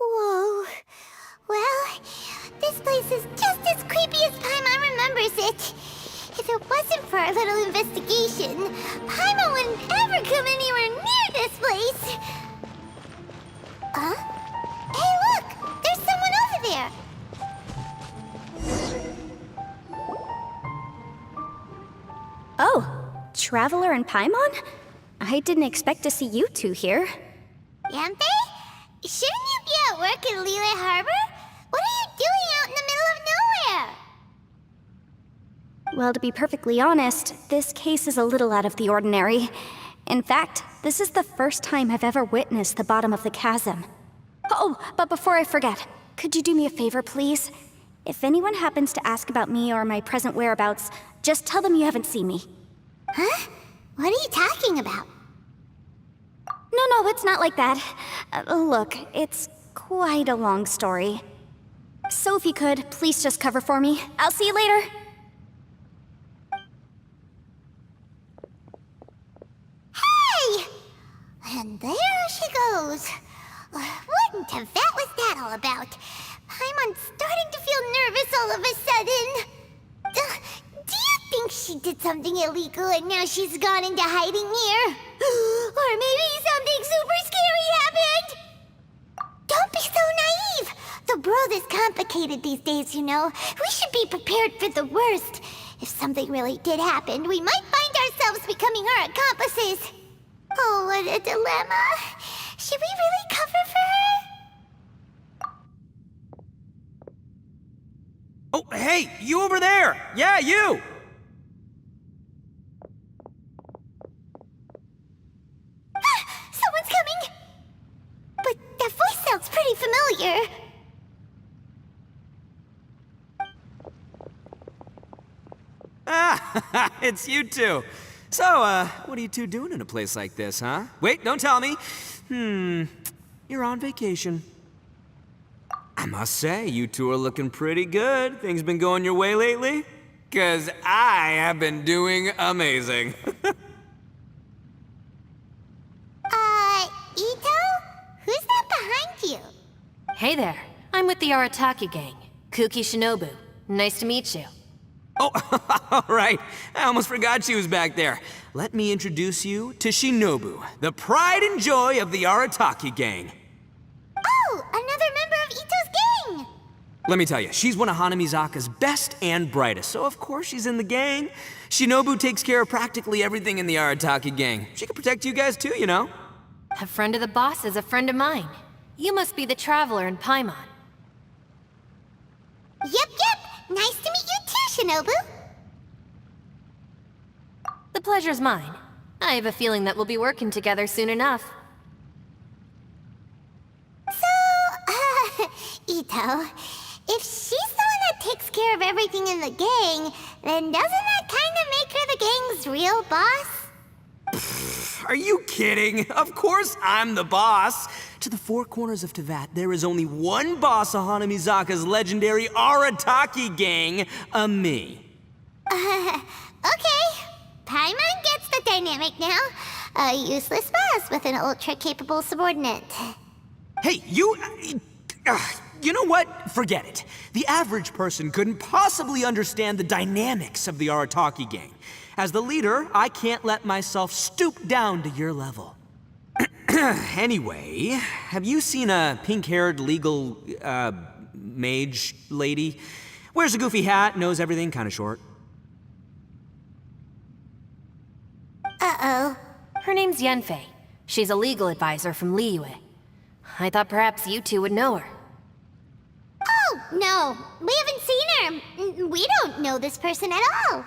Whoa. Well, this place is just as creepy as Paimon remembers it. If it wasn't for our little investigation, Paimon wouldn't ever come anywhere near this place. Huh? Hey, look! There's someone over there! Oh, Traveler and Paimon? I didn't expect to see you two here. Yampe? Shouldn't you be at work in Liyue Harbor? What are you doing out in the middle of nowhere? Well, to be perfectly honest, this case is a little out of the ordinary. In fact, this is the first time I've ever witnessed the bottom of the chasm. Oh, but before I forget, could you do me a favor, please? If anyone happens to ask about me or my present whereabouts, just tell them you haven't seen me. Huh? What are you talking about? No, it's not like that. Look, it's quite a long story. So if you could, please just cover for me. I'll see you later. Hey! And there she goes. What in Tibet was that all about? Paimon's starting to feel nervous all of a sudden. Do you think she did something illegal and now she's gone into hiding here? Or maybe something super scary happened? Don't be so naive! The world is complicated these days, you know. We should be prepared for the worst. If something really did happen, we might find ourselves becoming her accomplices. Oh, what a dilemma. Should we really cover for her? Oh, hey, you over there! Yeah, you! Someone's coming! But that voice sounds pretty familiar. Ah, it's you two. So, what are you two doing in a place like this, huh? Wait, don't tell me. You're on vacation. I must say, you two are looking pretty good. Things been going your way lately? 'Cause I have been doing amazing. Ito? Who's that behind you? Hey there, I'm with the Arataki gang. Kuki Shinobu. Nice to meet you. Oh, all right. I almost forgot she was back there. Let me introduce you to Shinobu, the pride and joy of the Arataki gang. Oh, another member of Ito's gang! Let me tell you, she's one of Hanamizaka's best and brightest, so of course she's in the gang. Shinobu takes care of practically everything in the Arataki gang. She can protect you guys too, you know. A friend of the boss is a friend of mine. You must be the Traveler in Paimon. Yep. Nice to meet you too, Shinobu. The pleasure's mine. I have a feeling that we'll be working together soon enough. Ito, if she's the one that takes care of everything in the gang, then doesn't that kind of make her the gang's real boss? Are you kidding? Of course I'm the boss. To the four corners of Teyvat, there is only one boss of Hanamizaka's legendary Arataki gang, me. Okay. Paimon gets the dynamic now. A useless boss with an ultra-capable subordinate. Hey, you know what? Forget it. The average person couldn't possibly understand the dynamics of the Arataki gang. As the leader, I can't let myself stoop down to your level. Anyway, have you seen a pink-haired legal, mage lady? Wears a goofy hat, knows everything, kinda short. Uh-oh. Her name's Yenfei. She's a legal advisor from Liyue. I thought perhaps you two would know her. Oh, no. We haven't seen her. We don't know this person at all.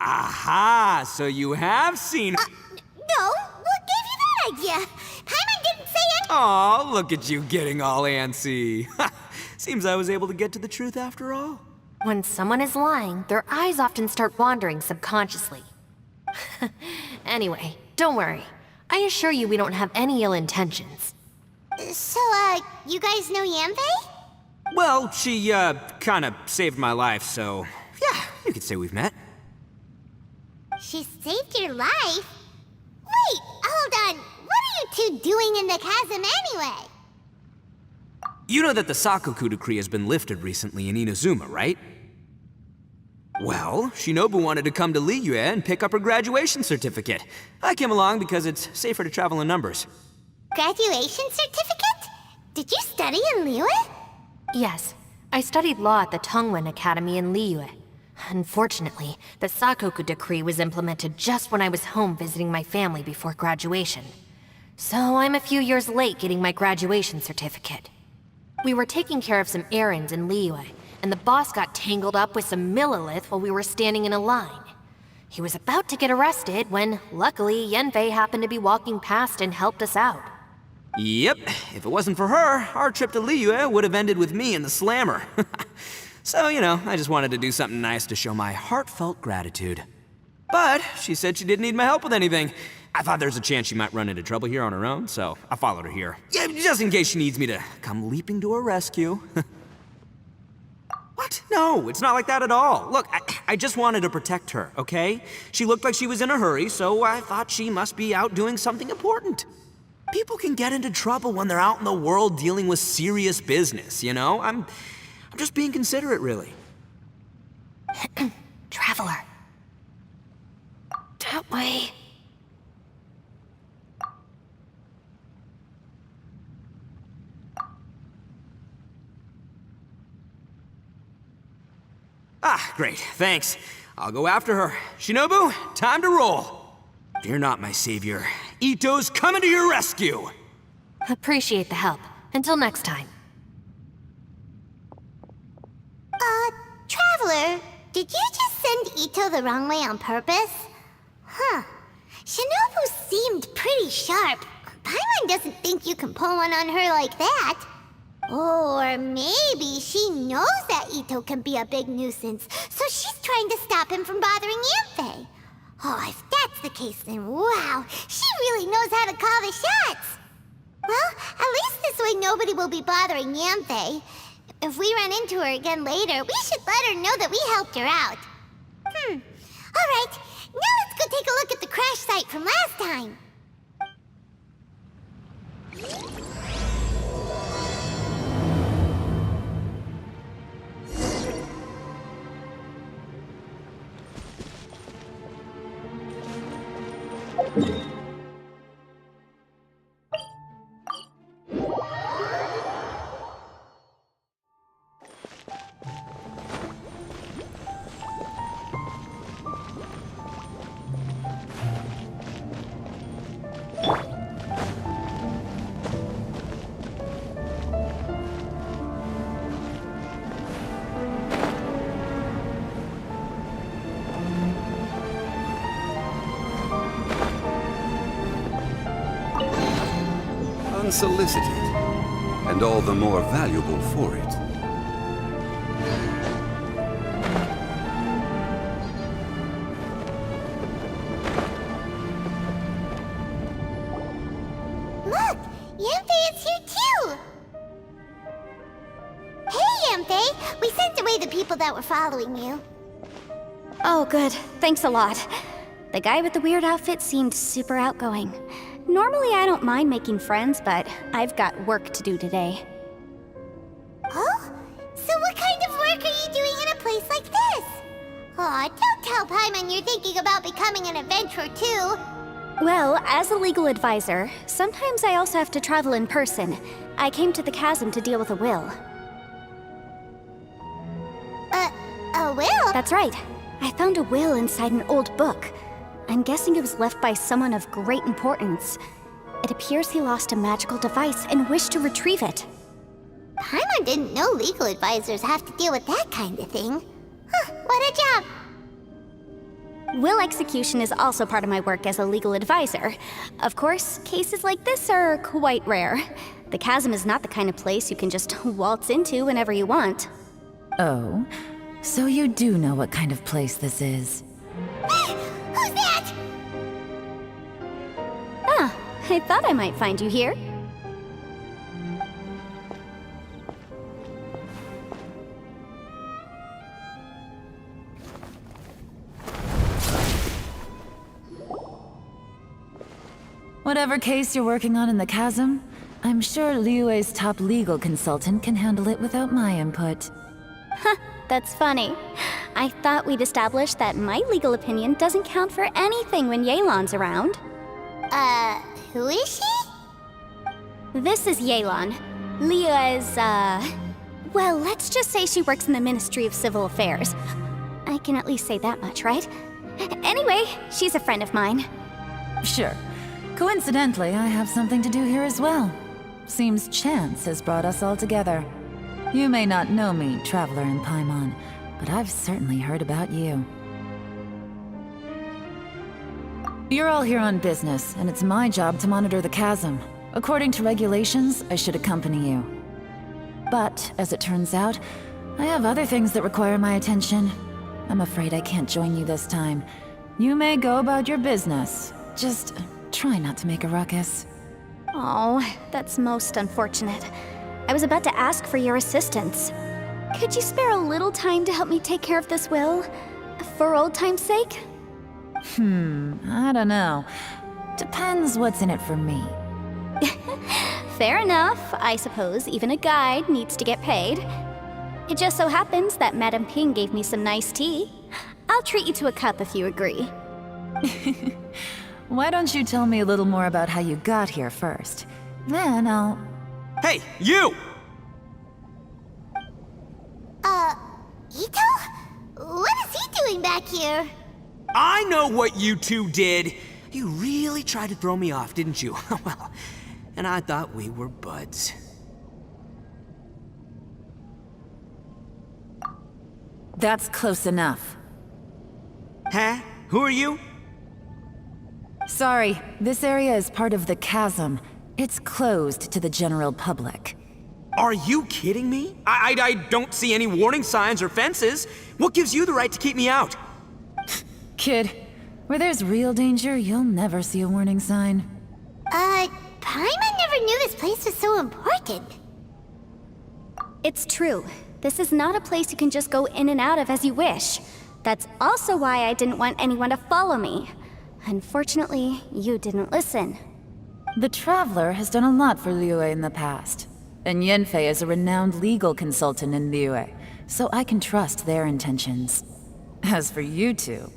Aha! So you have seen... No, what gave you that idea? Paimon didn't say anything. Aw, look at you getting all antsy. Seems I was able to get to the truth after all. When someone is lying, their eyes often start wandering subconsciously. Anyway, don't worry. I assure you we don't have any ill intentions. So, you guys know Yanfei? Well, she, kinda saved my life, so... yeah, you could say we've met. She saved your life? Wait, hold on. What are you two doing in the chasm anyway? You know that the Sakoku decree has been lifted recently in Inazuma, right? Well, Shinobu wanted to come to Liyue and pick up her graduation certificate. I came along because it's safer to travel in numbers. Graduation certificate? Did you study in Liyue? Yes, I studied law at the Tongwen Academy in Liyue. Unfortunately, the Sakoku decree was implemented just when I was home visiting my family before graduation. So I'm a few years late getting my graduation certificate. We were taking care of some errands in Liyue, and the boss got tangled up with some Millilith while we were standing in a line. He was about to get arrested when, luckily, Yenfei happened to be walking past and helped us out. Yep, if it wasn't for her, our trip to Liyue would have ended with me and the slammer. So, you know, I just wanted to do something nice to show my heartfelt gratitude. But she said she didn't need my help with anything. I thought there's a chance she might run into trouble here on her own, so I followed her here. Yeah, just in case she needs me to come leaping to her rescue. What? No, it's not like that at all. Look, I just wanted to protect her, okay? She looked like she was in a hurry, so I thought she must be out doing something important. People can get into trouble when they're out in the world dealing with serious business, you know? I'm just being considerate, really. Traveler. That way. Ah, great, thanks. I'll go after her. Shinobu, time to roll. Fear not, my savior. Ito's coming to your rescue! Appreciate the help. Until next time. Traveler, did you just send Ito the wrong way on purpose? Huh. Shinobu seemed pretty sharp. Paimon doesn't think you can pull one on her like that. Or maybe she knows that Ito can be a big nuisance, so she's trying to stop him from bothering Yanfei. Oh, if that's the case, then wow, she really knows how to call the shots. Well, at least this way nobody will be bothering Yanfei. If we run into her again later, we should let her know that we helped her out. Alright, now let's go take a look at the crash site from last time. Unsolicited. and all the more valuable for it. Look, Yanfei is here too! Hey, Yanfei! We sent away the people that were following you. Oh, good. Thanks a lot. The guy with the weird outfit seemed super outgoing. Normally I don't mind making friends, but I've got work to do today. Oh? So what kind of work are you doing in a place like this? Aw, don't tell Paimon you're thinking about becoming an adventurer too. Well, as a legal advisor, sometimes I also have to travel in person. I came to the Chasm to deal with a will. A will? That's right. I found a will inside an old book. I'm guessing it was left by someone of great importance. It appears he lost a magical device and wished to retrieve it. Paimon didn't know legal advisors have to deal with that kind of thing. Huh, what a job! Will execution is also part of my work as a legal advisor. Of course, cases like this are quite rare. The Chasm is not the kind of place you can just waltz into whenever you want. Oh, so you do know what kind of place this is. Who's that? Ah, I thought I might find you here. Whatever case you're working on in the Chasm, I'm sure Liyue's top legal consultant can handle it without my input. That's funny. I thought we'd established that my legal opinion doesn't count for anything when Yelan's around. Who is she? This is Yelan. Liyue's, well, let's just say she works in the Ministry of Civil Affairs. I can at least say that much, right? Anyway, she's a friend of mine. Sure. Coincidentally, I have something to do here as well. Seems chance has brought us all together. You may not know me, Traveler in Paimon, but I've certainly heard about you. You're all here on business, and it's my job to monitor the Chasm. According to regulations, I should accompany you. But, as it turns out, I have other things that require my attention. I'm afraid I can't join you this time. You may go about your business. Just try not to make a ruckus. Oh, that's most unfortunate. I was about to ask for your assistance. Could you spare a little time to help me take care of this will? For old time's sake? I don't know. Depends what's in it for me. Fair enough. I suppose even a guide needs to get paid. It just so happens that Madame Ping gave me some nice tea. I'll treat you to a cup if you agree. Why don't you tell me a little more about how you got here first? Then I'll... Hey, you! Ito? What is he doing back here? I know what you two did. You really tried to throw me off, didn't you? Well, and I thought we were buds. That's close enough. Huh? Who are you? Sorry, this area is part of the Chasm. It's closed to the general public. Are you kidding me? I don't see any warning signs or fences. What gives you the right to keep me out? Kid, where there's real danger, you'll never see a warning sign. Paimon never knew this place was so important. It's true. This is not a place you can just go in and out of as you wish. That's also why I didn't want anyone to follow me. Unfortunately, you didn't listen. The Traveler has done a lot for Liyue in the past. And Yanfei is a renowned legal consultant in Liyue, so I can trust their intentions. As for you two...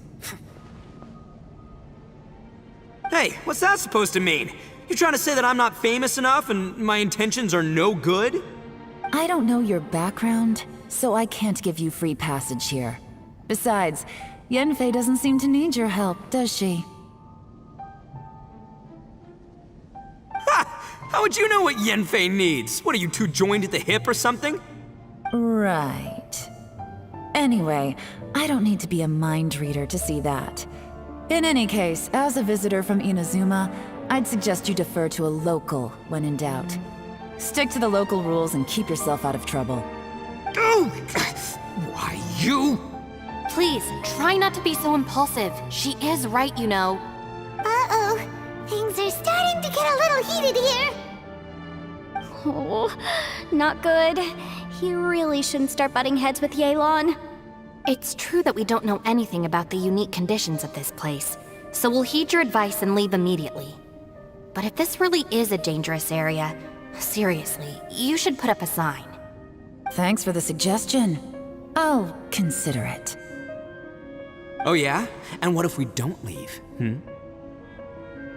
Hey, what's that supposed to mean? You trying to say that I'm not famous enough and my intentions are no good? I don't know your background, so I can't give you free passage here. Besides, Yanfei doesn't seem to need your help, does she? How would you know what Yanfei needs? What, are you two joined at the hip or something? Right. Anyway, I don't need to be a mind reader to see that. In any case, as a visitor from Inazuma, I'd suggest you defer to a local when in doubt. Stick to the local rules and keep yourself out of trouble. Oh! Why, you? Please, try not to be so impulsive. She is right, you know. Uh-oh. Things are starting to get a little heated here. Oh, not good. He really shouldn't start butting heads with Yelan. It's true that we don't know anything about the unique conditions of this place, so we'll heed your advice and leave immediately. But if this really is a dangerous area, seriously, you should put up a sign. Thanks for the suggestion. I'll consider it. Oh yeah? And what if we don't leave?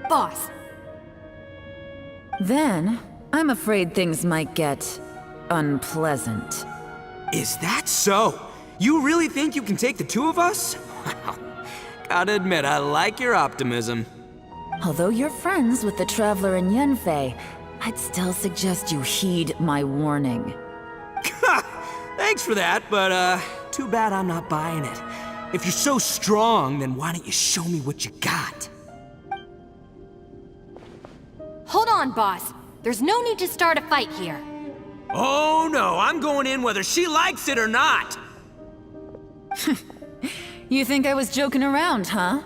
Boss, Then, I'm afraid things might get unpleasant. Is that so? You really think you can take the two of us? Gotta admit, I like your optimism. Although you're friends with the Traveler and Yenfei, I'd still suggest you heed my warning. Thanks for that, but too bad I'm not buying it. If you're so strong, then why don't you show me what you got? hold on, boss. There's no need to start a fight here. Oh no, I'm going in whether she likes it or not. You think I was joking around, huh?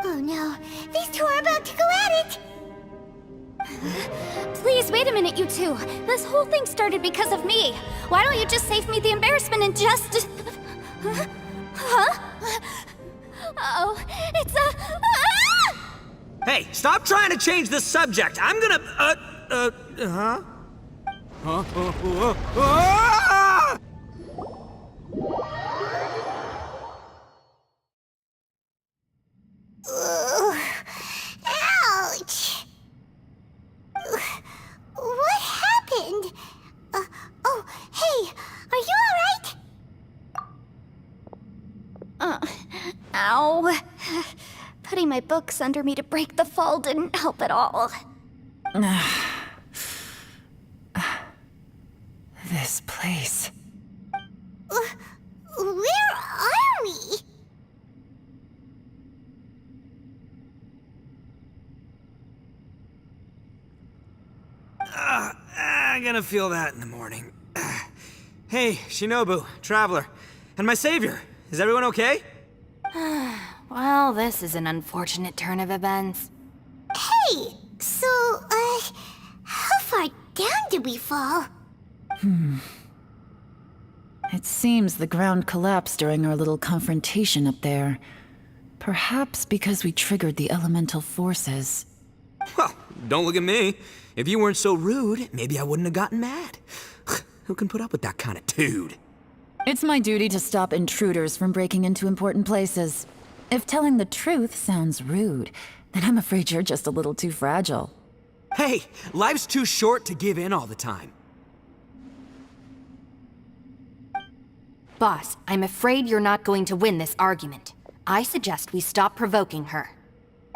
Oh no, these two are about to go at it! Please, wait a minute, you two. This whole thing started because of me. Why don't you just save me the embarrassment and just... Huh? Uh-oh, it's a... Ah! Hey, stop trying to change the subject. I'm gonna, huh? Ah! Ouch! What happened? Oh, hey, are you alright? Ow. Putting my books under me to break the fall didn't help at all. This place. Where are we? I'm gonna feel that in the morning. Hey, Shinobu, Traveler, and my savior. Is everyone okay? Well, this is an unfortunate turn of events. Hey, so, how far down did we fall? It seems the ground collapsed during our little confrontation up there. Perhaps because we triggered the elemental forces. Well, don't look at me. If you weren't so rude, maybe I wouldn't have gotten mad. Who can put up with that kind of dude? It's my duty to stop intruders from breaking into important places. If telling the truth sounds rude, then I'm afraid you're just a little too fragile. Hey, life's too short to give in all the time. Boss, I'm afraid you're not going to win this argument. I suggest we stop provoking her.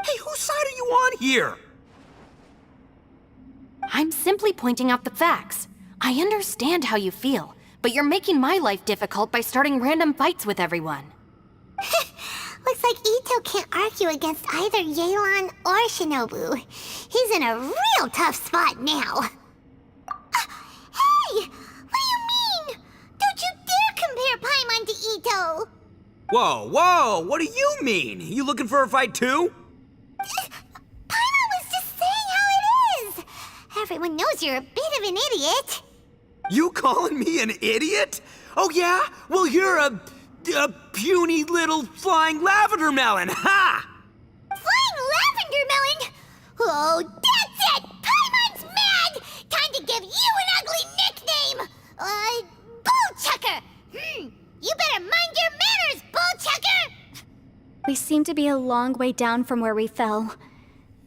Hey, whose side are you on here? I'm simply pointing out the facts. I understand how you feel, but you're making my life difficult by starting random fights with everyone. Looks like Ito can't argue against either Yelan or Shinobu. He's in a real tough spot now. Hey! What do you mean? Don't you dare compare Paimon to Ito! Whoa, what do you mean? You looking for a fight too? Paimon was just saying how it is! Everyone knows you're a bit of an idiot. You calling me an idiot? Oh yeah? Well, you're a puny little flying lavender melon, ha! Flying lavender melon? Oh, that's it! Paimon's mad! Time to give you an ugly nickname! Bullchucker! You better mind your manners, Bullchucker! We seem to be a long way down from where we fell.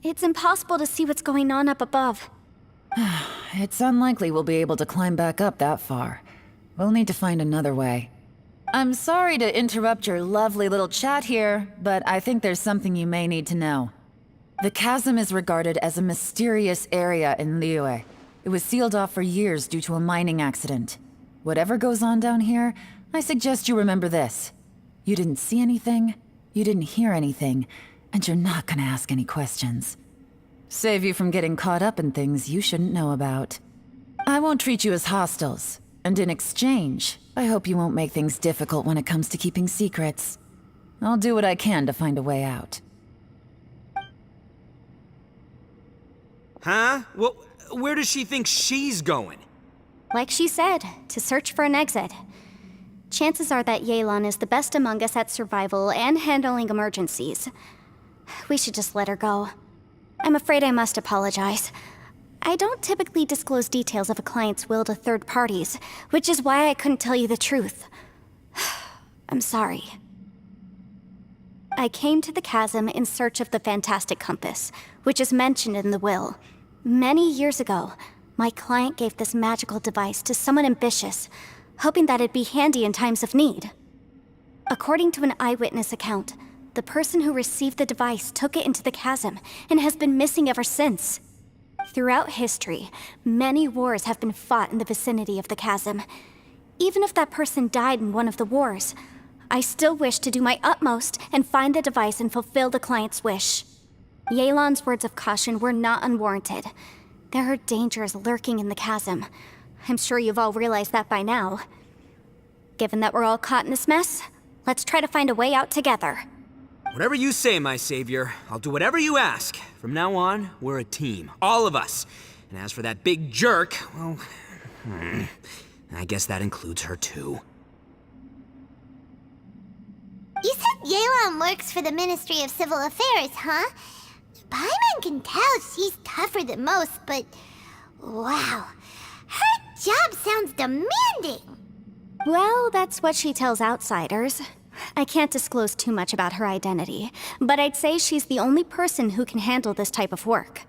It's impossible to see what's going on up above. It's unlikely we'll be able to climb back up that far. We'll need to find another way. I'm sorry to interrupt your lovely little chat here, but I think there's something you may need to know. The chasm is regarded as a mysterious area in Liyue. It was sealed off for years due to a mining accident. Whatever goes on down here, I suggest you remember this. You didn't see anything, you didn't hear anything, and you're not gonna ask any questions. Save you from getting caught up in things you shouldn't know about. I won't treat you as hostiles, and in exchange, I hope you won't make things difficult when it comes to keeping secrets. I'll do what I can to find a way out. Huh? Well, where does she think she's going? Like she said, to search for an exit. Chances are that Yelan is the best among us at survival and handling emergencies. We should just let her go. I'm afraid I must apologize. I don't typically disclose details of a client's will to third parties, which is why I couldn't tell you the truth. I'm sorry. I came to the chasm in search of the fantastic compass, which is mentioned in the will. Many years ago, my client gave this magical device to someone ambitious, hoping that it'd be handy in times of need. According to an eyewitness account, the person who received the device took it into the chasm and has been missing ever since. Throughout history, many wars have been fought in the vicinity of the chasm. Even if that person died in one of the wars, I still wish to do my utmost and find the device and fulfill the client's wish. Yelan's words of caution were not unwarranted. There are dangers lurking in the chasm. I'm sure you've all realized that by now. Given that we're all caught in this mess, let's try to find a way out together. Whatever you say, my savior. I'll do whatever you ask. From now on, we're a team. All of us. And as for that big jerk, well, I guess that includes her too. You said Yelan works for the Ministry of Civil Affairs, huh? Paimon can tell she's tougher than most, but... wow. Her job sounds demanding! Well, that's what she tells outsiders. I can't disclose too much about her identity, but I'd say she's the only person who can handle this type of work.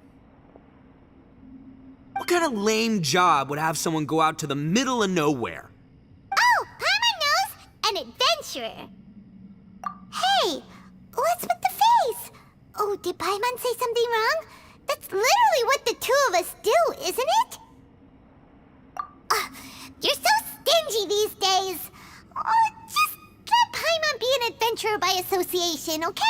What kind of lame job would have someone go out to the middle of nowhere? Oh, Paimon knows! An adventurer! Hey, what's with the face? Oh, did Paimon say something wrong? That's literally what the two of us do, isn't it? You're so stingy these days. Oh, just let Paimon be an adventurer by association, okay?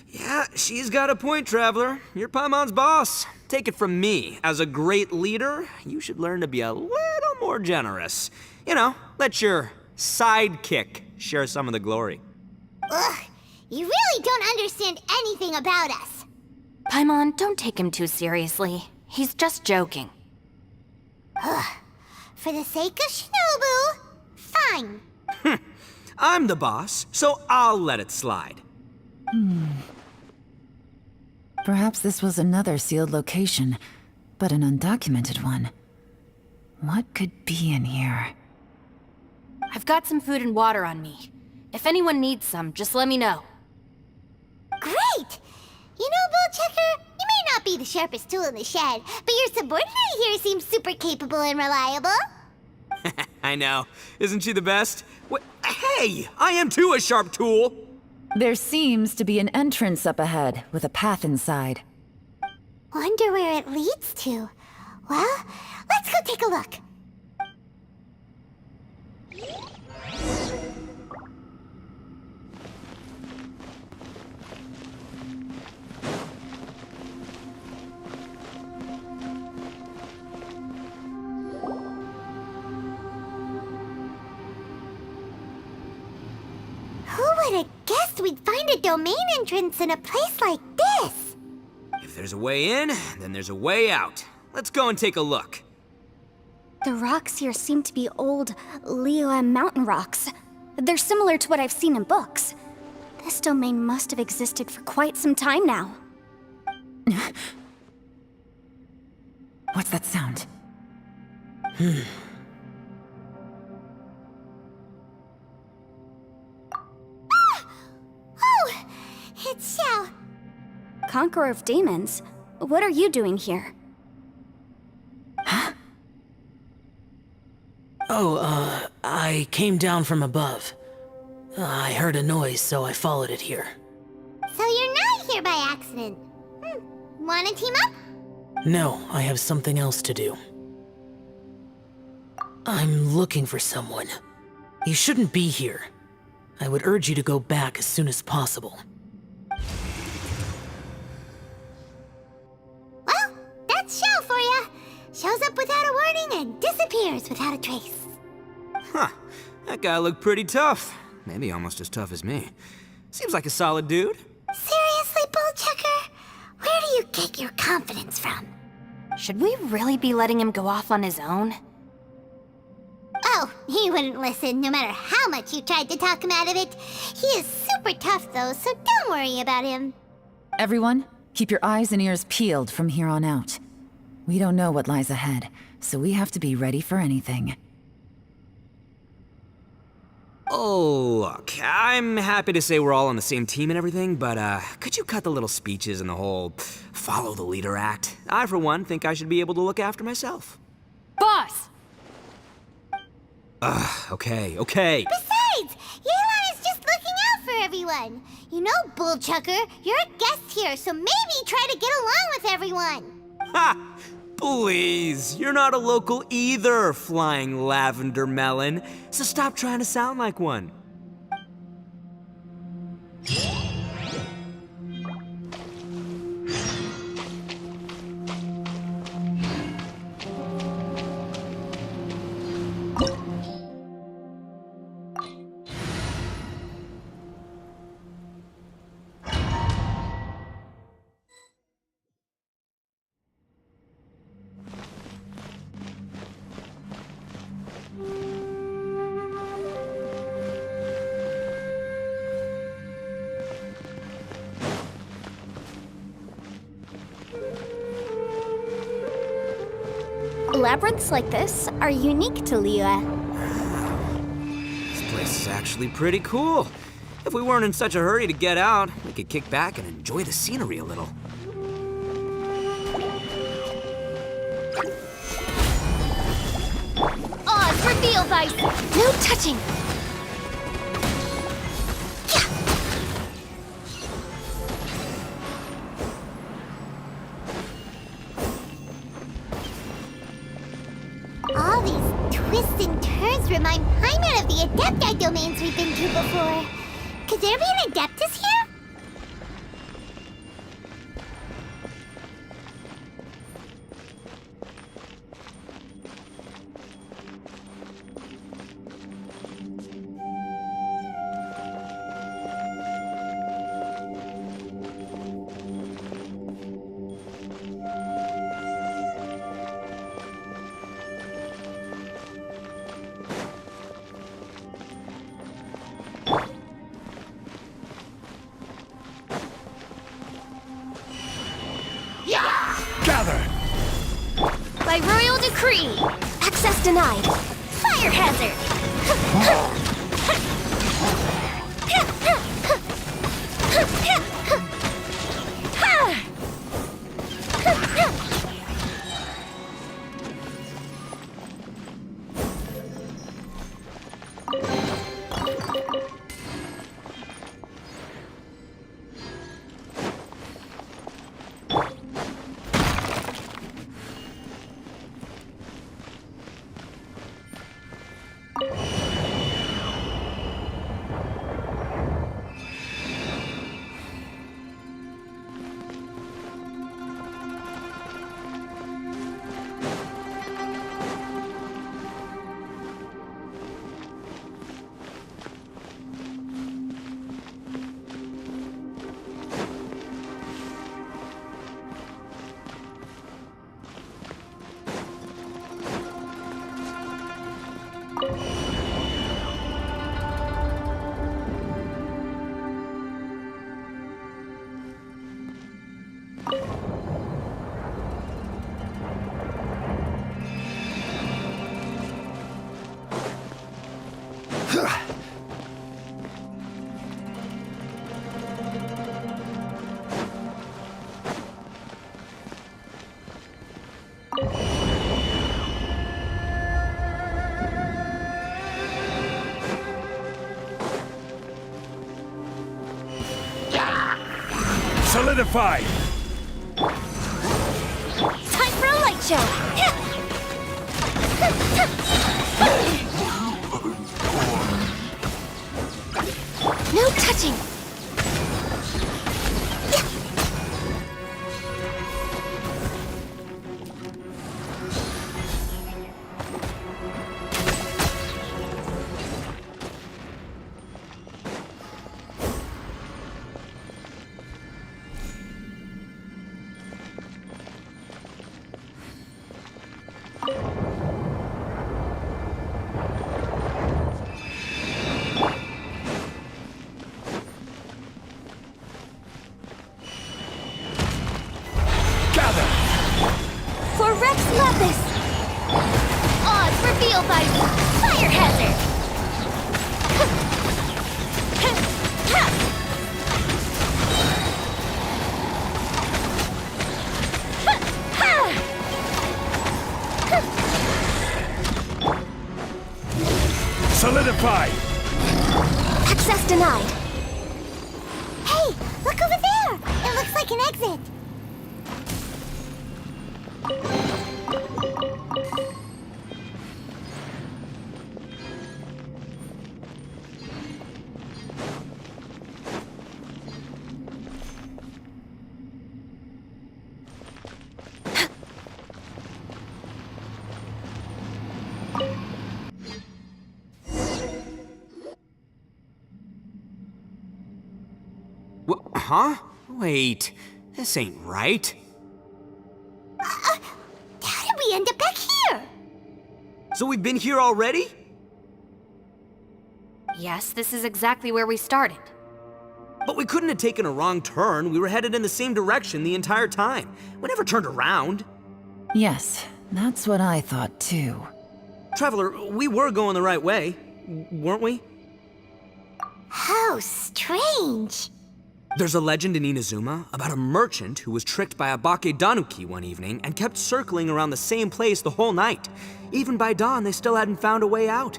Yeah, she's got a point, Traveler. You're Paimon's boss. Take it from me. As a great leader, you should learn to be a little more generous. You know, let your sidekick share some of the glory. Ugh, you really don't understand anything about us. Paimon, don't take him too seriously. He's just joking. For the sake of Shinobu, fine. I'm the boss, so I'll let it slide. Perhaps this was another sealed location, but an undocumented one. What could be in here? I've got some food and water on me. If anyone needs some, just let me know. Great! You know, Bullchecker, you may not be the sharpest tool in the shed, but your subordinate here seems super capable and reliable. I know. Isn't she the best? Hey, I am too a sharp tool. There seems to be an entrance up ahead, with a path inside. Wonder where it leads to. Well, let's go take a look. Who would have guessed we'd find a domain entrance in a place like this? If there's a way in, then there's a way out. Let's go and take a look. The rocks here seem to be old Liyue mountain rocks. They're similar to what I've seen in books. This domain must have existed for quite some time now. What's that sound? Oh, it's Xiao. Conqueror of Demons? What are you doing here? I came down from above. I heard a noise, so I followed it here. So you're not here by accident. Wanna team up? No, I have something else to do. I'm looking for someone. You shouldn't be here. I would urge you to go back as soon as possible. Shows up without a warning and disappears without a trace. Huh. That guy looked pretty tough. Maybe almost as tough as me. Seems like a solid dude. Seriously, Bullchucker? Where do you get your confidence from? Should we really be letting him go off on his own? Oh, he wouldn't listen no matter how much you tried to talk him out of it. He is super tough though, so don't worry about him. Everyone, keep your eyes and ears peeled from here on out. We don't know what lies ahead, so we have to be ready for anything. Oh, look, I'm happy to say we're all on the same team and everything, but could you cut the little speeches and the whole follow the leader act? I, for one, think I should be able to look after myself. Boss! Okay. Besides, Yelan is just looking out for everyone. You know, Bullchucker, you're a guest here, so maybe try to get along with everyone. Ha! Please, you're not a local either, flying lavender melon, so stop trying to sound like one. Labyrinths like this are unique to Liyue. This place is actually pretty cool. If we weren't in such a hurry to get out, we could kick back and enjoy the scenery a little. Oz, reveal thyself! No touching! All these twists and turns remind Paimon of the Adepti domains we've been to before. Could there be an Adeptus here? Gather! By royal decree, access denied. Fire hazard! Solidify! Time for a light show! No touching! Gather! For Rex Lapis! Odds revealed by Fire Hazard! Solidify! Access denied. Hey, look over there! It looks like an exit. Huh? Wait, this ain't right. How did we end up back here? So we've been here already? Yes, this is exactly where we started. But we couldn't have taken a wrong turn. We were headed in the same direction the entire time. We never turned around. Yes, that's what I thought too. Traveler, we were going the right way, weren't we? How strange. There's a legend in Inazuma about a merchant who was tricked by a Bakedanuki one evening and kept circling around the same place the whole night. Even by dawn, they still hadn't found a way out.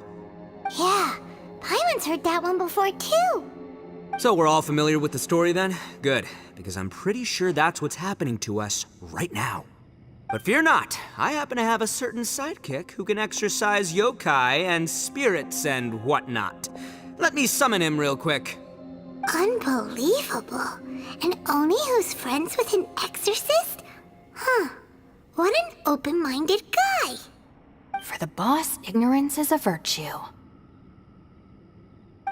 Yeah, Paimon's heard that one before too. So we're all familiar with the story then? Good, because I'm pretty sure that's what's happening to us right now. But fear not, I happen to have a certain sidekick who can exercise yokai and spirits and whatnot. Let me summon him real quick. Unbelievable. And Oni who's friends with an exorcist? Huh. What an open-minded guy. For the boss, ignorance is a virtue.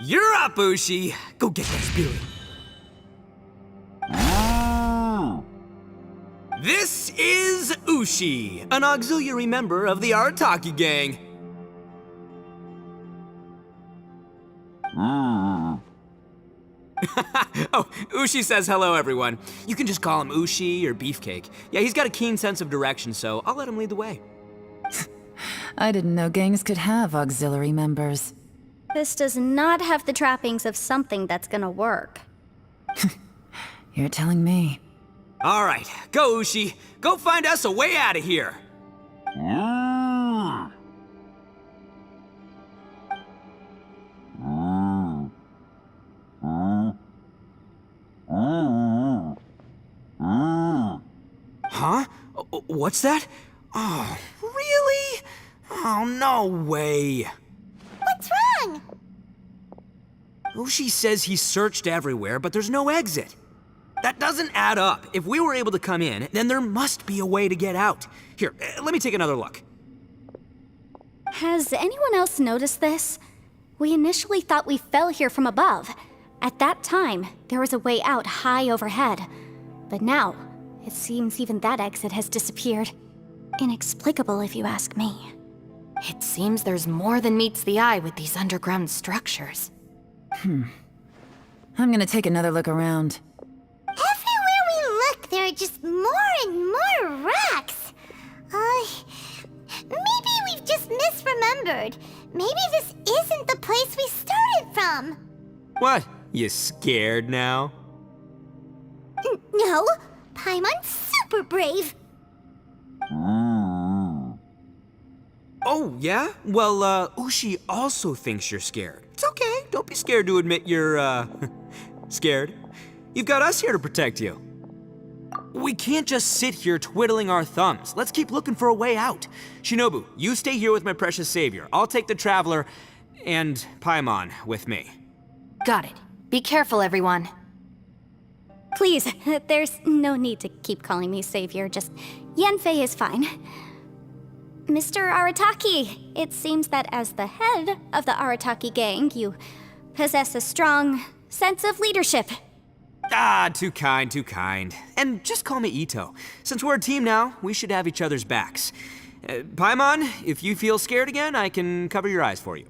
You're up, Ushi! Go get that spirit. This is Ushi, an auxiliary member of the Arataki gang. Oh, Ushi says hello, everyone. You can just call him Ushi or Beefcake. Yeah, he's got a keen sense of direction, so I'll let him lead the way. I didn't know gangs could have auxiliary members. This does not have the trappings of something that's gonna work. You're telling me. All right, go, Ushi. Go find us a way out of here. Huh? What's that? Oh, really? Oh, no way. What's wrong? Ushi says he searched everywhere, but there's no exit. That doesn't add up. If we were able to come in, then there must be a way to get out. Here, let me take another look. Has anyone else noticed this? We initially thought we fell here from above. At that time, there was a way out high overhead. But now, it seems even that exit has disappeared. Inexplicable, if you ask me. It seems there's more than meets the eye with these underground structures. I'm gonna take another look around. Everywhere we look, there are just more and more rocks. Maybe we've just misremembered. Maybe this isn't the place we started from. What? You scared now? No, Paimon's super brave. Oh, yeah? Well, Ushi also thinks you're scared. It's okay. Don't be scared to admit you're, scared. You've got us here to protect you. We can't just sit here twiddling our thumbs. Let's keep looking for a way out. Shinobu, you stay here with my precious savior. I'll take the Traveler and Paimon with me. Got it. Be careful, everyone. Please, there's no need to keep calling me savior, just Yanfei is fine. Mr. Arataki, it seems that as the head of the Arataki gang, you possess a strong sense of leadership. Ah, too kind, too kind. And just call me Ito. Since we're a team now, we should have each other's backs. Paimon, if you feel scared again, I can cover your eyes for you.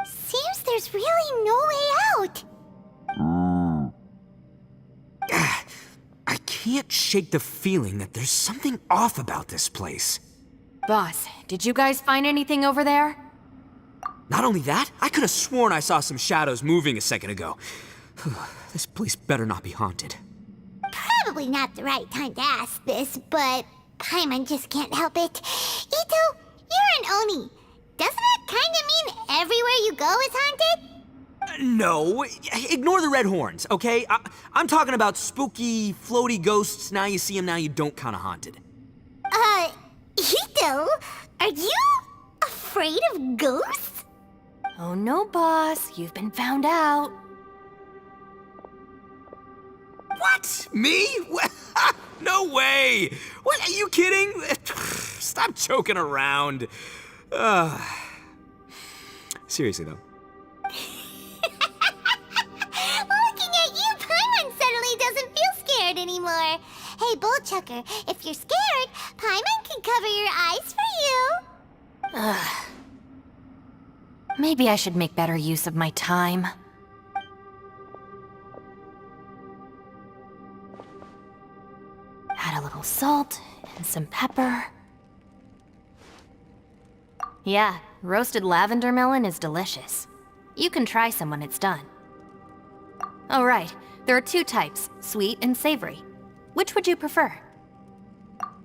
Seems there's really no way out! I can't shake the feeling that there's something off about this place. Boss, did you guys find anything over there? Not only that, I could have sworn I saw some shadows moving a second ago. This place better not be haunted. Probably not the right time to ask this, but Paimon just can't help it. Ito, you're an Oni. Doesn't it kinda mean everywhere you go is haunted? No, ignore the red horns, okay? I'm talking about spooky, floaty ghosts. Now you see them, now you don't kinda haunted. Ito, are you afraid of ghosts? Oh no, boss. You've been found out. What? Me? No way! What, are you kidding? Stop joking around. Seriously, though. Looking at you, Paimon suddenly doesn't feel scared anymore. Hey, Bullchucker, if you're scared, Paimon can cover your eyes for you. Maybe I should make better use of my time. Add a little salt and some pepper. Yeah, roasted lavender melon is delicious. You can try some when it's done. Oh right, there are two types, sweet and savory. Which would you prefer?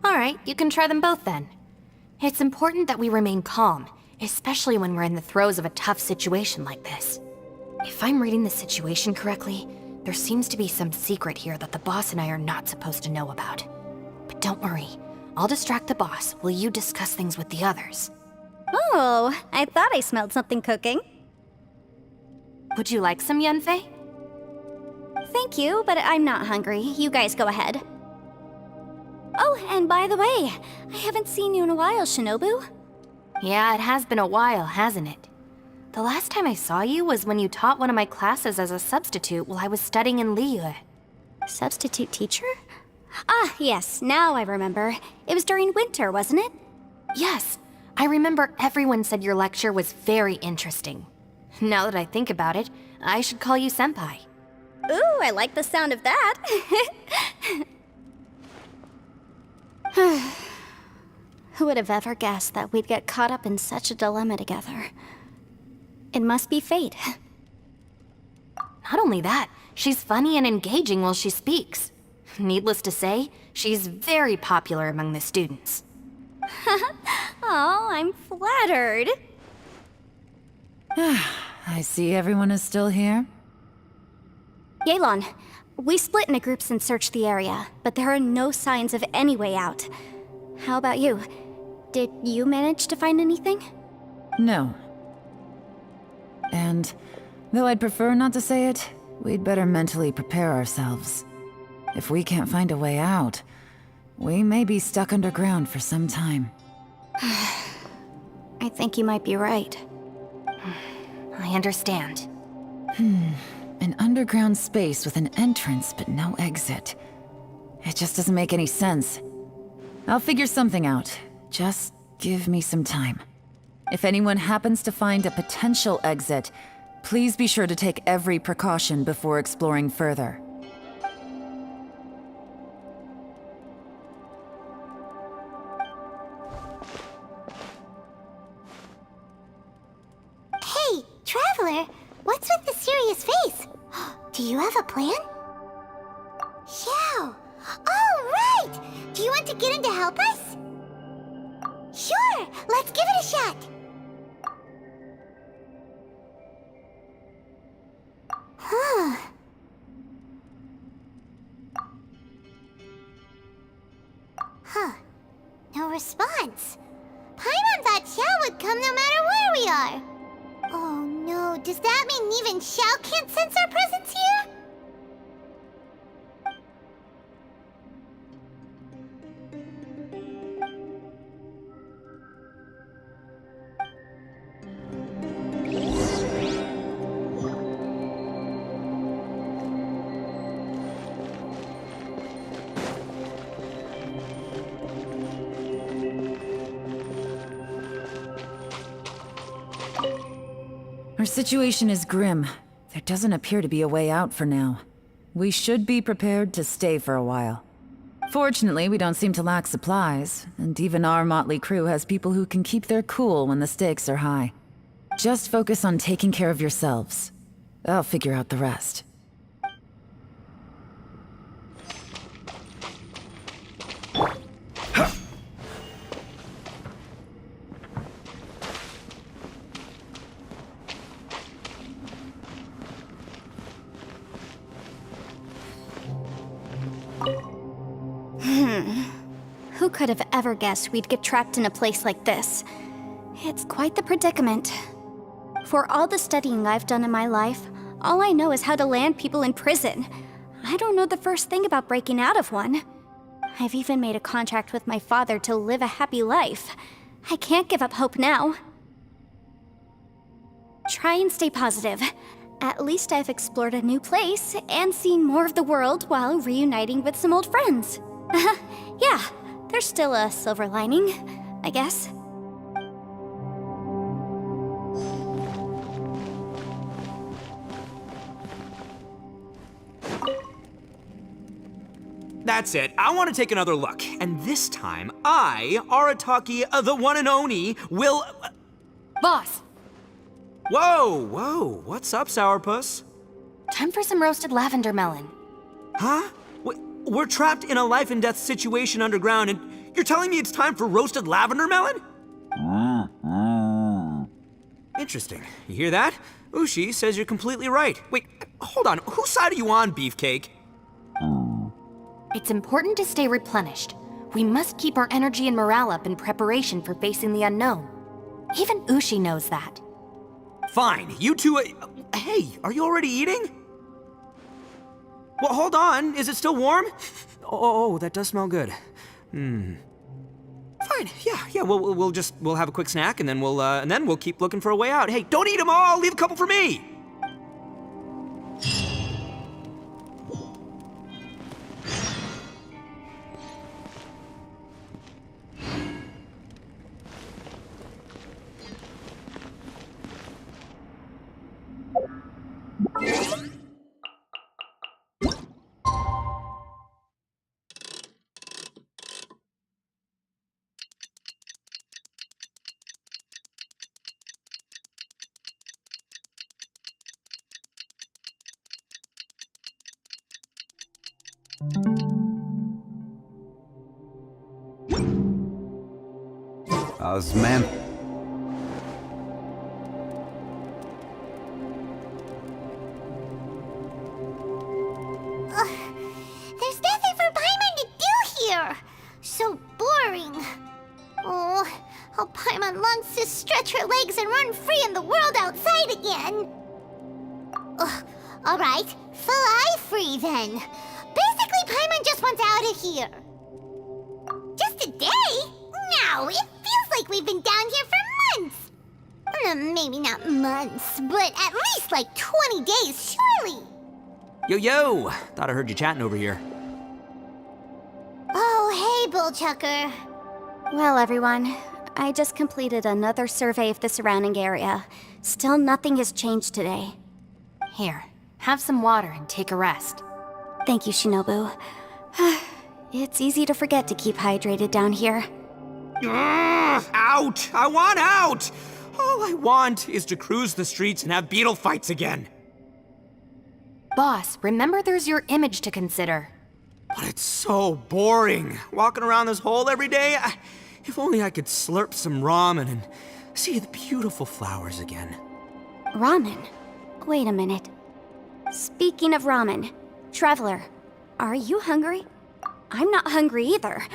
Alright, you can try them both then. It's important that we remain calm, especially when we're in the throes of a tough situation like this. If I'm reading the situation correctly, there seems to be some secret here that the boss and I are not supposed to know about. But don't worry, I'll distract the boss while you discuss things with the others. Oh, I thought I smelled something cooking. Would you like some Yunfei? Thank you, but I'm not hungry. You guys go ahead. Oh, and by the way, I haven't seen you in a while, Shinobu. Yeah, it has been a while, hasn't it? The last time I saw you was when you taught one of my classes as a substitute while I was studying in Liyue. Substitute teacher? Ah, yes, now I remember. It was during winter, wasn't it? Yes, I remember everyone said your lecture was very interesting. Now that I think about it, I should call you senpai. Ooh, I like the sound of that. Who would have ever guessed that we'd get caught up in such a dilemma together? It must be fate. Not only that, she's funny and engaging while she speaks. Needless to say, she's very popular among the students. Oh, I'm flattered. I see everyone is still here. Yelan, we split into groups and searched the area, but there are no signs of any way out. How about you? Did you manage to find anything? No. And, though I'd prefer not to say it, we'd better mentally prepare ourselves. If we can't find a way out, we may be stuck underground for some time. I think you might be right. I understand. An underground space with an entrance but no exit. It just doesn't make any sense. I'll figure something out. Just give me some time. If anyone happens to find a potential exit, please be sure to take every precaution before exploring further. Hey, Traveler, what's with the serious face? Do you have a plan? Xiao! Oh, right! Do you want to get in to help us? Sure, let's give it a shot. Huh. Huh. No response. Paimon thought Xiao would come no matter where we are. Oh no, does that mean even Xiao can't sense our presence here? Our situation is grim. There doesn't appear to be a way out for now. We should be prepared to stay for a while. Fortunately, we don't seem to lack supplies, and even our motley crew has people who can keep their cool when the stakes are high. Just focus on taking care of yourselves. I'll figure out the rest. Who could have ever guessed we'd get trapped in a place like this? It's quite the predicament. For all the studying I've done in my life, all I know is how to land people in prison. I don't know the first thing about breaking out of one. I've even made a contract with my father to live a happy life. I can't give up hope now. Try and stay positive. At least I've explored a new place and seen more of the world while reuniting with some old friends. Yeah, there's still a silver lining, I guess. That's it. I want to take another look. And this time, I, Arataki, the one and only, will... Boss, Whoa. What's up, Sourpuss? time for some roasted lavender melon. Huh? We're trapped in a life and death situation underground, and you're telling me it's time for roasted lavender melon? Interesting. You hear that? Ushi says you're completely right. Wait, hold on. Whose side are you on, Beefcake? It's important to stay replenished. We must keep our energy and morale up in preparation for facing the unknown. Even Ushi knows that. Fine, you two... hey, are you already eating? Well, hold on. Is it still warm? Oh, that does smell good. Fine. Yeah. We'll have a quick snack, and then we'll keep looking for a way out. Hey, don't eat them all. Leave a couple for me. Man. There's nothing for Paimon to do here. So boring. Oh, how Paimon longs to stretch her legs and run free in the world outside again. All right, fly free then. Basically, Paimon just wants out of here. Just a day? No, it feels like we've been down here for months. Maybe not months, but at least like 20 days, surely. Yo. Thought I heard you chatting over here. Oh, hey, Bullchucker. Well, everyone, I just completed another survey of the surrounding area. Still nothing has changed today. Here, have some water and take a rest. Thank you, Shinobu. It's easy to forget to keep hydrated down here. Out! I want out! All I want is to cruise the streets and have beetle fights again. Boss, remember there's your image to consider. But it's so boring, walking around this hole every day. If only I could slurp some ramen and see the beautiful flowers again. Ramen? Wait a minute. Speaking of ramen, Traveler, are you hungry? I'm not hungry either.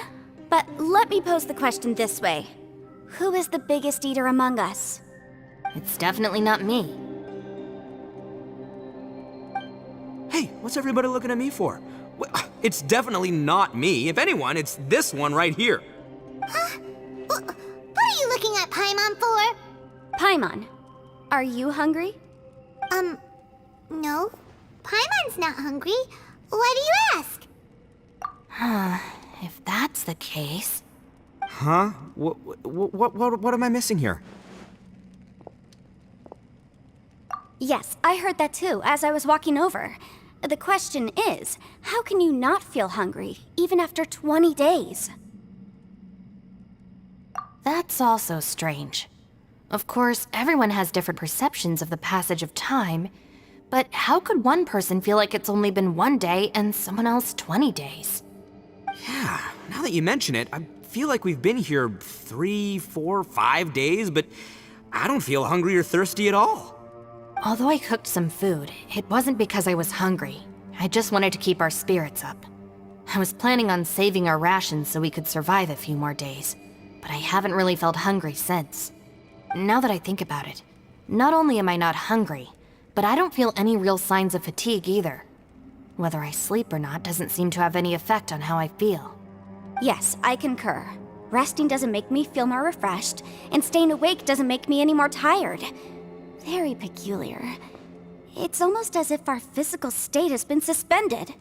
But let me pose the question this way. Who is the biggest eater among us? It's definitely not me. Hey, what's everybody looking at me for? It's definitely not me. If anyone, it's this one right here. Huh? What are you looking at Paimon for? Paimon, are you hungry? No. Paimon's not hungry. Why do you ask? If that's the case... Huh? What am I missing here? Yes, I heard that too, as I was walking over. The question is, how can you not feel hungry, even after 20 days? That's also strange. Of course, everyone has different perceptions of the passage of time, but how could one person feel like it's only been 1 day and someone else 20 days? Yeah, now that you mention it, I feel like we've been here 3, 4, 5 days, but I don't feel hungry or thirsty at all. Although I cooked some food, it wasn't because I was hungry. I just wanted to keep our spirits up. I was planning on saving our rations so we could survive a few more days, but I haven't really felt hungry since. Now that I think about it, not only am I not hungry, but I don't feel any real signs of fatigue either. Whether I sleep or not doesn't seem to have any effect on how I feel. Yes, I concur. Resting doesn't make me feel more refreshed, and staying awake doesn't make me any more tired. Very peculiar. It's almost as if our physical state has been suspended.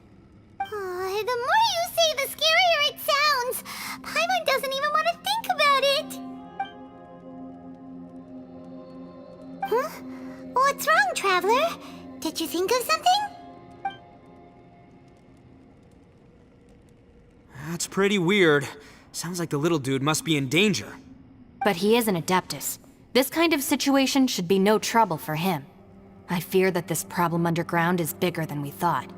The more you say, the scarier it sounds. Paimon doesn't even want to think about it. Huh? What's wrong, Traveler? Did you think of something? That's pretty weird. Sounds like the little dude must be in danger. But he is an Adeptus. This kind of situation should be no trouble for him. I fear that this problem underground is bigger than we thought.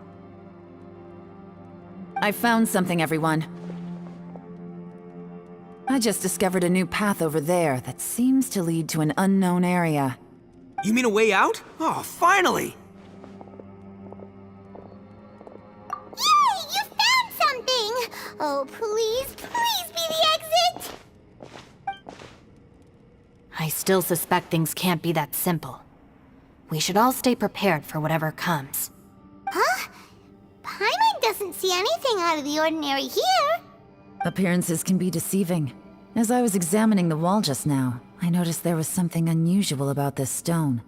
I found something, everyone. I just discovered a new path over there that seems to lead to an unknown area. You mean a way out? Oh, finally! Yay! You found something! Oh, please, please be the exit! I still suspect things can't be that simple. We should all stay prepared for whatever comes. Huh? Paimon doesn't see anything out of the ordinary here. Appearances can be deceiving. As I was examining the wall just now, I noticed there was something unusual about this stone.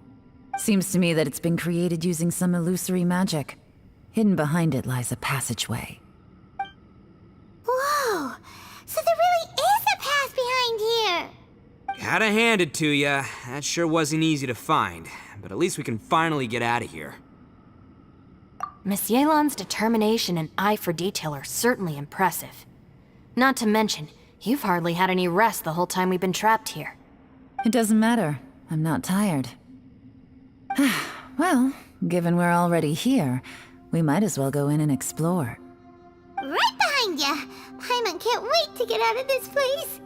Seems to me that it's been created using some illusory magic. Hidden behind it lies a passageway. Whoa! So there really is a path behind here! Gotta hand it to ya. That sure wasn't easy to find, but at least we can finally get out of here. Miss Yelan's determination and eye for detail are certainly impressive. Not to mention, you've hardly had any rest the whole time we've been trapped here. It doesn't matter. I'm not tired. Well, given we're already here, we might as well go in and explore. Right behind ya! Paimon can't wait to get out of this place!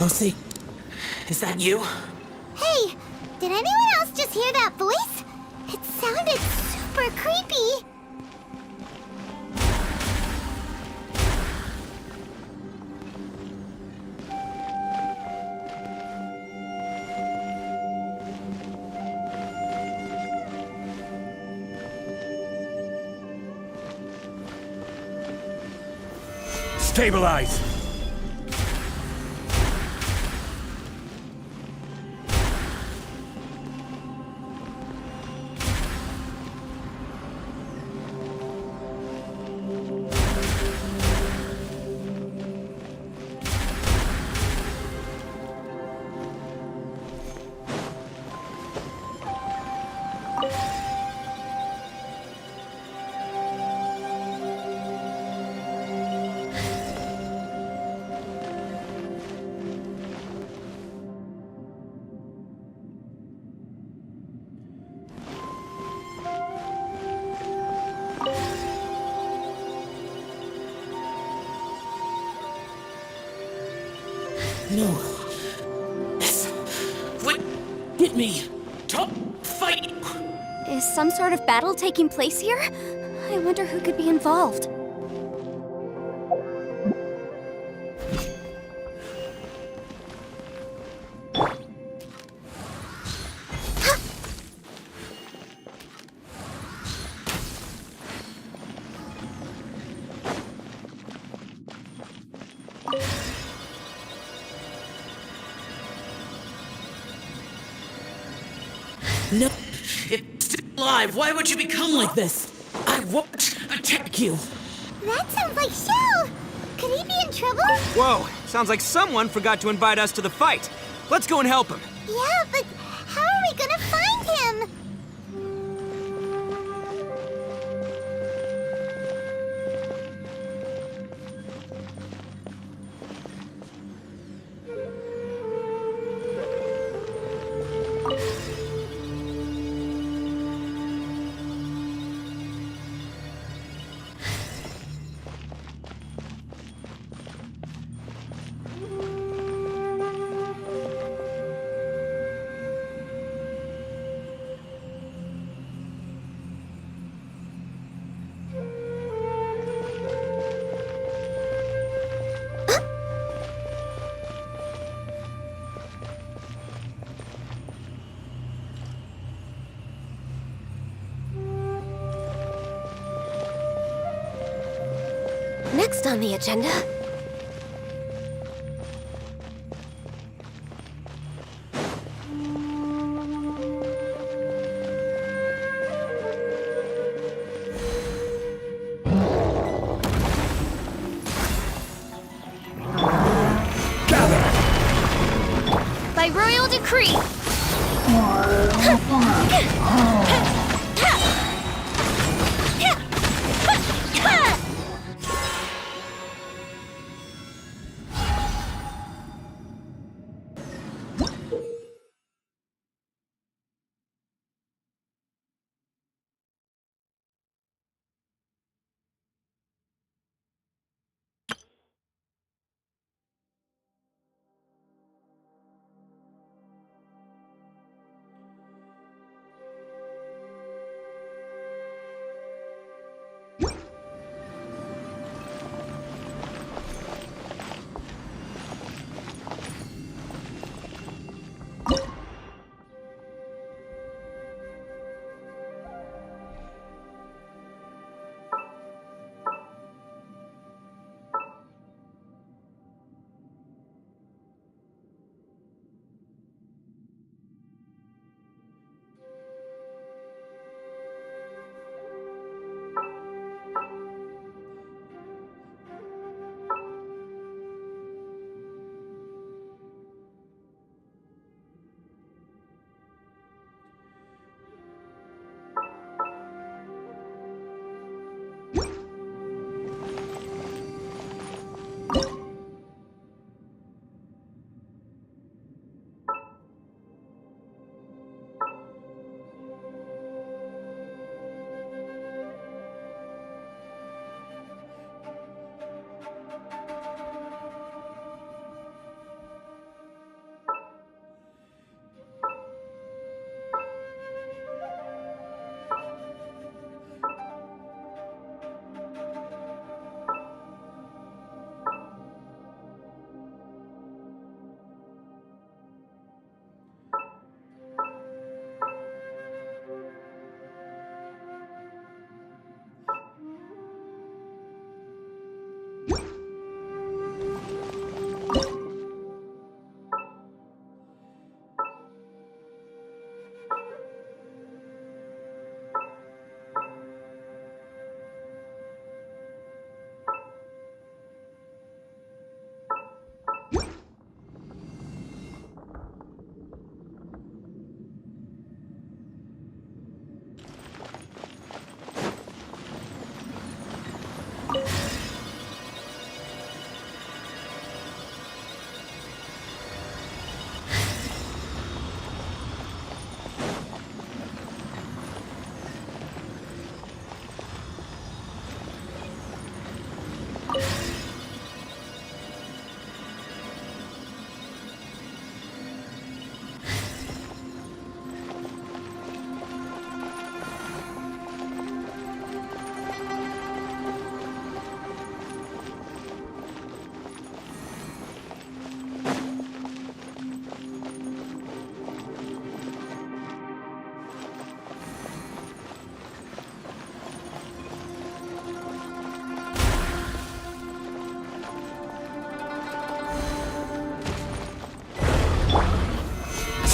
Lucy, is that you? Hey, did anyone else just hear that voice? It sounded super creepy. Stabilize! No. This would get me to fight. Is some sort of battle taking place here? I wonder who could be involved. No. It's still alive. Why would you become like this? I won't attack you. That sounds like Shell! Could he be in trouble? Whoa, sounds like someone forgot to invite us to the fight. Let's go and help him. Yeah, but how are we gonna find him? Next on the agenda... By royal decree!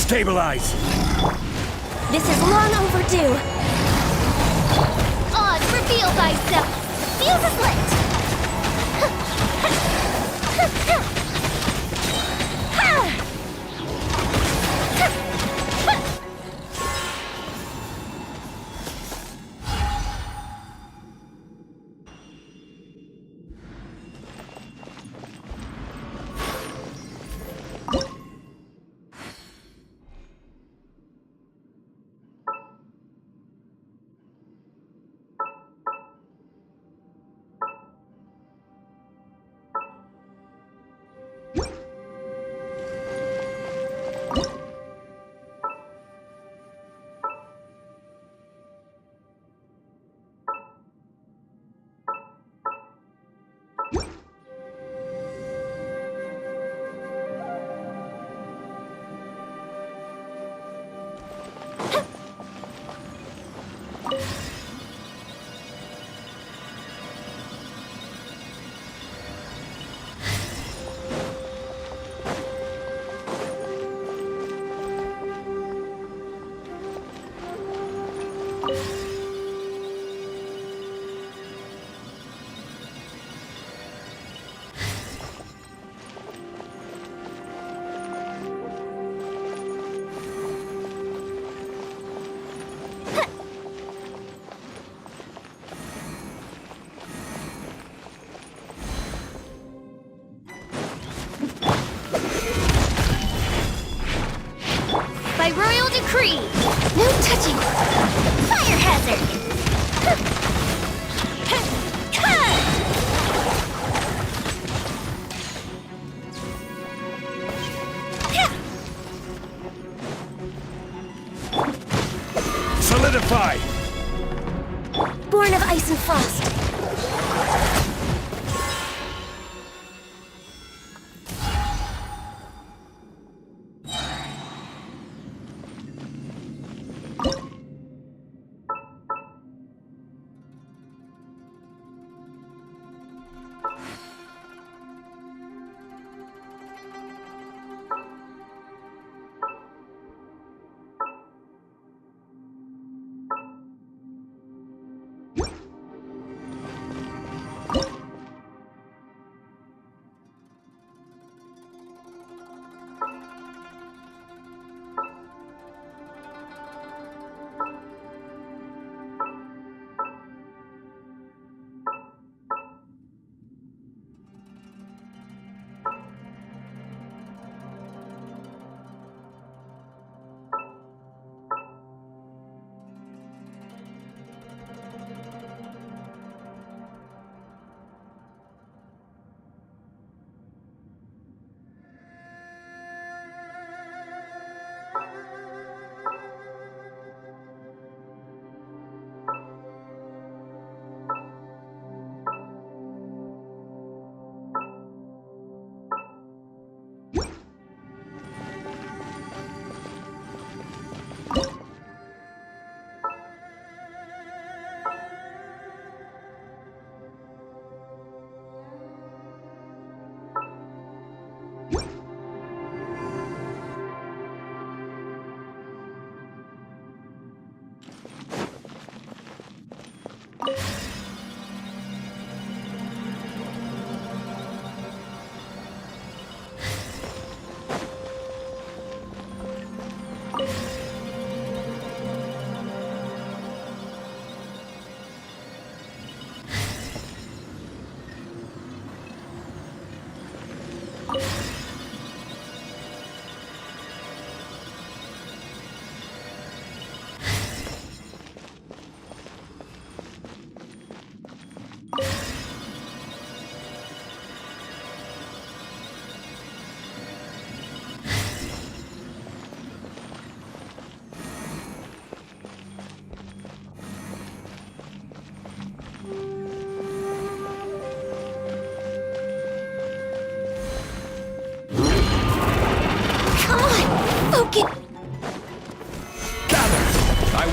Stabilize! This is long overdue. Oz, reveal thyself! Fuse is lit! By royal decree, no touching. Fire hazard. Solidify! Born of ice and frost.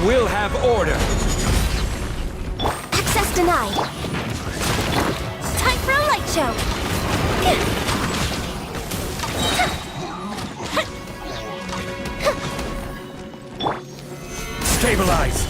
Will have order. Access denied. Time for a light show. Stabilize!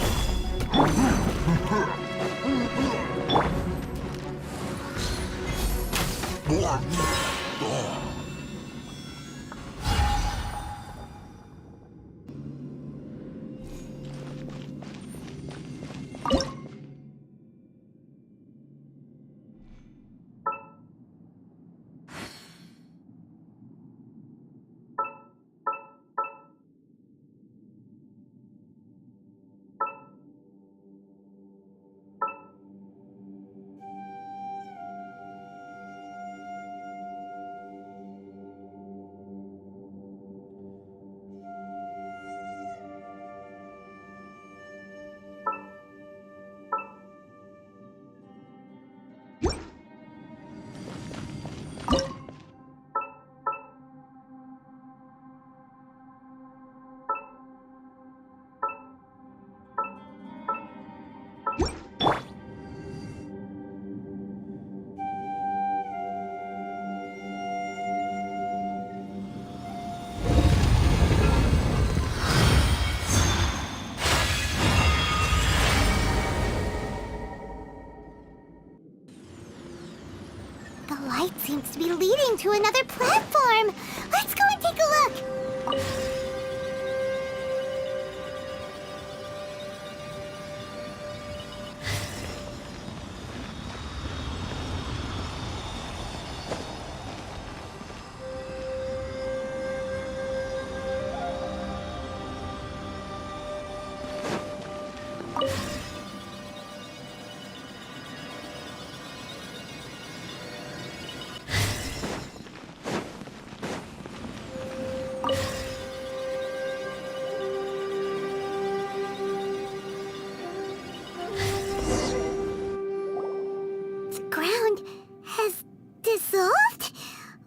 The light seems to be leading to another platform. Let's go and take a look.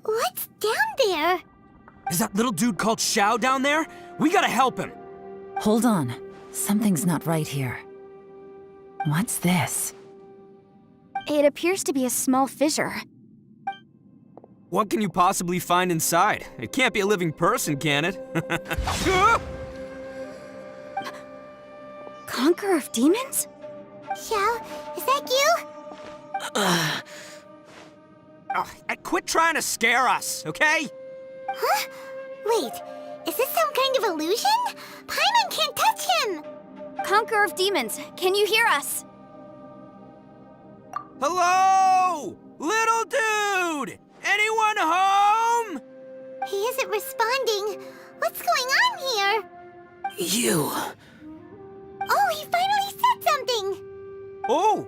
What's down there? Is that little dude called Xiao down there? We gotta help him. Hold on. Something's not right here. What's this? It appears to be a small fissure. What can you possibly find inside? It can't be a living person, can it? Conqueror of demons? Xiao, is that you? Quit trying to scare us, okay? Huh? Wait, is this some kind of illusion? Paimon can't touch him! Conqueror of demons, can you hear us? Hello? Little dude! Anyone home? He isn't responding. What's going on here? You. Oh, he finally said something! Oh!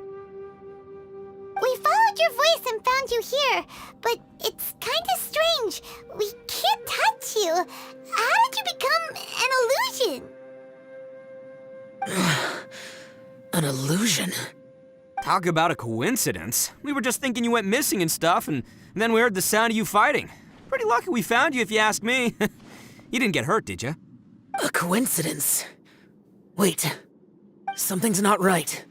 We followed your voice and found you here, but it's kinda strange. We can't touch you. How did you become an illusion? An illusion? Talk about a coincidence. We were just thinking you went missing and stuff, and then we heard the sound of you fighting. Pretty lucky we found you, if you ask me. You didn't get hurt, did you? A coincidence? Wait. Something's not right.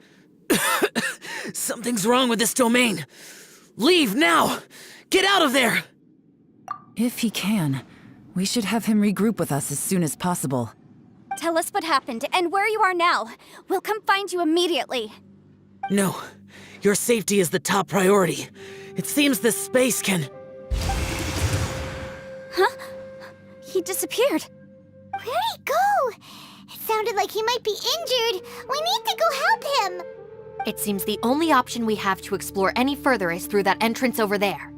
Something's wrong with this domain. Leave now! Get out of there! If he can, we should have him regroup with us as soon as possible. Tell us what happened and where you are now. We'll come find you immediately. No. Your safety is the top priority. It seems this space can... Huh? He disappeared. Where'd he go? It sounded like he might be injured. We need to go help him. It seems the only option we have to explore any further is through that entrance over there.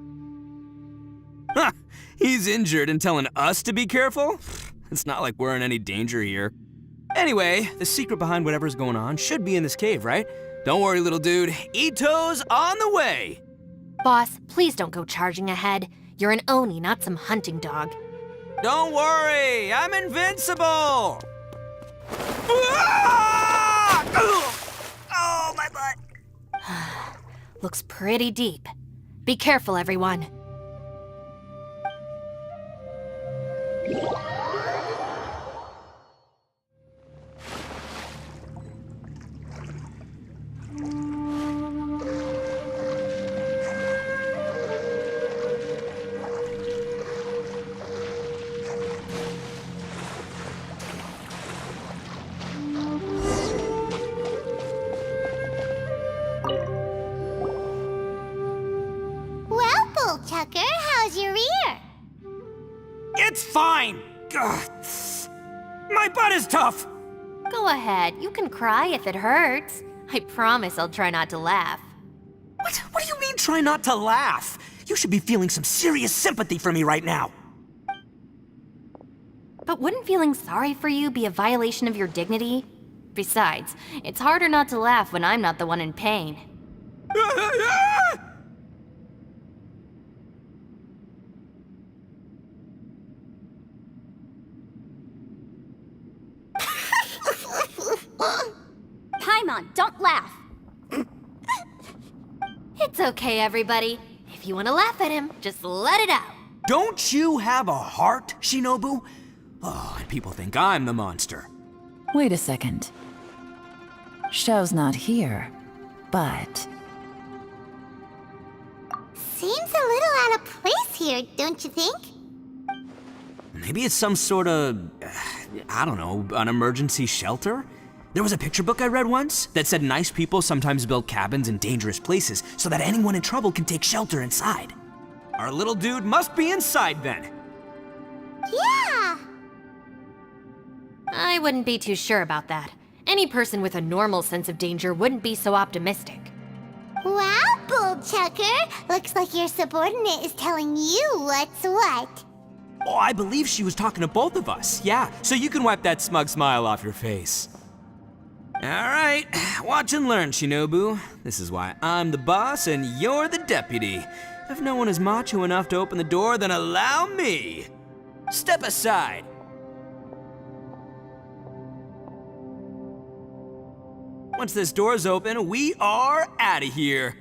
Huh! He's injured and telling us to be careful? It's not like we're in any danger here. Anyway, the secret behind whatever's going on should be in this cave, right? Don't worry, little dude. Ito's on the way! Boss, please don't go charging ahead. You're an Oni, not some hunting dog. Don't worry, I'm invincible! Oh, my butt! Looks pretty deep. Be careful, everyone. My butt is tough! Go ahead, you can cry if it hurts. I promise I'll try not to laugh. What do you mean, try not to laugh? You should be feeling some serious sympathy for me right now. But wouldn't feeling sorry for you be a violation of your dignity? Besides, it's harder not to laugh when I'm not the one in pain. Paimon, don't laugh. It's okay, everybody. If you want to laugh at him, just let it out. Don't you have a heart, Shinobu? Oh, and people think I'm the monster. Wait a second. Xiao's not here, but... Seems a little out of place here, don't you think? Maybe it's some sort of, I don't know, an emergency shelter? There was a picture book I read once that said nice people sometimes build cabins in dangerous places so that anyone in trouble can take shelter inside. Our little dude must be inside then. Yeah! I wouldn't be too sure about that. Any person with a normal sense of danger wouldn't be so optimistic. Wow, Bullchucker! Looks like your subordinate is telling you what's what. Oh, I believe she was talking to both of us. Yeah, so you can wipe that smug smile off your face. All right, watch and learn, Shinobu. This is why I'm the boss and you're the deputy. If no one is macho enough to open the door, then allow me. Step aside. Once this door's open, we are out of here.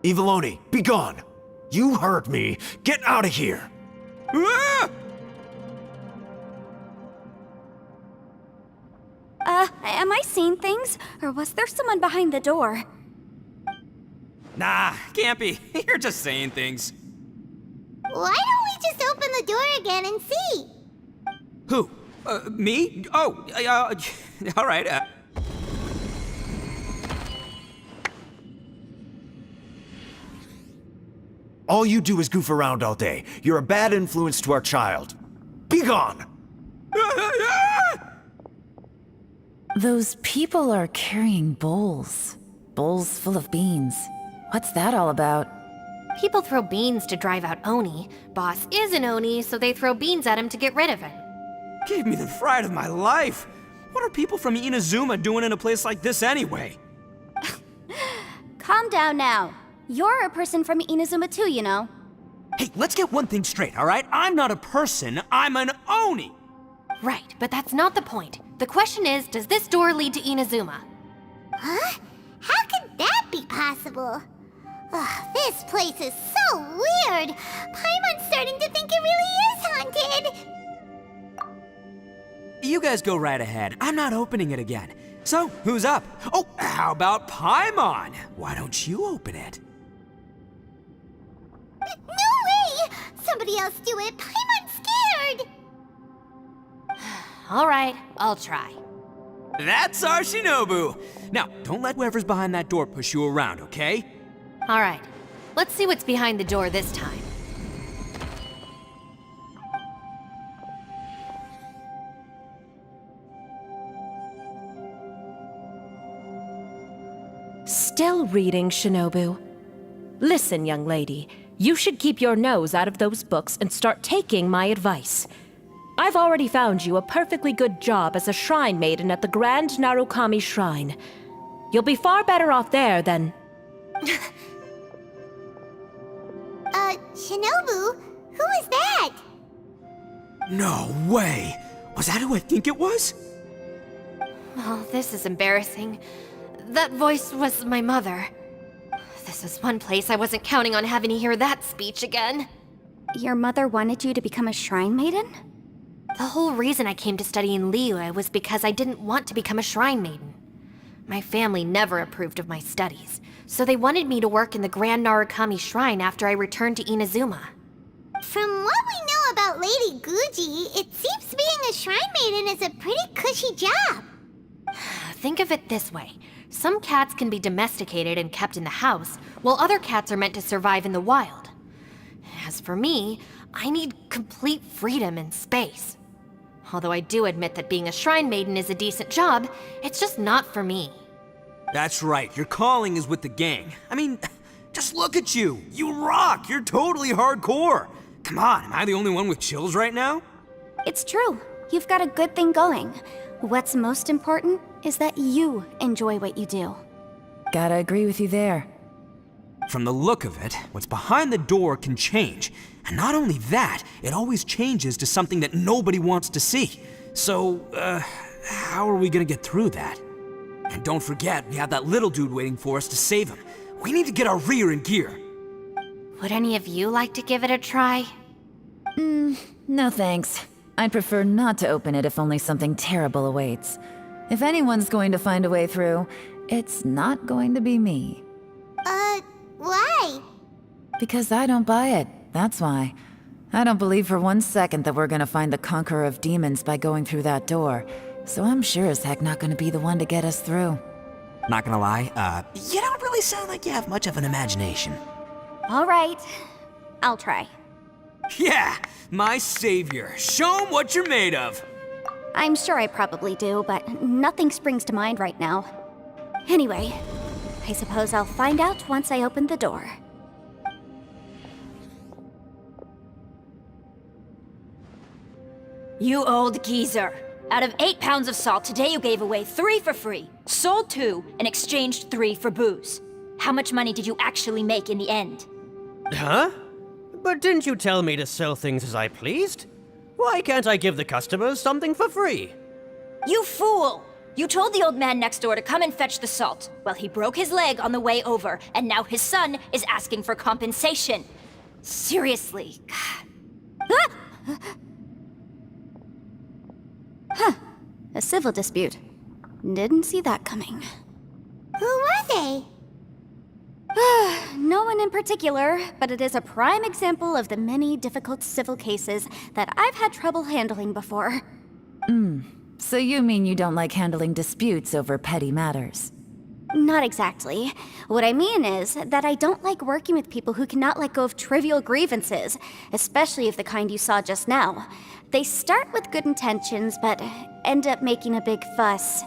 Eviloni, be gone! You heard me! Get out of here! Ah! Am I seeing things? Or was there someone behind the door? Nah, can't be. You're just saying things. Why don't we just open the door again and see? Who? Me? Oh, all right. All you do is goof around all day. You're a bad influence to our child. Be gone! Those people are carrying bowls. Bowls full of beans. What's that all about? People throw beans to drive out Oni. Boss is an Oni, so they throw beans at him to get rid of him. Gave me the fright of my life. What are people from Inazuma doing in a place like this anyway? Calm down now. You're a person from Inazuma too, you know. Hey, let's get one thing straight, all right? I'm not a person, I'm an Oni! Right, but that's not the point. The question is, does this door lead to Inazuma? Huh? How could that be possible? Ugh, this place is so weird. Paimon's starting to think it really is haunted. You guys go right ahead. I'm not opening it again. So, who's up? Oh, how about Paimon? Why don't you open it? No way! Somebody else do it. Paimon's scared. All right, I'll try. That's our Shinobu! Now, don't let whoever's behind that door push you around, okay? All right, let's see what's behind the door this time. Still reading, Shinobu. Listen, young lady, you should keep your nose out of those books and start taking my advice. I've already found you a perfectly good job as a shrine maiden at the Grand Narukami Shrine. You'll be far better off there than... Shinobu? Who is that? No way! Was that who I think it was? Oh, this is embarrassing. That voice was my mother. This is one place I wasn't counting on having to hear that speech again. Your mother wanted you to become a shrine maiden? The whole reason I came to study in Liyue was because I didn't want to become a shrine maiden. My family never approved of my studies, so they wanted me to work in the Grand Narukami Shrine after I returned to Inazuma. From what we know about Lady Guji, it seems being a shrine maiden is a pretty cushy job. Think of it this way. Some cats can be domesticated and kept in the house, while other cats are meant to survive in the wild. As for me, I need complete freedom and space. Although I do admit that being a shrine maiden is a decent job, it's just not for me. That's right, your calling is with the gang. I mean, just look at you. You rock, you're totally hardcore. Come on, am I the only one with chills right now? It's true. You've got a good thing going. What's most important is that you enjoy what you do. Gotta agree with you there. From the look of it, what's behind the door can change. And not only that, it always changes to something that nobody wants to see. So, how are we gonna get through that? And don't forget, we have that little dude waiting for us to save him. We need to get our rear in gear. Would any of you like to give it a try? No thanks. I'd prefer not to open it if only something terrible awaits. If anyone's going to find a way through, it's not going to be me. Why? Because I don't buy it, that's why. I don't believe for 1 second that we're gonna find the Conqueror of Demons by going through that door. So I'm sure as heck not gonna be the one to get us through. Not gonna lie, you don't really sound like you have much of an imagination. All right, I'll try. Yeah, my savior. Show 'em what you're made of. I'm sure I probably do, but nothing springs to mind right now. Anyway, I suppose I'll find out once I open the door. You old geezer. Out of 8 pounds of salt, today you gave away 3 for free, sold 2, and exchanged 3 for booze. How much money did you actually make in the end? Huh? But didn't you tell me to sell things as I pleased? Why can't I give the customers something for free? You fool! You told the old man next door to come and fetch the salt. Well, he broke his leg on the way over, and now his son is asking for compensation. Seriously. A civil dispute. Didn't see that coming. Who were they? No one in particular, but it is a prime example of the many difficult civil cases that I've had trouble handling before. So you mean you don't like handling disputes over petty matters? Not exactly. What I mean is that I don't like working with people who cannot let go of trivial grievances, especially of the kind you saw just now. They start with good intentions, but end up making a big fuss.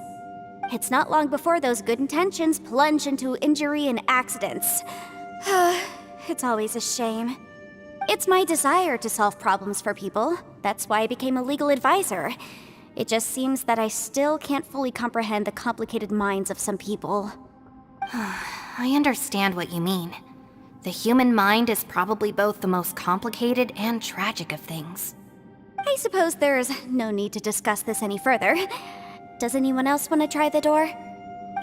It's not long before those good intentions plunge into injury and accidents. It's always a shame. It's my desire to solve problems for people. That's why I became a legal advisor. It just seems that I still can't fully comprehend the complicated minds of some people. I understand what you mean. The human mind is probably both the most complicated and tragic of things. I suppose there's no need to discuss this any further. Does anyone else want to try the door?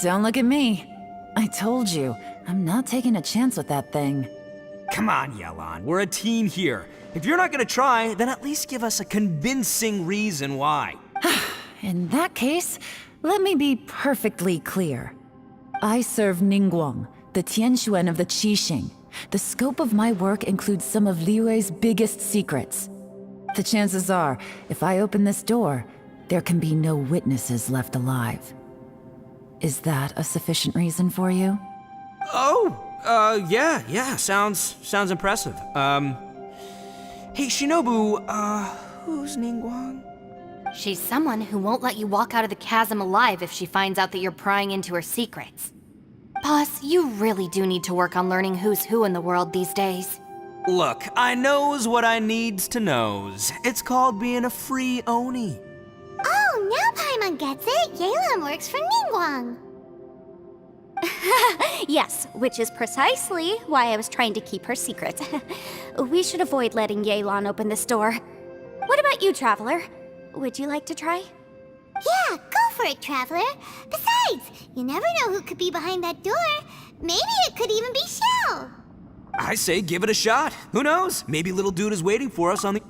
Don't look at me. I told you, I'm not taking a chance with that thing. Come on, Yelan, we're a team here. If you're not gonna try, then at least give us a convincing reason why. In that case, let me be perfectly clear. I serve Ningguang, the Tianxuan of the Qixing. The scope of my work includes some of Liyue's biggest secrets. The chances are, if I open this door, there can be no witnesses left alive. Is that a sufficient reason for you? Yeah, sounds impressive. Hey, Shinobu, who's Ningguang? She's someone who won't let you walk out of the chasm alive if she finds out that you're prying into her secrets. Boss, you really do need to work on learning who's who in the world these days. Look, I knows what I needs to knows. It's called being a free Oni. Oh, now Paimon gets it. Yelan works for Ningguang. Yes, which is precisely why I was trying to keep her secret. We should avoid letting Yelan open this door. What about you, Traveler? Would you like to try? Yeah, go for it, Traveler. Besides, you never know who could be behind that door. Maybe it could even be Shell. I say give it a shot. Who knows? Maybe little dude is waiting for us on the...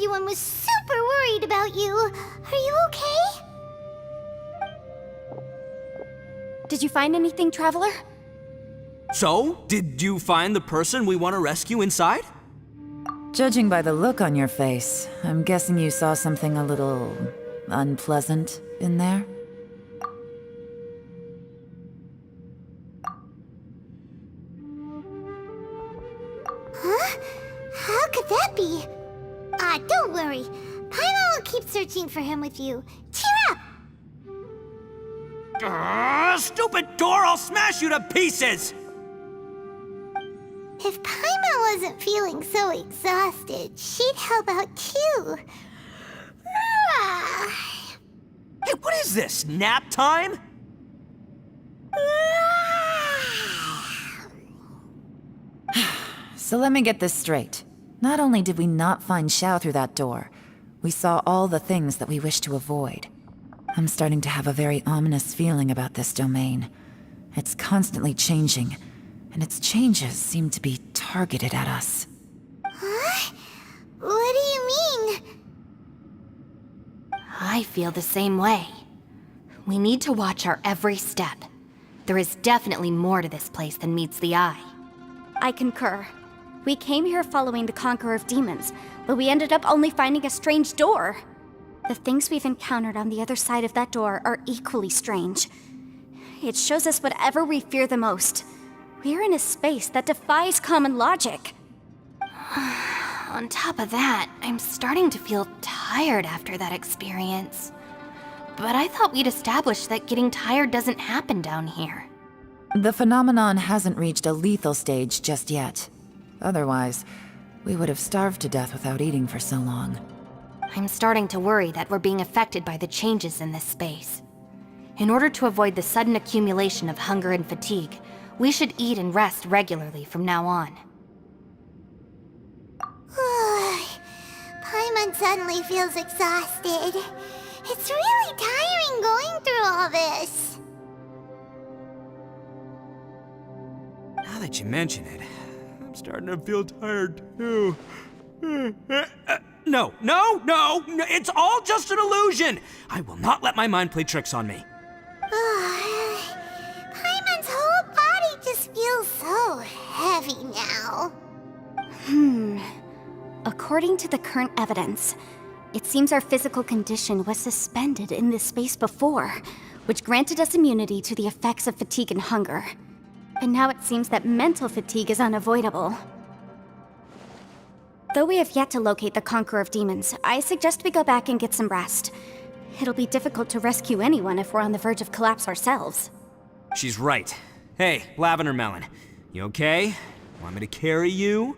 everyone was super worried about you. Are you okay? Did you find anything, Traveler? So, did you find the person we want to rescue inside? Judging by the look on your face, I'm guessing you saw something a little unpleasant in there? Huh? How could that be? Don't worry. Paimon will keep searching for him with you. Cheer up! Stupid door! I'll smash you to pieces! If Paimon wasn't feeling so exhausted, she'd help out too. Hey, what is this? Nap time? So let me get this straight. Not only did we not find Xiao through that door, we saw all the things that we wish to avoid. I'm starting to have a very ominous feeling about this domain. It's constantly changing, and its changes seem to be targeted at us. Huh? What do you mean? I feel the same way. We need to watch our every step. There is definitely more to this place than meets the eye. I concur. We came here following the Conqueror of Demons, but we ended up only finding a strange door. The things we've encountered on the other side of that door are equally strange. It shows us whatever we fear the most. We're in a space that defies common logic. On top of that, I'm starting to feel tired after that experience. But I thought we'd established that getting tired doesn't happen down here. The phenomenon hasn't reached a lethal stage just yet. Otherwise, we would have starved to death without eating for so long. I'm starting to worry that we're being affected by the changes in this space. In order to avoid the sudden accumulation of hunger and fatigue, we should eat and rest regularly from now on. Paimon suddenly feels exhausted. It's really tiring going through all this. Now that you mention it, I'm starting to feel tired too. No, it's all just an illusion! I will not let my mind play tricks on me. Paimon's whole body just feels so heavy now. According to the current evidence, it seems our physical condition was suspended in this space before, which granted us immunity to the effects of fatigue and hunger. And now it seems that mental fatigue is unavoidable. Though we have yet to locate the Conqueror of Demons, I suggest we go back and get some rest. It'll be difficult to rescue anyone if we're on the verge of collapse ourselves. She's right. Hey, Lavender Melon, you okay? Want me to carry you?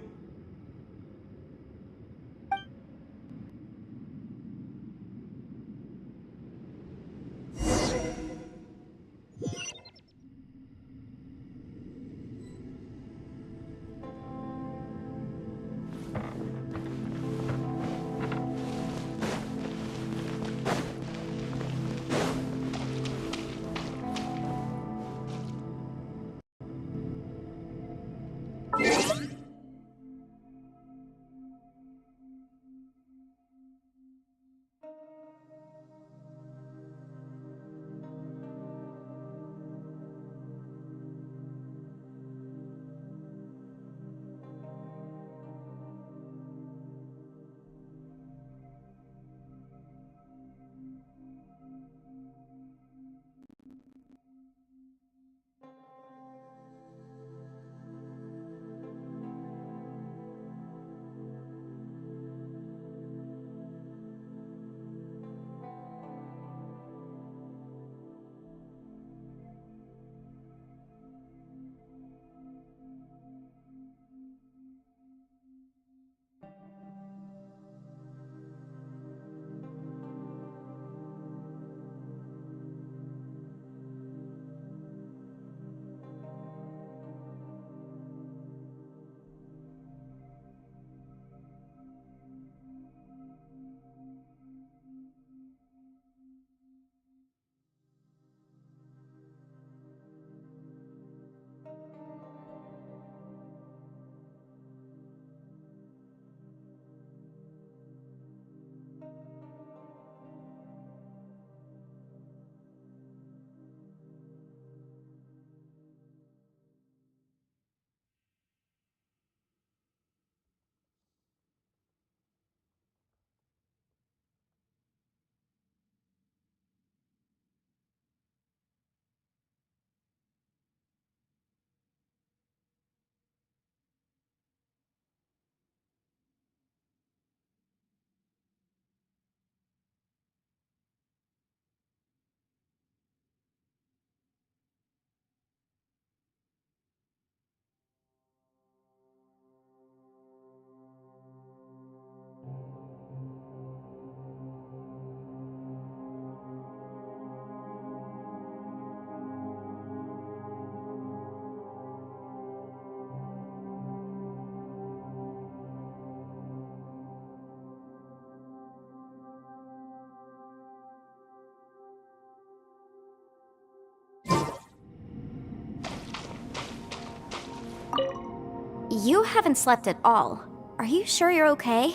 you haven't slept at all. Are you sure you're okay?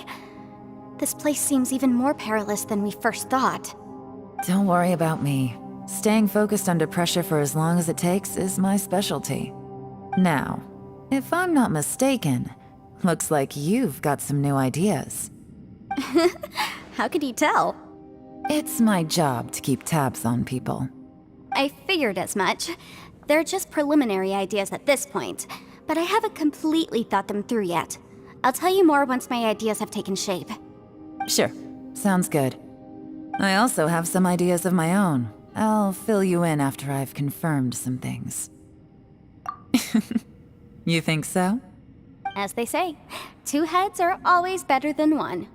This place seems even more perilous than we first thought. Don't worry about me. Staying focused under pressure for as long as it takes is my specialty. Now, if I'm not mistaken, looks like you've got some new ideas. How could you tell? It's my job to keep tabs on people. I figured as much. They're just preliminary ideas at this point, but I haven't completely thought them through yet. I'll tell you more once my ideas have taken shape. Sure, sounds good. I also have some ideas of my own. I'll fill you in after I've confirmed some things. You think so? As they say, 2 heads are always better than 1.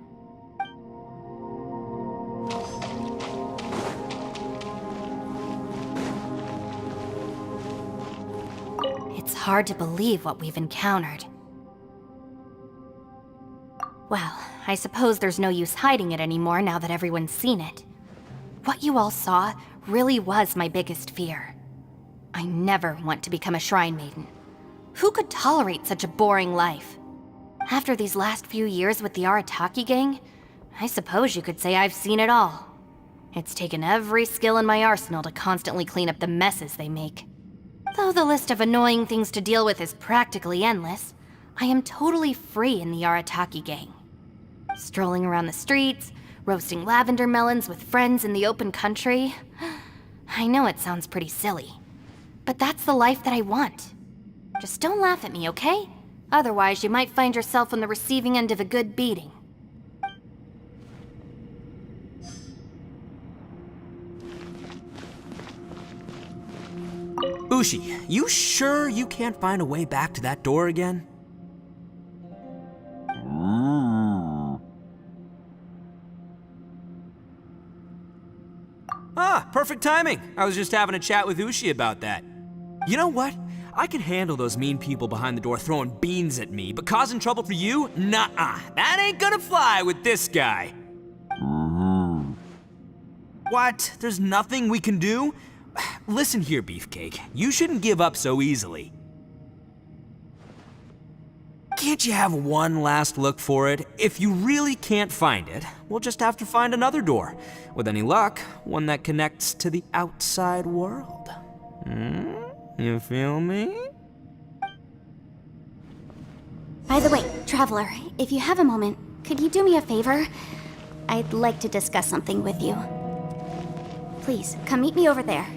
It's hard to believe what we've encountered. Well, I suppose there's no use hiding it anymore now that everyone's seen it. What you all saw really was my biggest fear. I never want to become a Shrine Maiden. Who could tolerate such a boring life? After these last few years with the Arataki gang, I suppose you could say I've seen it all. It's taken every skill in my arsenal to constantly clean up the messes they make. Though the list of annoying things to deal with is practically endless, I am totally free in the Arataki gang. Strolling around the streets, roasting lavender melons with friends in the open country. I know it sounds pretty silly, but that's the life that I want. Just don't laugh at me, okay? Otherwise, you might find yourself on the receiving end of a good beating. Ushi, you sure you can't find a way back to that door again? Ah, perfect timing. I was just having a chat with Ushi about that. You know what? I can handle those mean people behind the door throwing beans at me, but causing trouble for you? Nuh-uh. That ain't gonna fly with this guy. What? There's nothing we can do? Listen here, Beefcake. You shouldn't give up so easily. Can't you have one last look for it? If you really can't find it, we'll just have to find another door. With any luck, one that connects to the outside world. You feel me? By the way, Traveler, if you have a moment, could you do me a favor? I'd like to discuss something with you. Please, come meet me over there.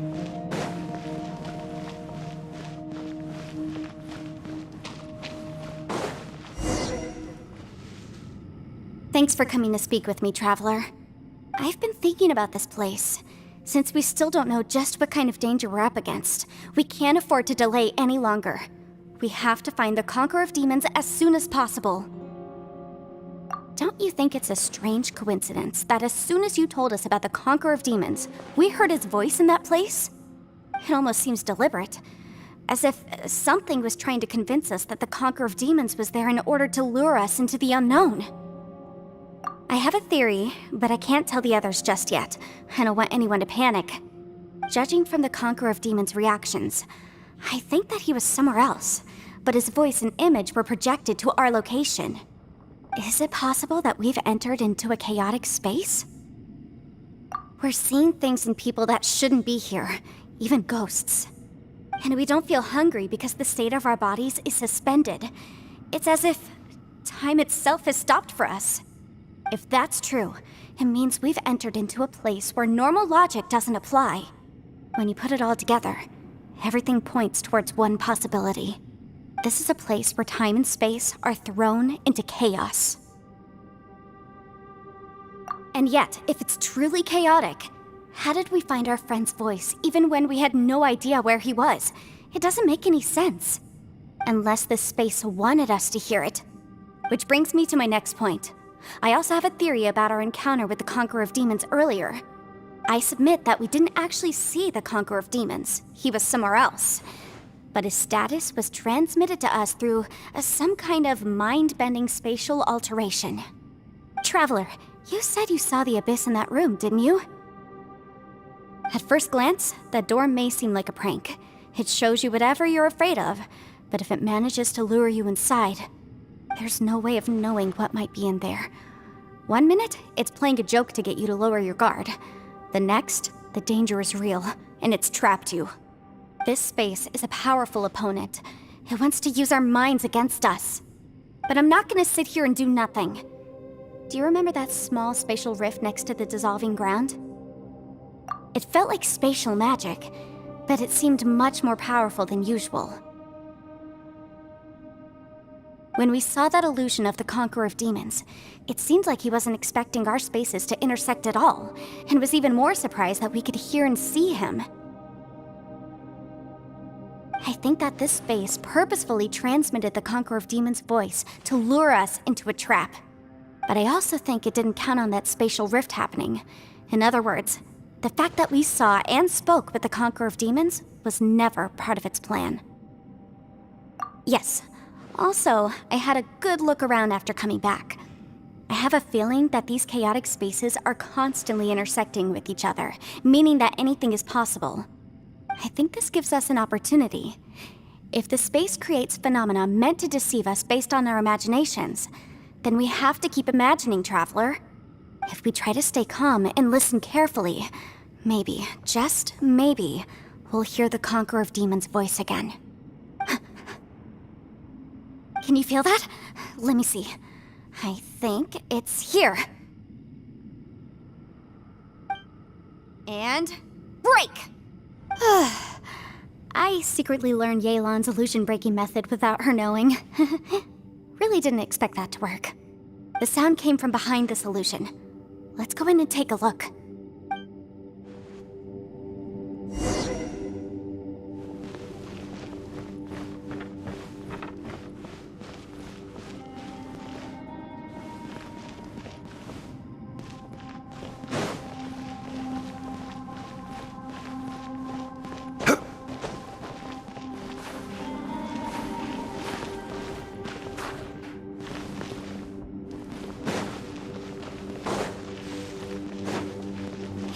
Thanks for coming to speak with me, Traveler. I've been thinking about this place. Since we still don't know just what kind of danger we're up against, we can't afford to delay any longer. We have to find the Conqueror of Demons as soon as possible. Don't you think it's a strange coincidence that as soon as you told us about the Conqueror of Demons, we heard his voice in that place? It almost seems deliberate. As if something was trying to convince us that the Conqueror of Demons was there in order to lure us into the unknown. I have a theory, but I can't tell the others just yet. I don't want anyone to panic. Judging from the Conqueror of Demons' reactions, I think that he was somewhere else, but his voice and image were projected to our location. Is it possible that we've entered into a chaotic space? We're seeing things in people that shouldn't be here, even ghosts. And we don't feel hungry because the state of our bodies is suspended. It's as if time itself has stopped for us. If that's true, it means we've entered into a place where normal logic doesn't apply. When you put it all together, everything points towards one possibility. This is a place where time and space are thrown into chaos. And yet, if it's truly chaotic, how did we find our friend's voice even when we had no idea where he was? It doesn't make any sense. Unless this space wanted us to hear it. Which brings me to my next point. I also have a theory about our encounter with the Conqueror of Demons earlier. I submit that we didn't actually see the Conqueror of Demons. He was somewhere else. But his status was transmitted to us through some kind of mind-bending spatial alteration. Traveler, you said you saw the abyss in that room, didn't you? At first glance, that door may seem like a prank. It shows you whatever you're afraid of. but if it manages to lure you inside, there's no way of knowing what might be in there. One minute, it's playing a joke to get you to lower your guard. The next, the danger is real, and it's trapped you. This space is a powerful opponent. It wants to use our minds against us. But I'm not gonna sit here and do nothing. Do you remember that small spatial rift next to the dissolving ground? It felt like spatial magic, but it seemed much more powerful than usual. When we saw that illusion of the Conqueror of Demons, it seemed like he wasn't expecting our spaces to intersect at all, and was even more surprised that we could hear and see him. I think that this space purposefully transmitted the Conqueror of Demons' voice to lure us into a trap. But I also think it didn't count on that spatial rift happening. In other words, the fact that we saw and spoke with the Conqueror of Demons was never part of its plan. Yes. Also, I had a good look around after coming back. I have a feeling that these chaotic spaces are constantly intersecting with each other, meaning that anything is possible. I think this gives us an opportunity. If the space creates phenomena meant to deceive us based on our imaginations, then we have to keep imagining, Traveler. If we try to stay calm and listen carefully, maybe, just maybe, we'll hear the Conqueror of Demons' voice again. Can you feel that? Let me see. I think it's here. And break! I secretly learned Yelan's illusion-breaking method without her knowing. Really didn't expect that to work. The sound came from behind this illusion. Let's go in and take a look.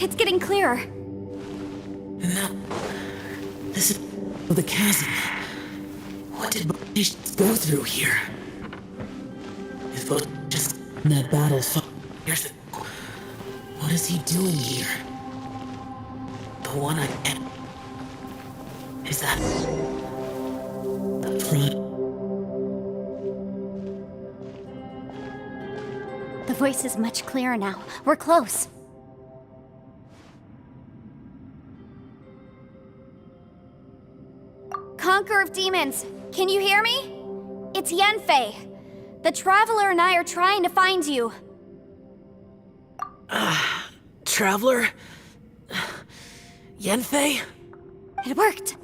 It's getting clearer. No. This is the chasm. What did Botish go through here? If Botish just in that battle 5 years ago, what is he doing here? The one I can't... Is that... the front? The voice is much clearer now. We're close. Conqueror of Demons, can you hear me? It's Yanfei. The Traveler and I are trying to find you. Traveler? Yanfei? It worked.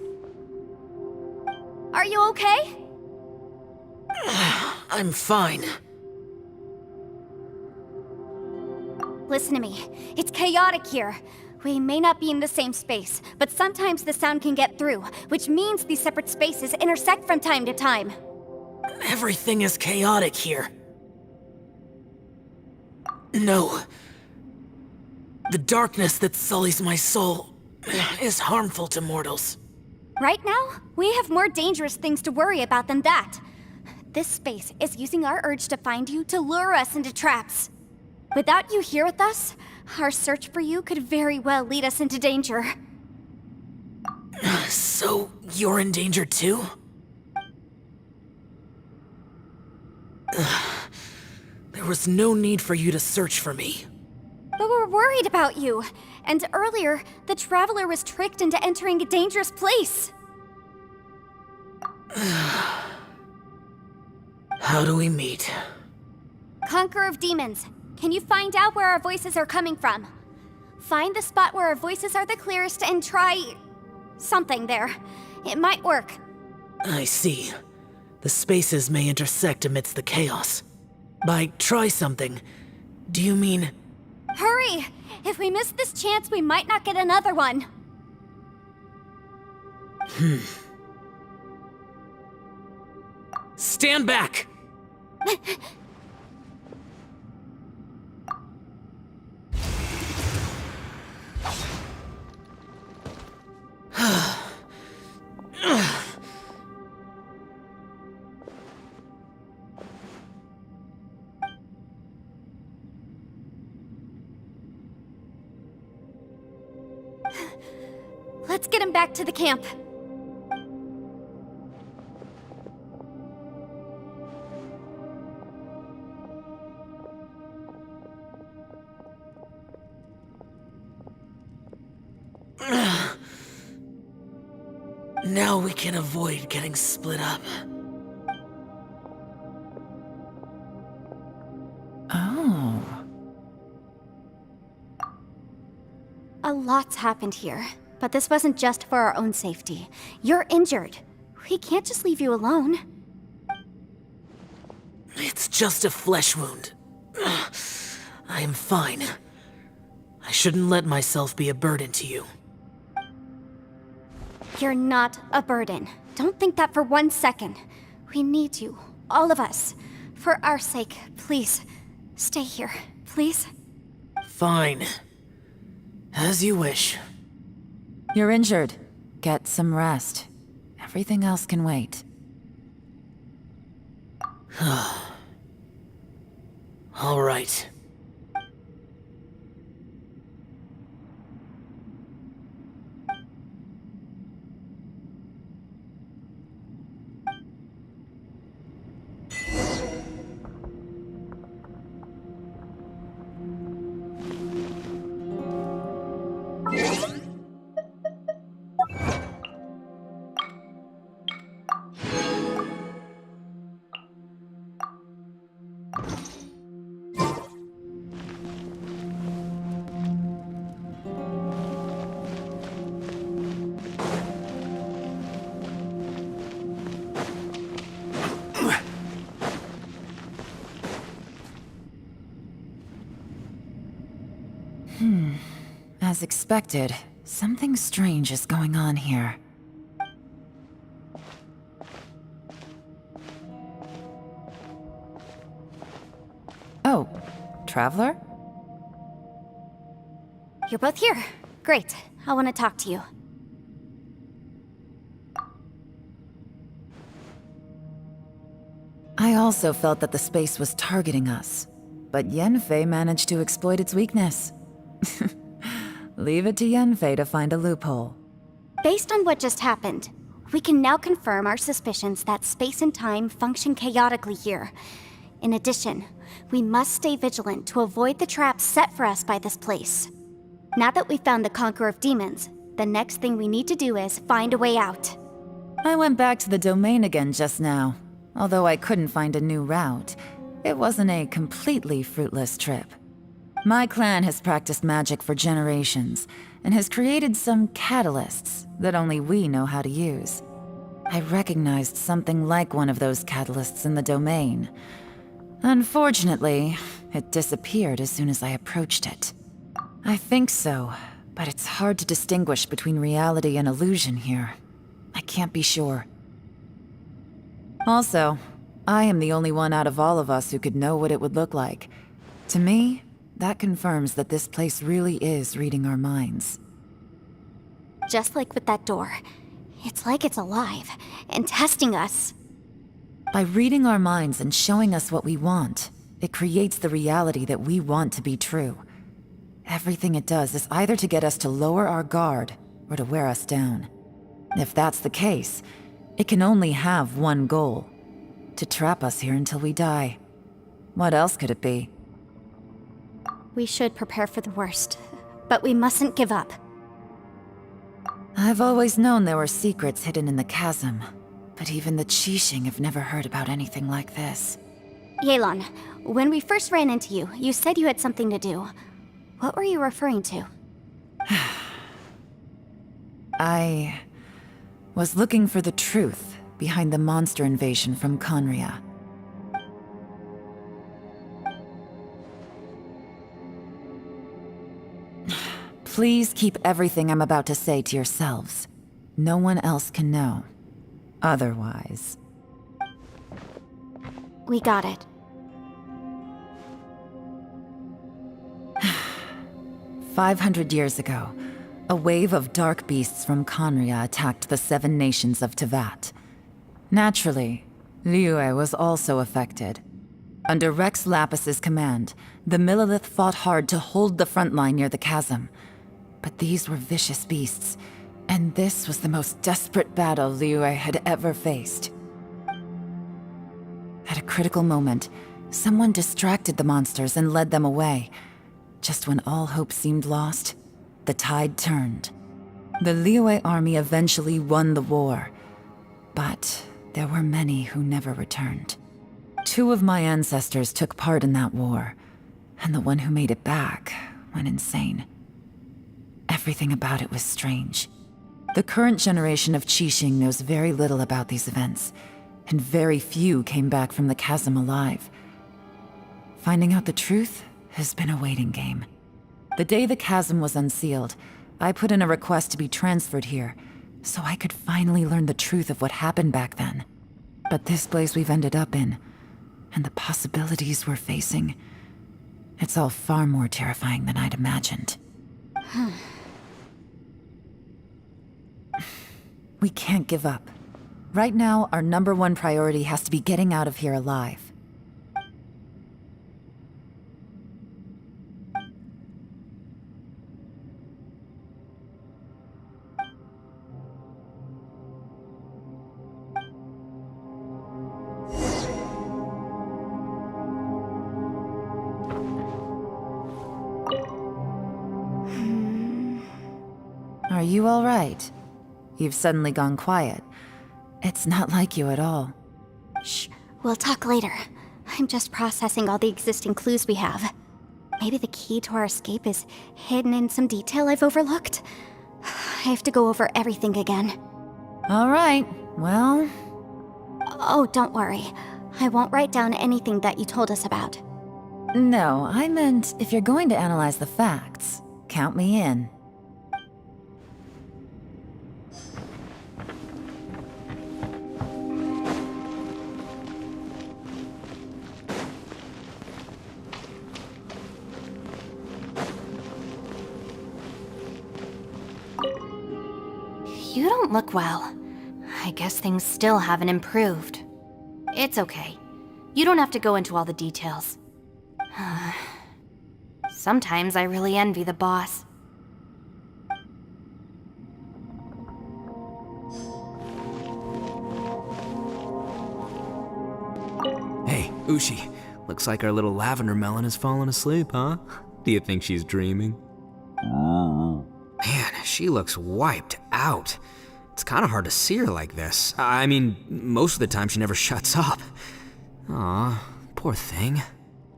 Are you okay? I'm fine. Listen to me. It's chaotic here. We may not be in the same space, but sometimes the sound can get through, which means these separate spaces intersect from time to time. Everything is chaotic here. No. The darkness that sullies my soul is harmful to mortals. Right now, we have more dangerous things to worry about than that. This space is using our urge to find you to lure us into traps. Without you here with us, our search for you could very well lead us into danger. So, you're in danger too? There was no need for you to search for me. But we're worried about you. And earlier, the Traveler was tricked into entering a dangerous place. How do we meet? Conqueror of Demons, can you find out where our voices are coming from? Find the spot where our voices are the clearest and try... something there. It might work. I see. The spaces may intersect amidst the chaos. By try something, do you mean... Hurry! If we miss this chance, we might not get another one. Stand back! Let's get him back to the camp. Now we can avoid getting split up. Oh. A lot's happened here, but this wasn't just for our own safety. You're injured. We can't just leave you alone. It's just a flesh wound. I am fine. I shouldn't let myself be a burden to you. You're not a burden. Don't think that for 1 second. We need you, all of us. For our sake, please. Stay here, please. Fine. As you wish. You're injured. Get some rest. Everything else can wait. All right. As expected, something strange is going on here. Oh, Traveler? You're both here. Great. I want to talk to you. I also felt that the space was targeting us, but Yenfei managed to exploit its weakness. Leave it to Yenfei to find a loophole. Based on what just happened, we can now confirm our suspicions that space and time function chaotically here. In addition, we must stay vigilant to avoid the traps set for us by this place. Now that we've found the Conqueror of Demons, the next thing we need to do is find a way out. I went back to the domain again just now. Although I couldn't find a new route, it wasn't a completely fruitless trip. My clan has practiced magic for generations, and has created some catalysts that only we know how to use. I recognized something like one of those catalysts in the domain. Unfortunately, it disappeared as soon as I approached it. I think so, but it's hard to distinguish between reality and illusion here. I can't be sure. Also, I am the only one out of all of us who could know what it would look like. To me, that confirms that this place really is reading our minds. Just like with that door. It's like it's alive, and testing us. By reading our minds and showing us what we want, it creates the reality that we want to be true. Everything it does is either to get us to lower our guard, or to wear us down. If that's the case, it can only have one goal: to trap us here until we die. What else could it be? We should prepare for the worst, but we mustn't give up. I've always known there were secrets hidden in the chasm, but even the Qixing have never heard about anything like this. Yelan, when we first ran into you, you said you had something to do. What were you referring to? I was looking for the truth behind the monster invasion from Conria. Please keep everything I'm about to say to yourselves. No one else can know. Otherwise... We got it. 500 years ago, a wave of dark beasts from Conria attacked the 7 nations of Tevat. Naturally, Liyue was also affected. Under Rex Lapis's command, the Millelith fought hard to hold the front line near the chasm. But these were vicious beasts, And this was the most desperate battle Liyue had ever faced. At a critical moment, someone distracted the monsters and led them away. Just when all hope seemed lost, the tide turned. The Liyue army eventually won the war, but there were many who never returned. 2 of my ancestors took part in that war, and the one who made it back went insane. Everything about it was strange. The current generation of Qixing knows very little about these events, and very few came back from the chasm alive. Finding out the truth has been a waiting game. The day the chasm was unsealed, I put in a request to be transferred here, so I could finally learn the truth of what happened back then. But this place we've ended up in, and the possibilities we're facing, it's all far more terrifying than I'd imagined. We can't give up. Right now, our #1 priority has to be getting out of here alive. Are you all right? You've suddenly gone quiet. It's not like you at all. Shh, we'll talk later. I'm just processing all the existing clues we have. Maybe the key to our escape is hidden in some detail I've overlooked. I have to go over everything again. All right, well... Oh, don't worry. I won't write down anything that you told us about. No, I meant if you're going to analyze the facts, count me in. You don't look well. I guess things still haven't improved. It's okay. You don't have to go into all the details. Sometimes I really envy the boss. Hey, Ushi. Looks like our little lavender melon has fallen asleep, huh? Do you think she's dreaming? Man, she looks wiped out. It's kind of hard to see her like this. I mean, most of the time she never shuts up. Aw, poor thing.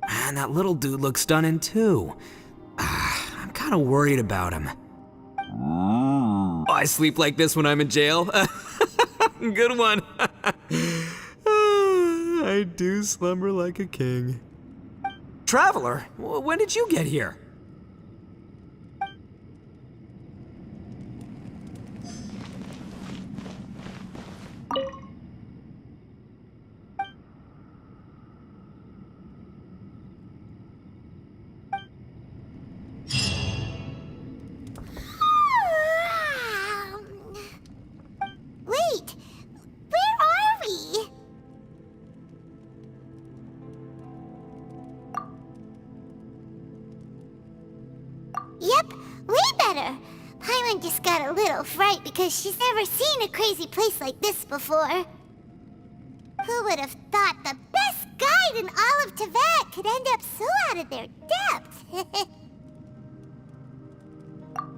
Man, that little dude looks stunning too. I'm kind of worried about him. Oh, I sleep like this when I'm in jail? Good one. I do slumber like a king. Traveler, when did you get here? Wait, where are we? Yep, way better. Paimon just got a little fright because she's never seen a crazy place like this before. Who would have thought the best guide in all of Teyvat could end up so out of their depth?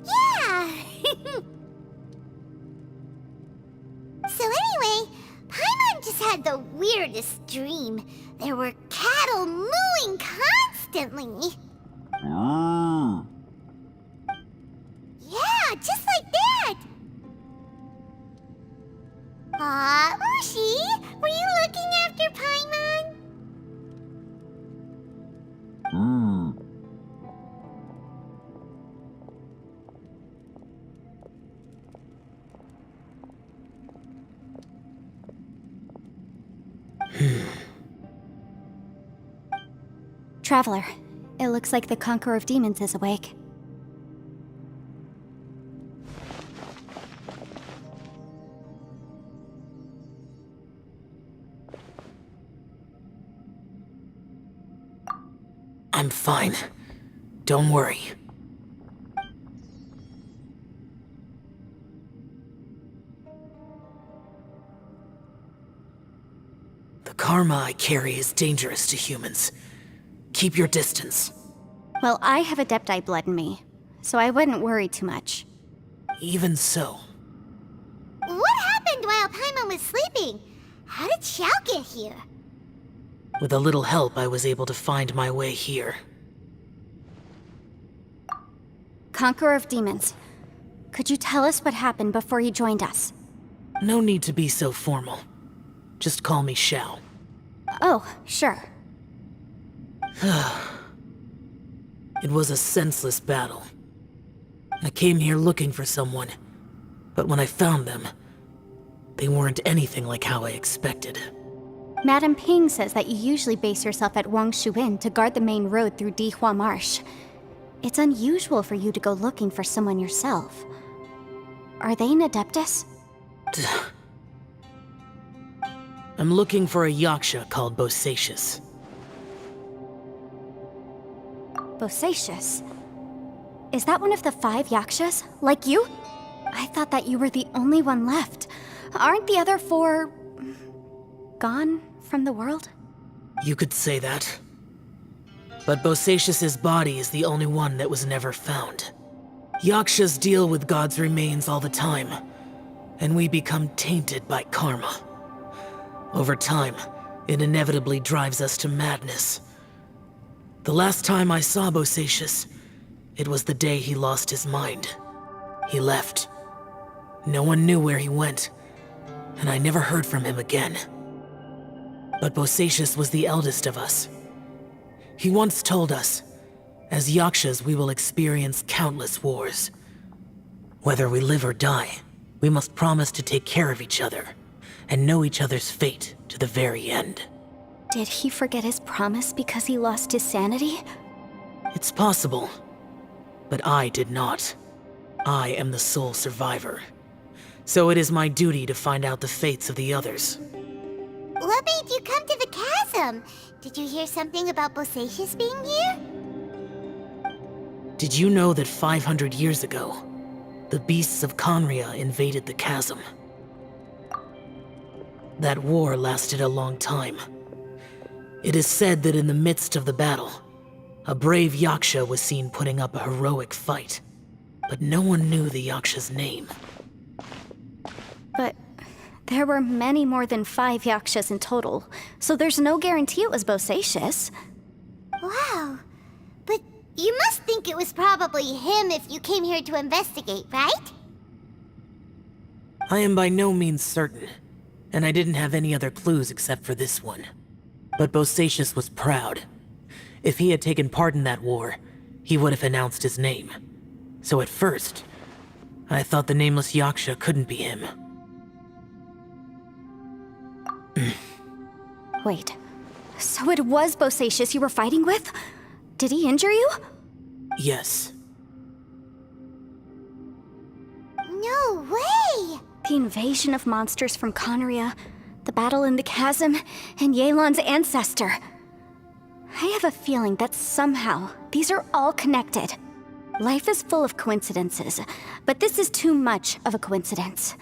Yeah! So anyway, Paimon just had the weirdest dream. There were cattle mooing constantly. Yeah, just like that! Aw, Ushi, were you looking after Paimon? Traveler, it looks like the Conqueror of Demons is awake. I'm fine. Don't worry. karma I carry is dangerous to humans. Keep your distance. Well, I have Adepti blood in me, so I wouldn't worry too much. Even so, What happened while Paimon was sleeping? How did Xiao get here? with a little help, I was able to find my way here. Conqueror of Demons, could you tell us what happened before you joined us? No need to be so formal. Just call me Xiao. Oh, sure. It was a senseless battle. I came here looking for someone, but when I found them, they weren't anything like how I expected. Madame Ping says that you usually base yourself at Wangshuin to guard the main road through Dihua Marsh. It's unusual for you to go looking for someone yourself. Are they an Adeptus? I'm looking for a Yaksha called Bosacius. Bosacius? Is that one of the 5 Yakshas? Like you? I thought that you were the only one left. Aren't the other 4... gone from the world? You could say that. But Bosacius's body is the only one that was never found. Yakshas deal with God's remains all the time, and we become tainted by karma. Over time, it inevitably drives us to madness. The last time I saw Bosacius, it was the day he lost his mind. He left. No one knew where he went, and I never heard from him again. But Bosacius was the eldest of us. He once told us, as Yakshas we will experience countless wars. Whether we live or die, we must promise to take care of each other, and know each other's fate to the very end. Did he forget his promise because he lost his sanity? It's possible, but I did not. I am the sole survivor. So it is my duty to find out the fates of the others. What made you come to the chasm? Did you hear something about Bosacius being here? Did you know that 500 years ago, the beasts of Conria invaded the chasm? That war lasted a long time. It is said that in the midst of the battle, a brave Yaksha was seen putting up a heroic fight, but no one knew the Yaksha's name. But there were many more than 5 Yakshas in total, so there's no guarantee it was Bosacius. Wow. But you must think it was probably him if you came here to investigate, right? I am by no means certain, and I didn't have any other clues except for this one. But Bosacius was proud. If he had taken part in that war, he would have announced his name. So at first, I thought the nameless Yaksha couldn't be him. Wait, so it was Bosacius you were fighting with? Did he injure you? Yes. No way! The invasion of monsters from Conria, the battle in the chasm, and Yelan's ancestor. I have a feeling that somehow these are all connected. Life is full of coincidences, but this is too much of a coincidence.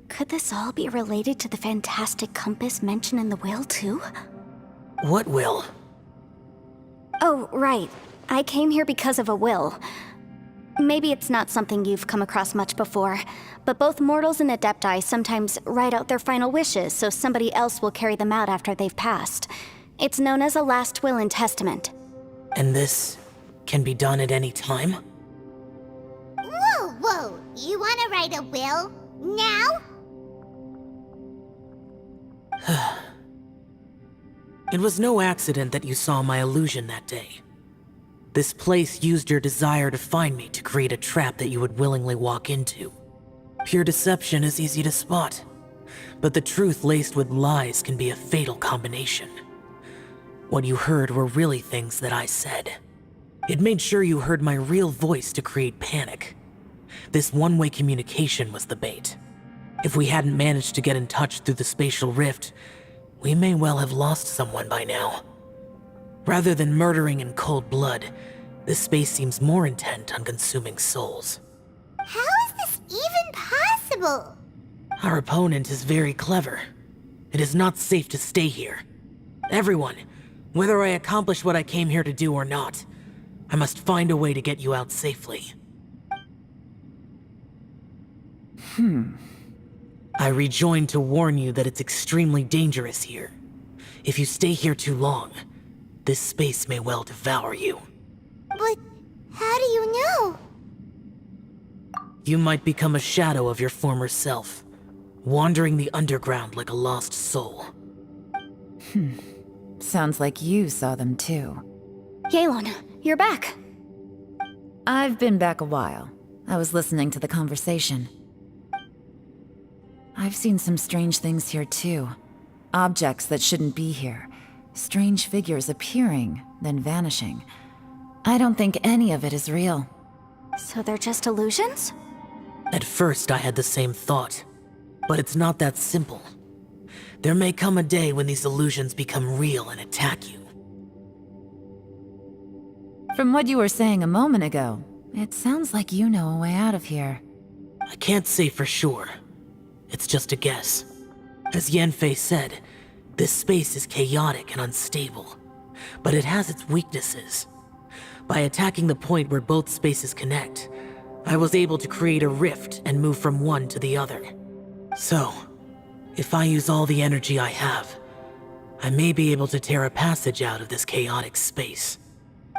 Could this all be related to the fantastic compass mentioned in the will, too? What will? Oh, right. I came here because of a will. Maybe it's not something you've come across much before, but both mortals and Adepti sometimes write out their final wishes so somebody else will carry them out after they've passed. It's known as a last will and testament. And this can be done at any time? Whoa, whoa! You wanna write a will? Now? It was no accident that you saw my illusion that day. This place used your desire to find me to create a trap that you would willingly walk into. Pure deception is easy to spot, but the truth laced with lies can be a fatal combination. What you heard were really things that I said. It made sure you heard my real voice to create panic. This one-way communication was the bait. If we hadn't managed to get in touch through the spatial rift, we may well have lost someone by now. Rather than murdering in cold blood, this space seems more intent on consuming souls. How is this even possible? Our opponent is very clever. It is not safe to stay here. Everyone, whether I accomplish what I came here to do or not, I must find a way to get you out safely. I rejoined to warn you that it's extremely dangerous here. If you stay here too long, this space may well devour you. But how do you know? You might become a shadow of your former self, wandering the underground like a lost soul. Sounds like you saw them too. Yelan, you're back. I've been back a while. I was listening to the conversation. I've seen some strange things here too. Objects that shouldn't be here. Strange figures appearing, then vanishing. I don't think any of it is real. So they're just illusions? At first, I had the same thought. But it's not that simple. There may come a day when these illusions become real and attack you. From what you were saying a moment ago, it sounds like you know a way out of here. I can't say for sure. It's just a guess. As Yanfei said, this space is chaotic and unstable, but it has its weaknesses. By attacking the point where both spaces connect, I was able to create a rift and move from one to the other. So, if I use all the energy I have, I may be able to tear a passage out of this chaotic space.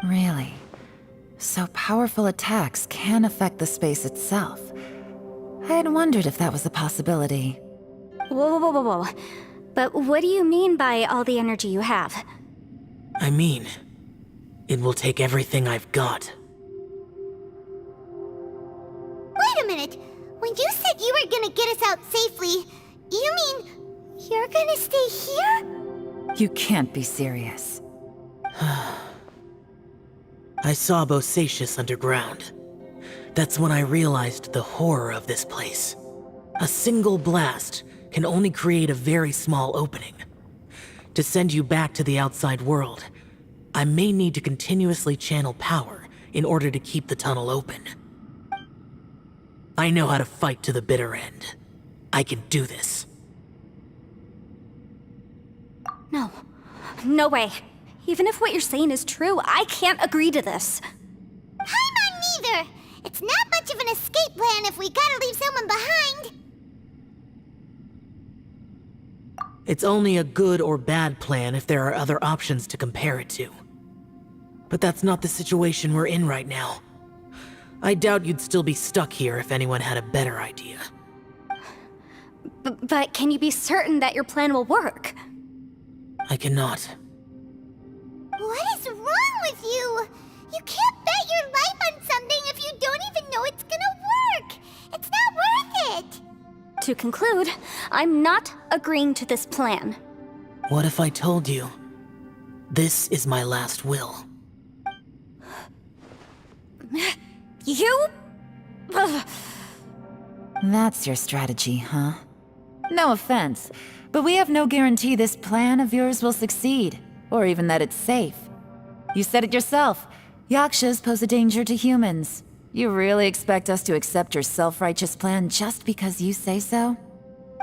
Really? So powerful attacks can affect the space itself. I had wondered if that was a possibility. Whoa. But what do you mean by all the energy you have? I mean, it will take everything I've got. Wait a minute. When you said you were gonna get us out safely, you mean you're gonna stay here? You can't be serious. I saw Bosacius underground. That's when I realized the horror of this place. A single blast can only create a very small opening. To send you back to the outside world, I may need to continuously channel power in order to keep the tunnel open. I know how to fight to the bitter end. I can do this. No way. Even if what you're saying is true, I can't agree to this. I'm not neither. It's not much of an escape plan if we gotta leave someone behind. It's only a good or bad plan if there are other options to compare it to. But that's not the situation we're in right now. I doubt you'd still be stuck here if anyone had a better idea. But can you be certain that your plan will work? I cannot. What is wrong with you? You can't bet your life on something if you don't even know it's gonna work. It's not worth it. To conclude, I'm not agreeing to this plan. What if I told you, this is my last will? You? Ugh. That's your strategy, huh? No offense, but we have no guarantee this plan of yours will succeed, or even that it's safe. You said it yourself. Yakshas pose a danger to humans. You really expect us to accept your self-righteous plan just because you say so?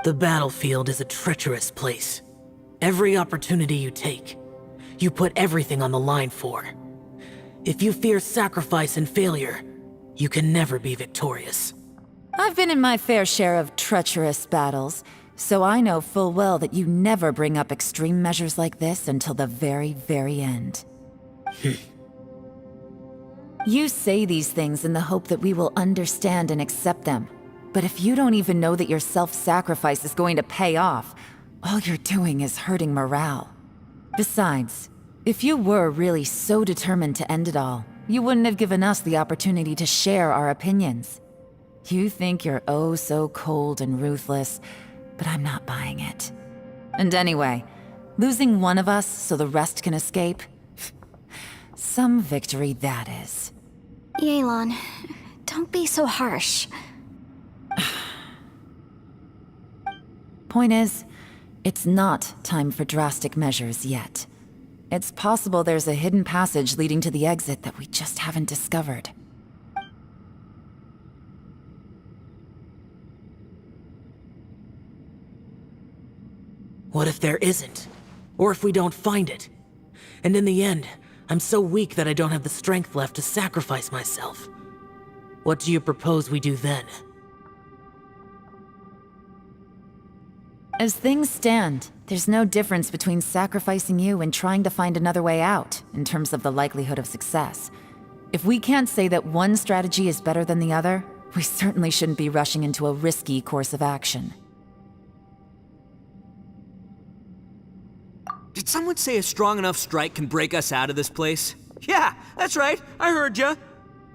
The battlefield is a treacherous place. Every opportunity you take, you put everything on the line for. If you fear sacrifice and failure, you can never be victorious. I've been in my fair share of treacherous battles, so I know full well that you never bring up extreme measures like this until the very, very end. You say these things in the hope that we will understand and accept them. But if you don't even know that your self-sacrifice is going to pay off, all you're doing is hurting morale. Besides, if you were really so determined to end it all, you wouldn't have given us the opportunity to share our opinions. You think you're oh so cold and ruthless, but I'm not buying it. And anyway, losing one of us so the rest can escape? Some victory that is. Yelan, don't be so harsh. Point is, it's not time for drastic measures yet. It's possible there's a hidden passage leading to the exit that we just haven't discovered. What if there isn't? Or if we don't find it. And in the end, I'm so weak that I don't have the strength left to sacrifice myself. What do you propose we do then? As things stand, there's no difference between sacrificing you and trying to find another way out, in terms of the likelihood of success. If we can't say that one strategy is better than the other, we certainly shouldn't be rushing into a risky course of action. Did someone say a strong enough strike can break us out of this place? Yeah, that's right. I heard ya.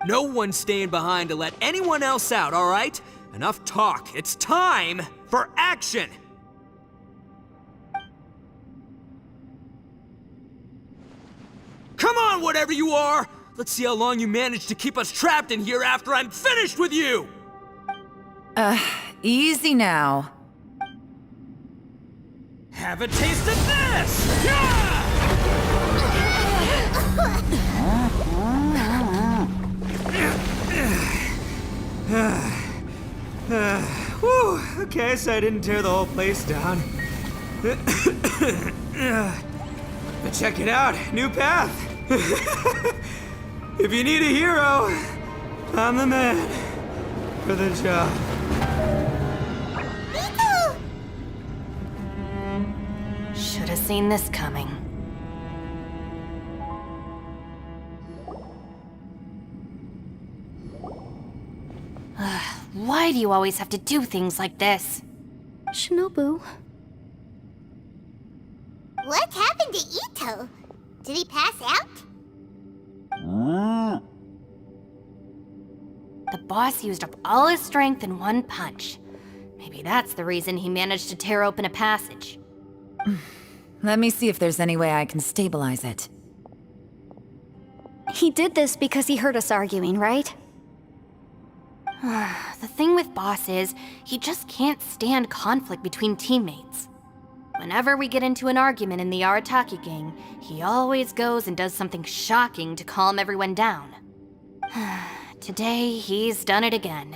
No one's staying behind to let anyone else out, all right? Enough talk. It's time for action! Come on, whatever you are! Let's see how long you manage to keep us trapped in here after I'm finished with you! Easy now. Have a taste of this! Yeah! Whew, okay, so I didn't tear the whole place down. But check it out, new path. If you need a hero, I'm the man for the job. Should have seen this coming. Why do you always have to do things like this? Shinobu. What happened to Ito? Did he pass out? The boss used up all his strength in one punch. Maybe that's the reason he managed to tear open a passage. Let me see if there's any way I can stabilize it. He did this because he heard us arguing, right? The thing with Boss is, he just can't stand conflict between teammates. Whenever we get into an argument in the Arataki gang, he always goes and does something shocking to calm everyone down. Today, he's done it again.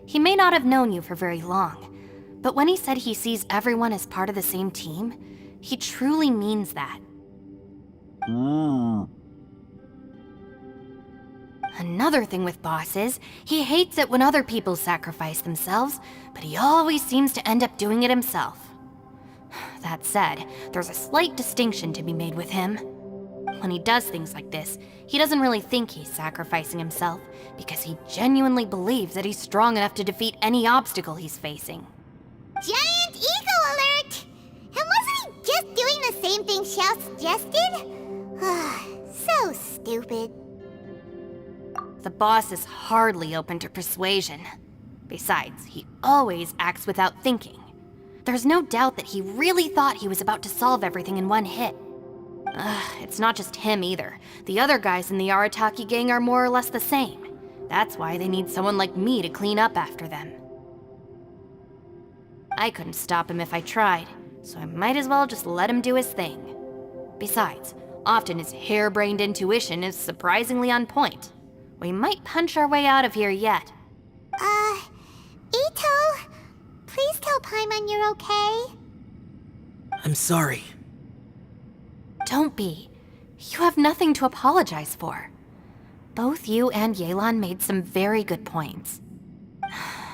He may not have known you for very long, but when he said he sees everyone as part of the same team, he truly means that. Another thing with Boss is, he hates it when other people sacrifice themselves, but he always seems to end up doing it himself. That said, there's a slight distinction to be made with him. When he does things like this, he doesn't really think he's sacrificing himself, because he genuinely believes that he's strong enough to defeat any obstacle he's facing. Giant ego alert! And wasn't he just doing the same thing Xiao suggested? So stupid. The boss is hardly open to persuasion. Besides, he always acts without thinking. There's no doubt that he really thought he was about to solve everything in one hit. It's not just him either. The other guys in the Arataki gang are more or less the same. That's why they need someone like me to clean up after them. I couldn't stop him if I tried, so I might as well just let him do his thing. Besides, often his harebrained intuition is surprisingly on point. We might punch our way out of here yet. Ito, please tell Paimon you're okay. I'm sorry. Don't be. You have nothing to apologize for. Both you and Yelan made some very good points.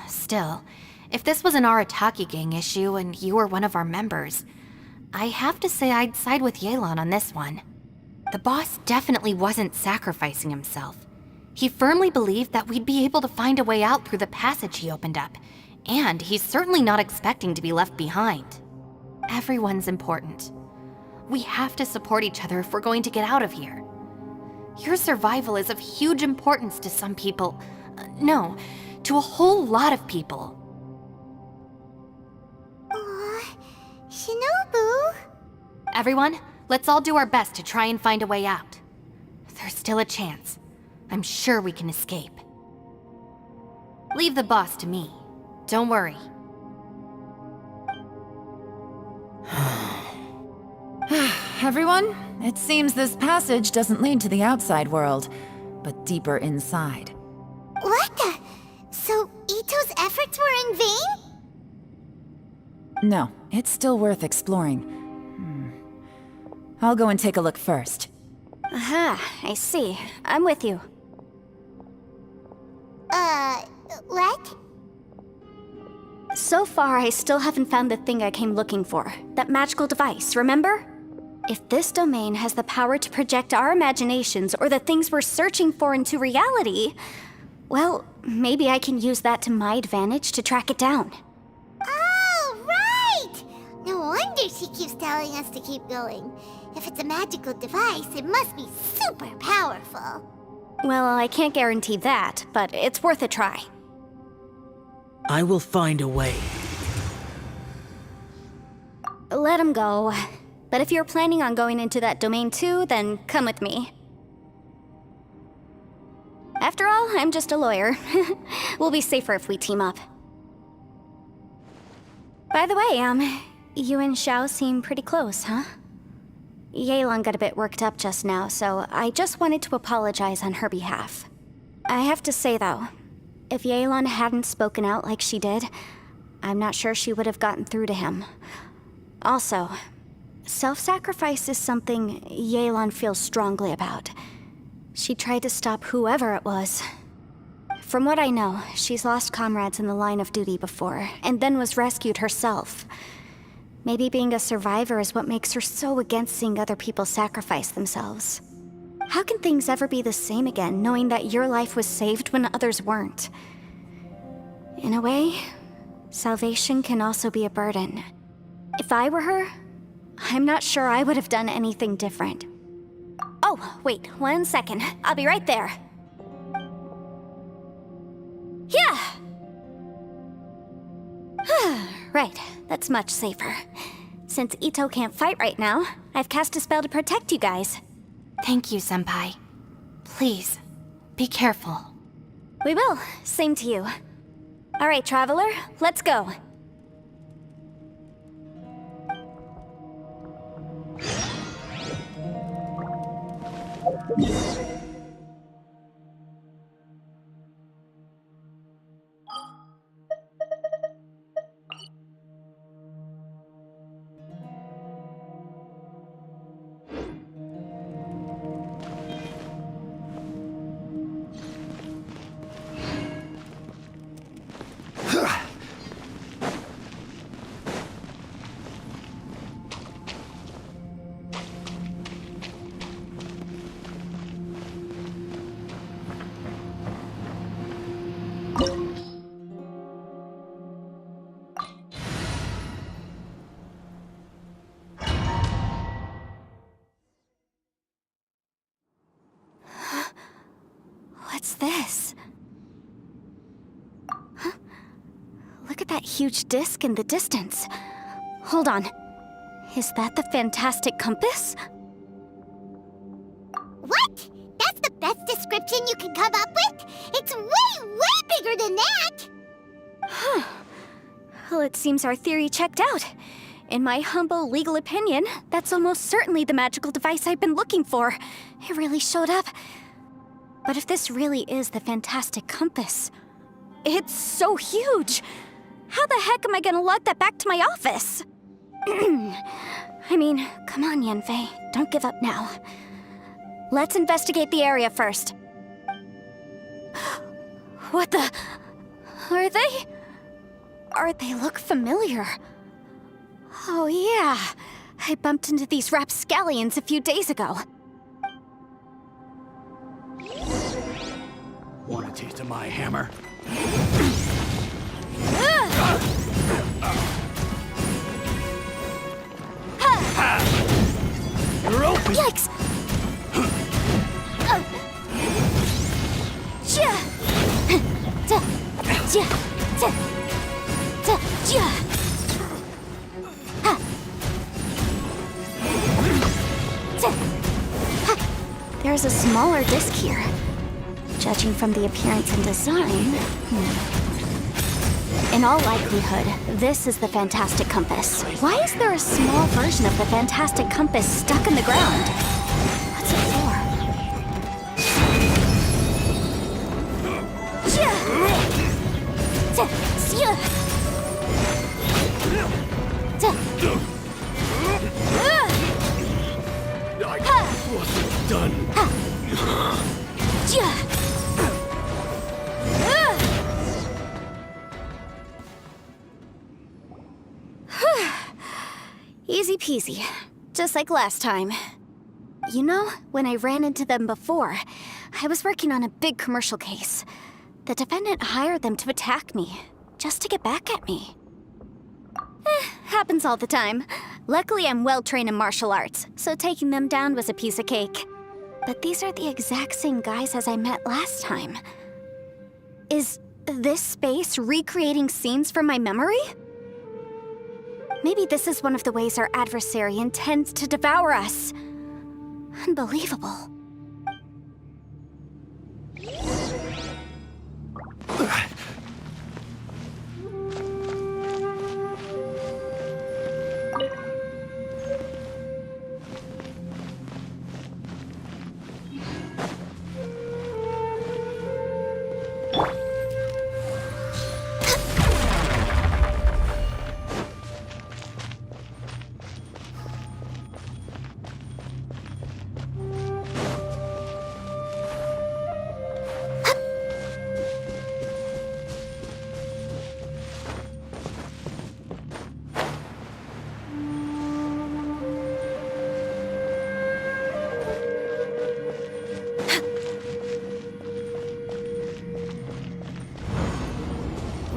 Still, if this was an Arataki gang issue and you were one of our members, I have to say I'd side with Yelan on this one. The boss definitely wasn't sacrificing himself. He firmly believed that we'd be able to find a way out through the passage he opened up, and he's certainly not expecting to be left behind. Everyone's important. We have to support each other if we're going to get out of here. Your survival is of huge importance to some people. No, to a whole lot of people. Aw, Shinobu. Everyone, let's all do our best to try and find a way out. There's still a chance. I'm sure we can escape. Leave the boss to me. Don't worry. Everyone, it seems this passage doesn't lead to the outside world, but deeper inside. What the? So Ito's efforts were in vain? No, it's still worth exploring. I'll go and take a look first. Aha, I see. I'm with you. What? So far, I still haven't found the thing I came looking for. That magical device, remember? If this domain has the power to project our imaginations or the things we're searching for into reality, well, maybe I can use that to my advantage to track it down. Oh, right! No wonder she keeps telling us to keep going. If it's a magical device, it must be super powerful. Well, I can't guarantee that, but it's worth a try. I will find a way. Let him go. But if you're planning on going into that domain too, then come with me. After all, I'm just a lawyer. We'll be safer if we team up. By the way, you and Xiao seem pretty close, huh? Yelan got a bit worked up just now, so I just wanted to apologize on her behalf. I have to say though, if Yelan hadn't spoken out like she did, I'm not sure she would have gotten through to him. Also, self-sacrifice is something Yelan feels strongly about. She tried to stop whoever it was. From what I know, she's lost comrades in the line of duty before, and then was rescued herself. Maybe being a survivor is what makes her so against seeing other people sacrifice themselves. How can things ever be the same again, knowing that your life was saved when others weren't? In a way, salvation can also be a burden. If I were her, I'm not sure I would have done anything different. Oh, wait, 1 second. I'll be right there. Yeah! Right, that's much safer. Since Ito can't fight right now, I've cast a spell to protect you guys. Thank you, Senpai. Please, be careful. We will. Same to you. All right, Traveler, let's go. What's this? Huh? Look at that huge disc in the distance. Hold on. Is that the fantastic compass? What? That's the best description you can come up with? It's way, way bigger than that! Huh. Well, it seems our theory checked out. In my humble legal opinion, that's almost certainly the magical device I've been looking for. It really showed up. But if this really is the fantastic compass, it's so huge! How the heck am I gonna lug that back to my office? I mean, come on, Yanfei. Don't give up now. Let's investigate the area first. What the... Are they look familiar? Oh yeah, I bumped into these rapscallions a few days ago. Want a taste of my hammer? You're open! Yikes! There's a smaller disc here. Judging from the appearance and design... In all likelihood, this is the Fantastic Compass. Why is there a small version of the Fantastic Compass stuck in the ground? What's it for? Easy peasy. Just like last time. You know, when I ran into them before, I was working on a big commercial case. The defendant hired them to attack me, just to get back at me. Happens all the time. Luckily, I'm well-trained in martial arts, so taking them down was a piece of cake. But these are the exact same guys as I met last time. Is this space recreating scenes from my memory? Maybe this is one of the ways our adversary intends to devour us. Unbelievable.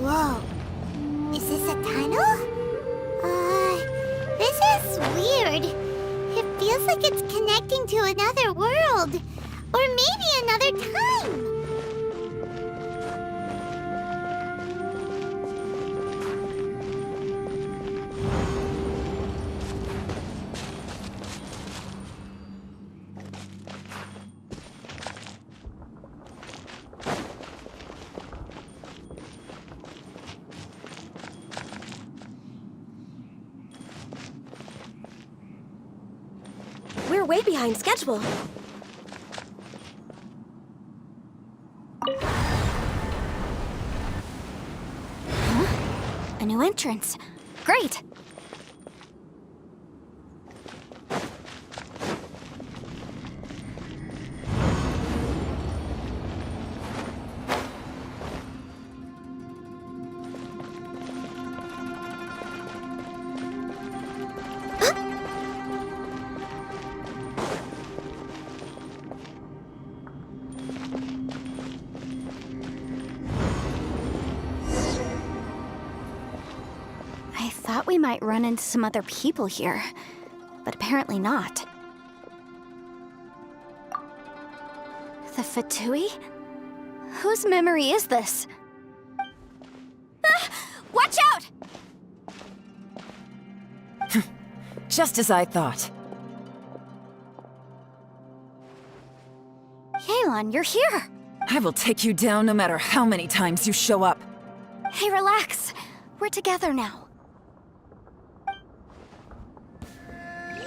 Whoa. Is this a tunnel? This is weird. It feels like it's connecting to another world. Or maybe another time. We're way behind schedule. A new entrance. Great! I thought we might run into some other people here, but apparently not. The Fatui? Whose memory is this? Ah! Watch out! Just as I thought. Yelan, you're here! I will take you down no matter how many times you show up. Hey, relax. We're together now.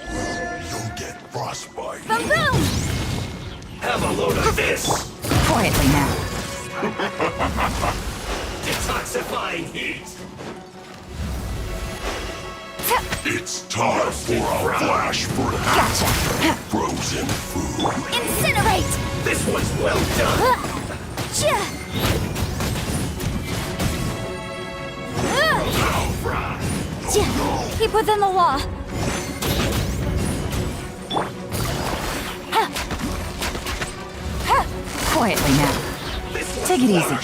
You'll get frostbite. Boom boom! Have a load of this! Quietly now. Detoxifying heat! It's time for a flash break. Gotcha! Frozen food. Incinerate! This one's well done. Keep within the law. Quietly now. Take it easy.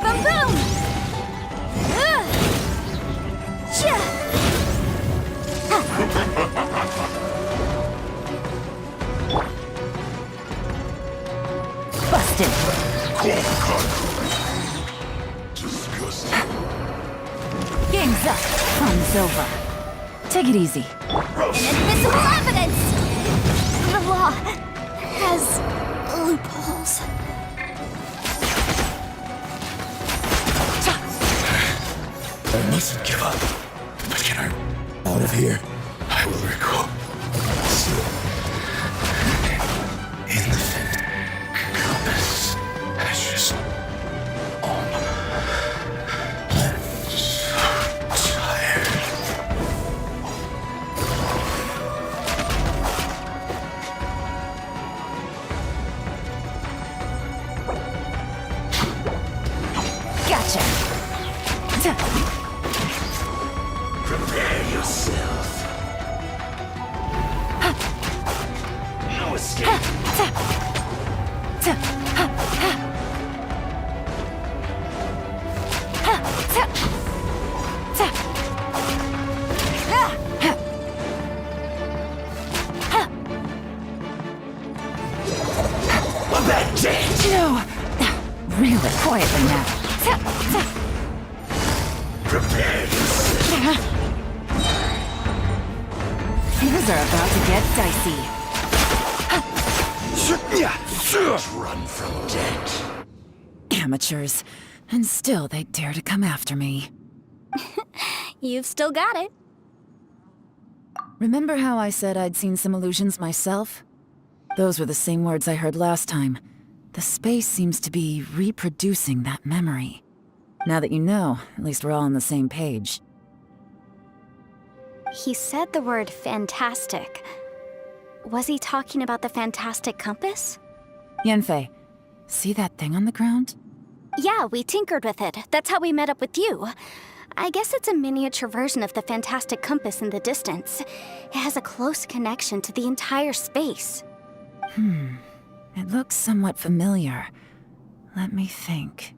Boom boom! Busted. Cold cut. Disgusting. Game's up. Fun's over. Take it easy. Invisible evidence! The law has loopholes. I mustn't give up. But can I out of here? I will recall. Infinite compass. I just I'm so tired. escape. No! Really quietly now. Prepare yourself. Things are about to get dicey. Run from death. Amateurs. And still they dare to come after me. You've still got it. Remember how I said I'd seen some illusions myself? Those were the same words I heard last time. The space seems to be reproducing that memory. Now that you know, at least we're all on the same page. He said the word fantastic. Was he talking about the fantastic compass? Yanfei, see that thing on the ground? Yeah, we tinkered with it. That's how we met up with you. I guess it's a miniature version of the fantastic compass in the distance. It has a close connection to the entire space. It looks somewhat familiar. Let me think.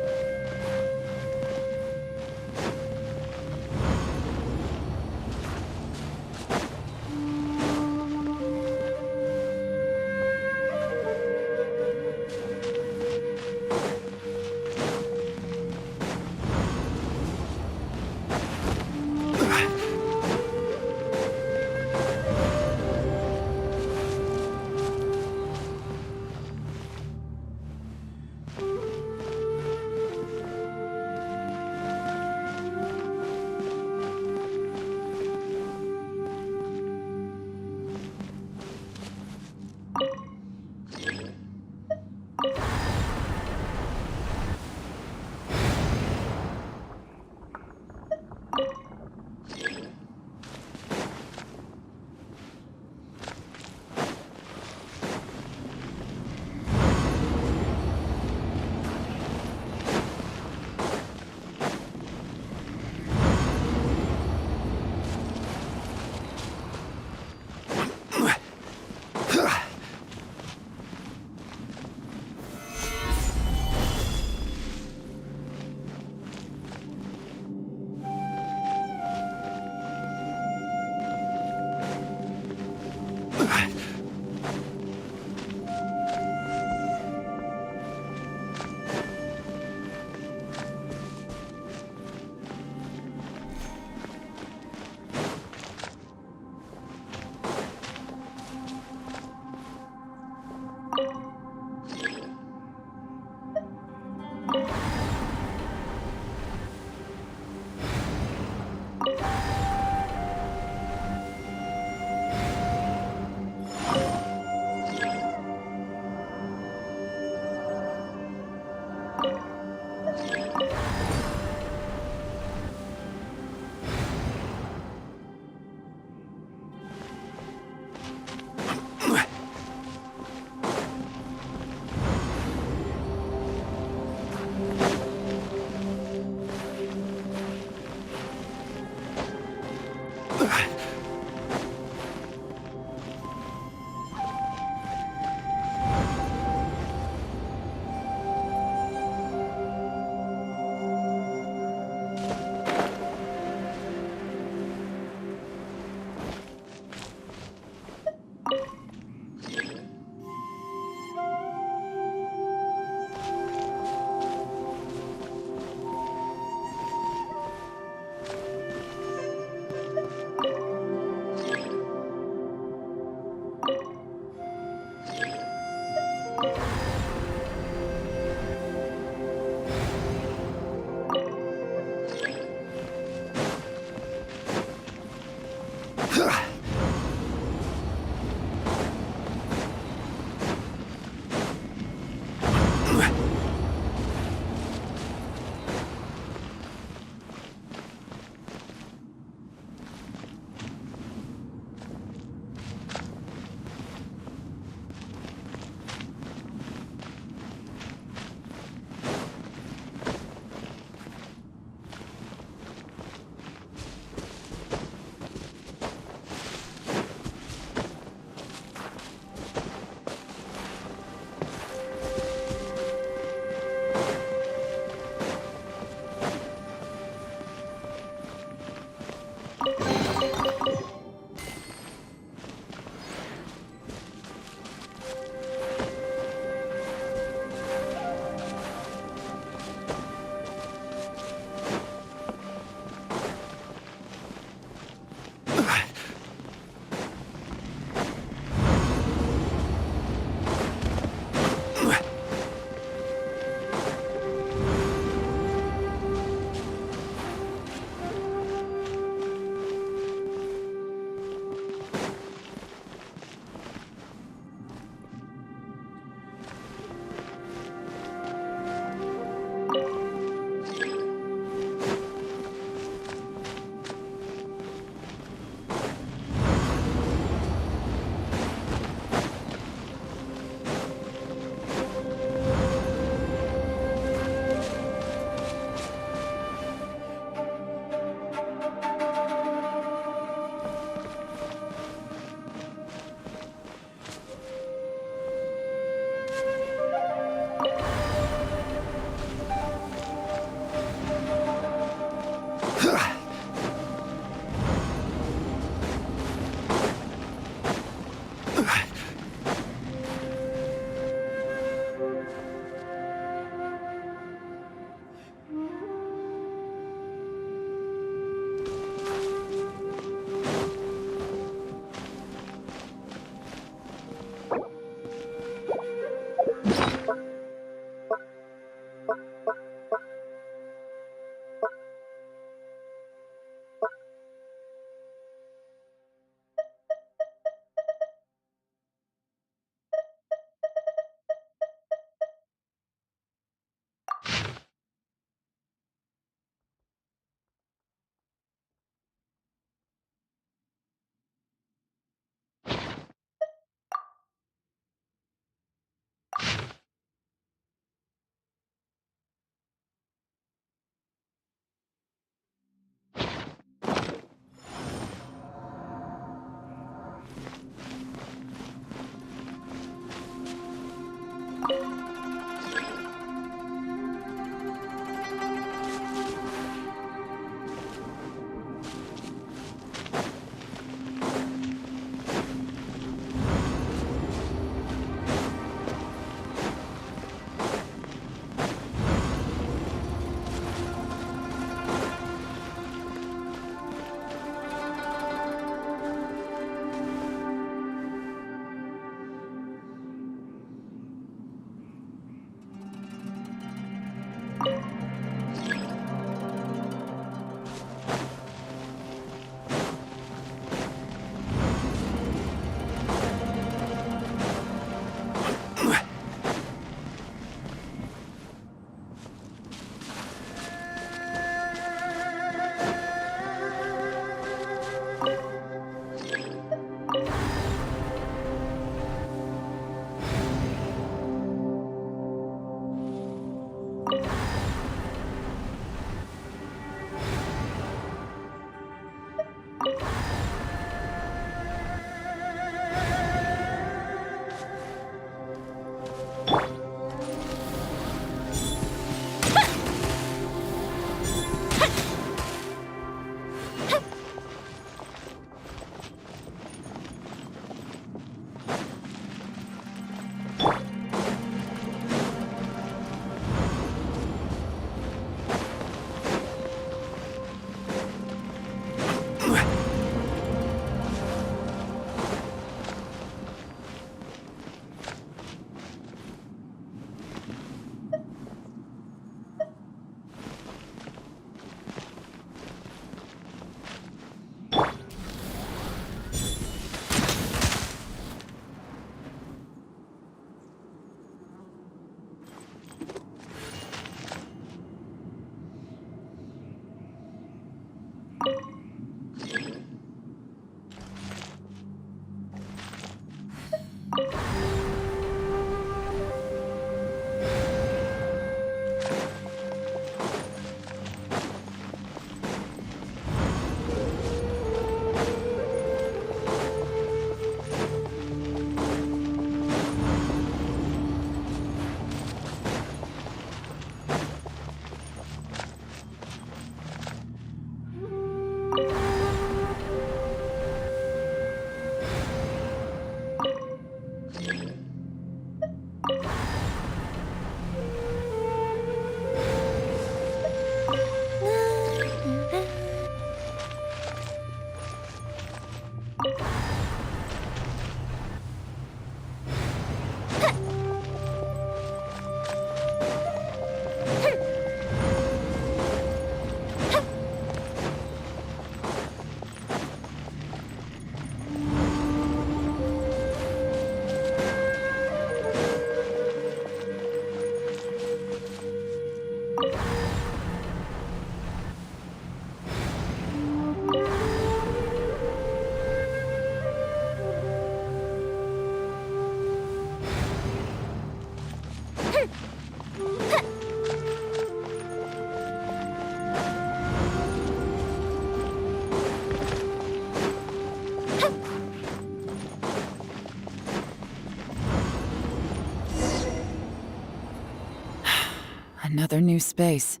Another new space.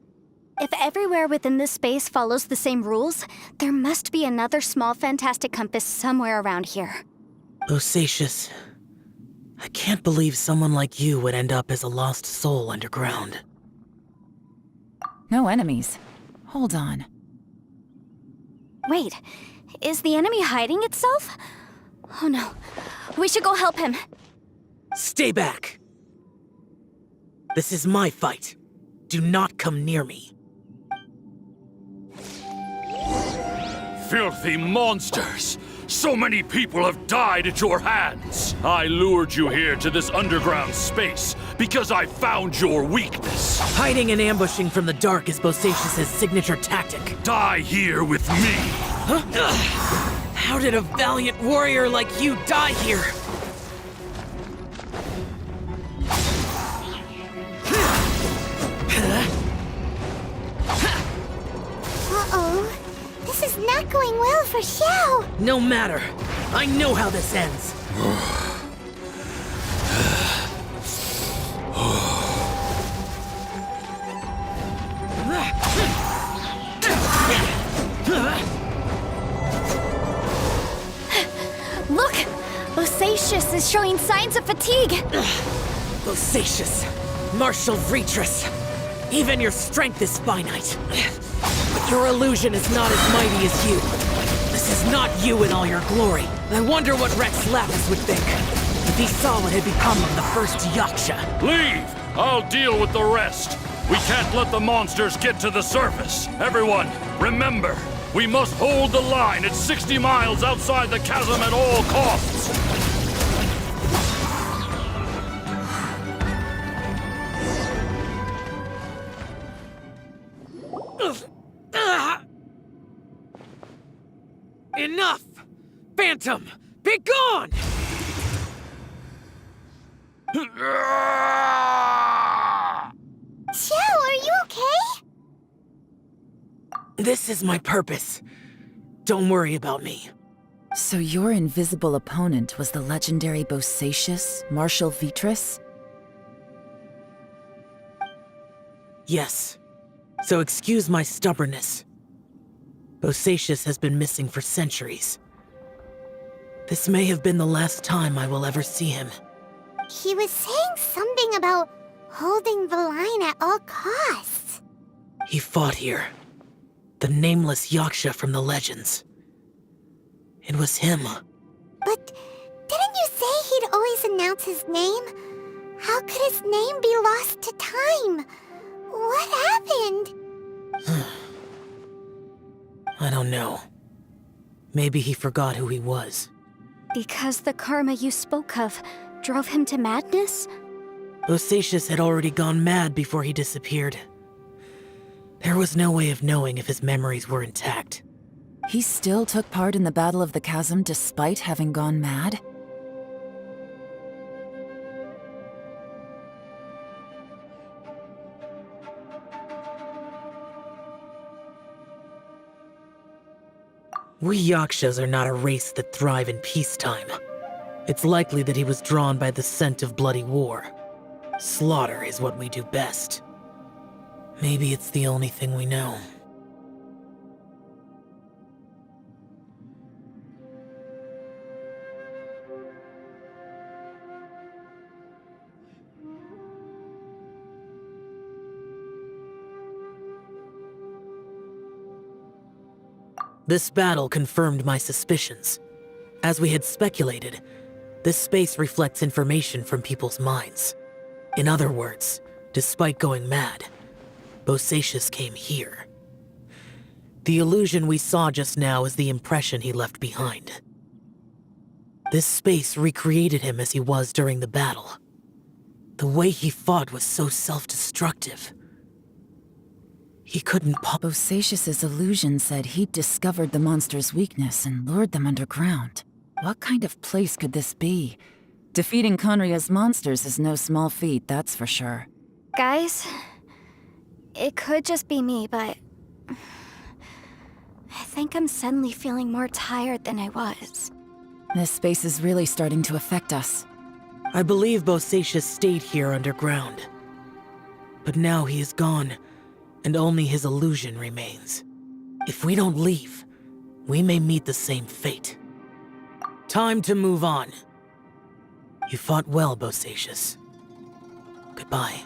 If everywhere within this space follows the same rules, there must be another small fantastic compass somewhere around here. Bosacius, I can't believe someone like you would end up as a lost soul underground. No enemies. Hold on. Wait, is the enemy hiding itself? Oh no, we should go help him. Stay back! This is my fight. Do not come near me. Filthy monsters! So many people have died at your hands! I lured you here to this underground space because I found your weakness. Hiding and ambushing from the dark is Bosacius' signature tactic. Die here with me! Huh? How did a valiant warrior like you die here? Uh-oh. This is not going well for Xiao. No matter. I know how this ends. Look! Bosacius is showing signs of fatigue! Bosacius, Martial Retris, even your strength is finite. But your illusion is not as mighty as you. This is not you in all your glory. I wonder what Rex Lapis would think if he saw what had become of the first Yaksha. Leave! I'll deal with the rest. We can't let the monsters get to the surface. Everyone, remember, we must hold the line at 60 miles outside the chasm at all costs. Enough! Phantom, be gone! Xiao, are you okay? This is my purpose. Don't worry about me. So your invisible opponent was the legendary Bosacius, Martial Vitris? Yes. So excuse my stubbornness. Bosacius has been missing for centuries. This may have been the last time I will ever see him. He was saying something about holding the line at all costs. He fought here. The nameless Yaksha from the legends. It was him. But didn't you say he'd always announce his name? How could his name be lost to time? What happened? I don't know. Maybe he forgot who he was. Because the karma you spoke of drove him to madness? Bosacius had already gone mad before he disappeared. There was no way of knowing if his memories were intact. He still took part in the Battle of the Chasm despite having gone mad? We Yakshas are not a race that thrive in peacetime. It's likely that he was drawn by the scent of bloody war. Slaughter is what we do best. Maybe it's the only thing we know. This battle confirmed my suspicions. As we had speculated, this space reflects information from people's minds. In other words, despite going mad, Bosacius came here. The illusion we saw just now is the impression he left behind. This space recreated him as he was during the battle. The way he fought was so self-destructive. He couldn't Bosacius's illusion said he'd discovered the monster's weakness and lured them underground. What kind of place could this be? Defeating Conria's monsters is no small feat, that's for sure. Guys, it could just be me, but I think I'm suddenly feeling more tired than I was. This space is really starting to affect us. I believe Bosacius stayed here underground. But now he is gone, and only his illusion remains. If we don't leave, we may meet the same fate. Time to move on. You fought well, Bosacius. Goodbye.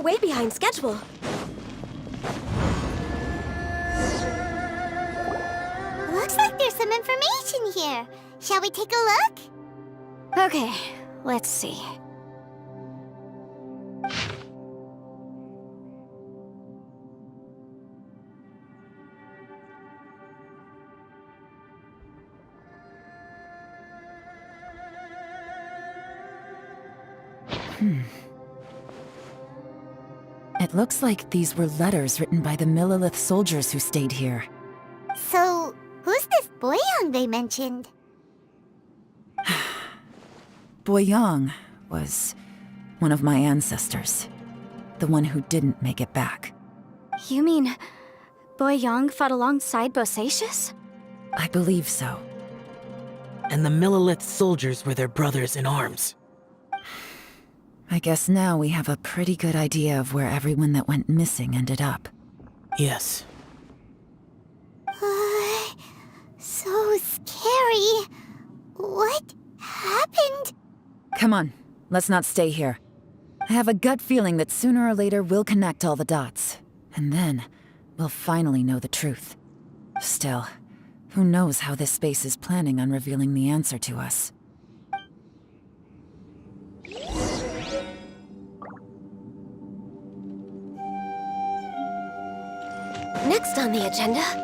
way behind schedule. Looks like there's some information here. Shall we take a look? Okay, let's see. It looks like these were letters written by the Millilith soldiers who stayed here. So, who's this Boyang they mentioned? Boyang was one of my ancestors. The one who didn't make it back. You mean Boyang fought alongside Bosacius? I believe so. And the Millilith soldiers were their brothers in arms. I guess now we have a pretty good idea of where everyone that went missing ended up. Yes. So scary. What happened? Come on, let's not stay here. I have a gut feeling that sooner or later we'll connect all the dots. And then, we'll finally know the truth. Still, who knows how this space is planning on revealing the answer to us. Next on the agenda...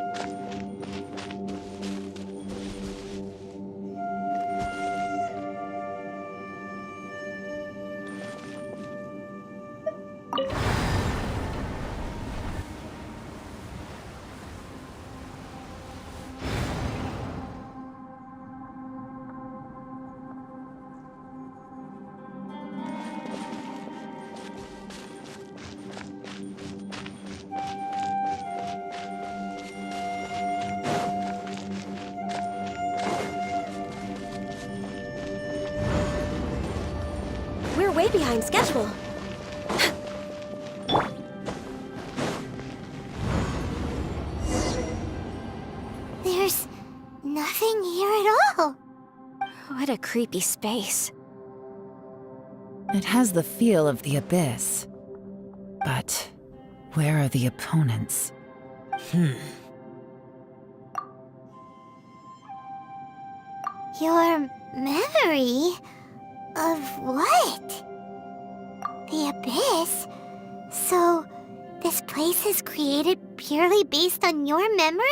We're way behind schedule. There's nothing here at all. What a creepy space. It has the feel of the Abyss. But where are the opponents? Your memory? Of what? The Abyss? So, this place is created purely based on your memory?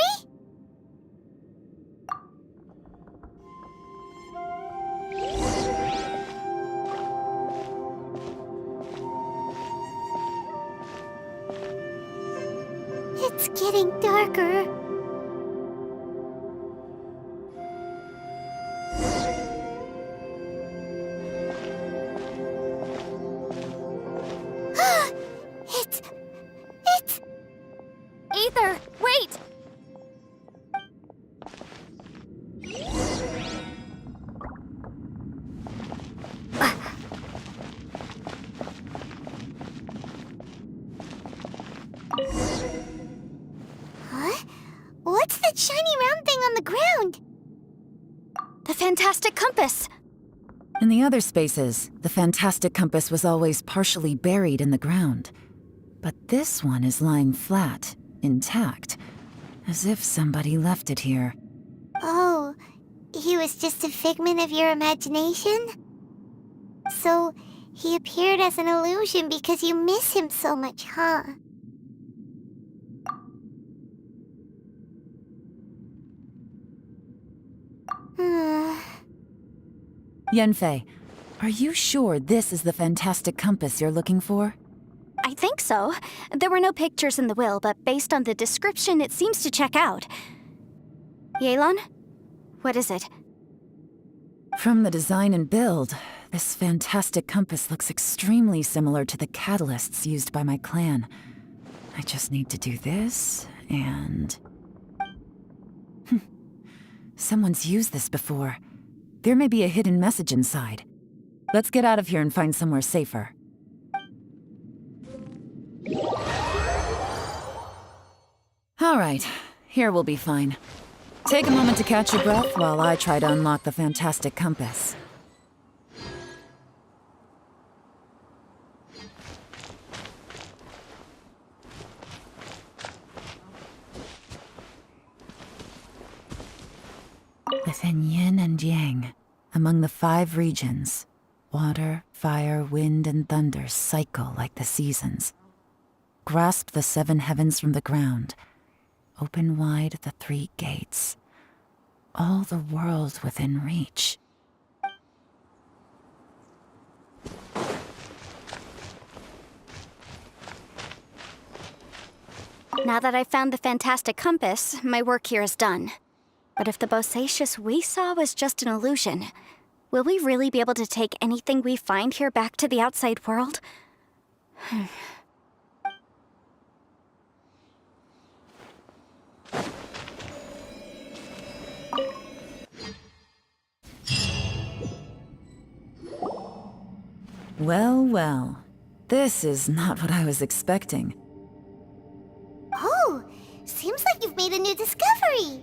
It's getting darker. It's... Aether, wait! Huh? What's that shiny round thing on the ground? The fantastic compass! In the other spaces, the fantastic compass was always partially buried in the ground. But this one is lying flat, intact, as if somebody left it here. Oh, he was just a figment of your imagination? So, he appeared as an illusion because you miss him so much, huh? Yanfei, are you sure this is the fantastic compass you're looking for? I think so. There were no pictures in the will, but based on the description, it seems to check out. Yelan? What is it? From the design and build, this fantastic compass looks extremely similar to the catalysts used by my clan. I just need to do this, and... Someone's used this before. There may be a hidden message inside. Let's get out of here and find somewhere safer. All right, here we'll be fine. Take a moment to catch your breath while I try to unlock the fantastic compass. Within yin and yang, among the 5 regions, water, fire, wind, and thunder cycle like the seasons. Grasp the 7 heavens from the ground. Open wide the 3 gates. All the world within reach. Now that I've found the fantastic compass, my work here is done. But if the bosacious we saw was just an illusion, will we really be able to take anything we find here back to the outside world? Well, well. This is not what I was expecting. Oh, seems like you've made a new discovery.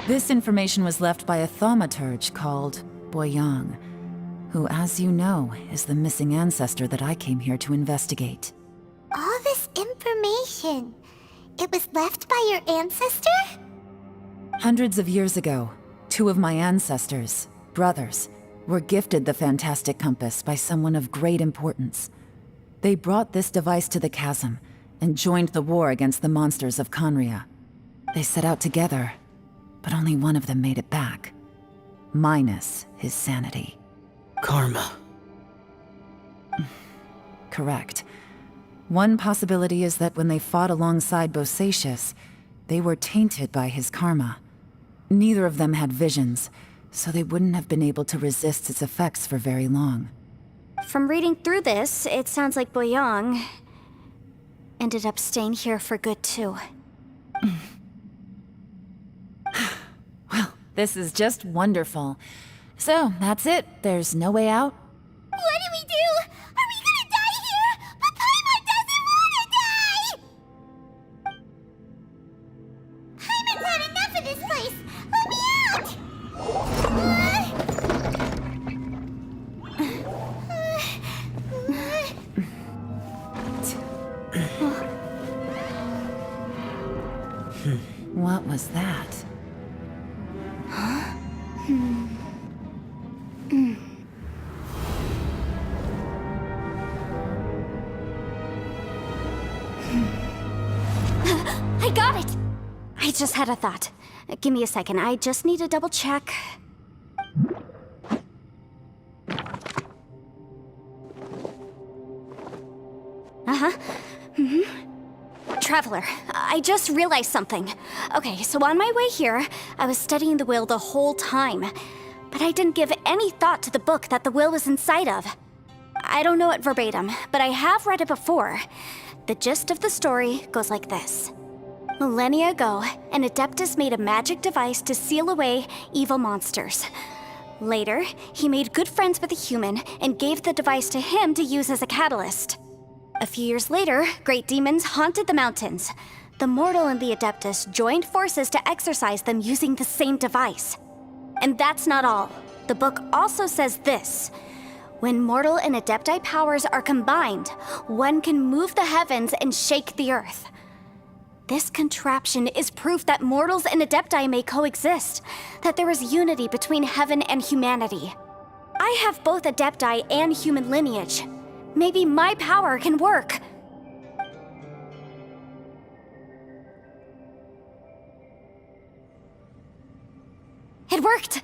This information was left by a thaumaturge called Boyang, who, as you know, is the missing ancestor that I came here to investigate. All this information, it was left by your ancestor? Hundreds of years ago, 2 of my ancestors, brothers, were gifted the fantastic compass by someone of great importance. They brought this device to the chasm and joined the war against the monsters of Conria. They set out together, but only one of them made it back. Minus his sanity. Karma. Correct. One possibility is that when they fought alongside Bosacius, they were tainted by his karma. Neither of them had visions, so they wouldn't have been able to resist its effects for very long. From reading through this, it sounds like Boyang ended up staying here for good too. Well, this is just wonderful. So, that's it. There's no way out? What do we do? Are we gonna die here? But Paimon doesn't wanna die! Paimon's had enough of this place! Let me out! What was that? I got it! I just had a thought. Give me a second, I just need to double check. Traveler, I just realized something. Okay, so on my way here, I was studying the will the whole time, but I didn't give any thought to the book that the will was inside of. I don't know it verbatim, but I have read it before. The gist of the story goes like this. Millennia ago, an Adeptus made a magic device to seal away evil monsters. Later, he made good friends with a human and gave the device to him to use as a catalyst. A few years later, great demons haunted the mountains. The mortal and the Adeptus joined forces to exorcise them using the same device. And that's not all. The book also says this. When mortal and Adepti powers are combined, one can move the heavens and shake the earth. This contraption is proof that mortals and Adepti may coexist, that there is unity between heaven and humanity. I have both Adepti and human lineage. Maybe my power can work. It worked!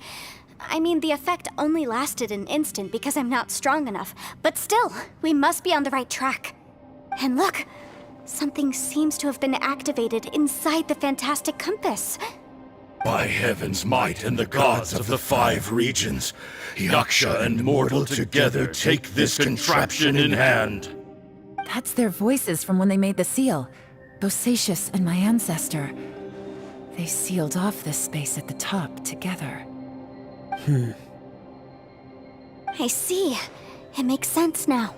I mean, the effect only lasted an instant because I'm not strong enough, but still, we must be on the right track. And look, something seems to have been activated inside the fantastic compass. By heaven's might and the gods of the 5 regions, Yaksha and mortal together take this contraption in hand. That's their voices from when they made the seal. Bosacius and my ancestor. They sealed off this space at the top together. I see. It makes sense now.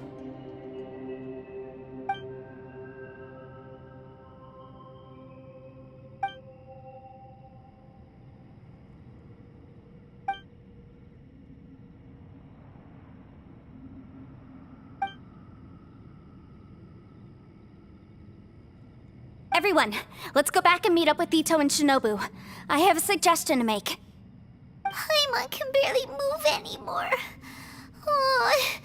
Everyone, let's go back and meet up with Ito and Shinobu. I have a suggestion to make. Paimon can barely move anymore. Oh,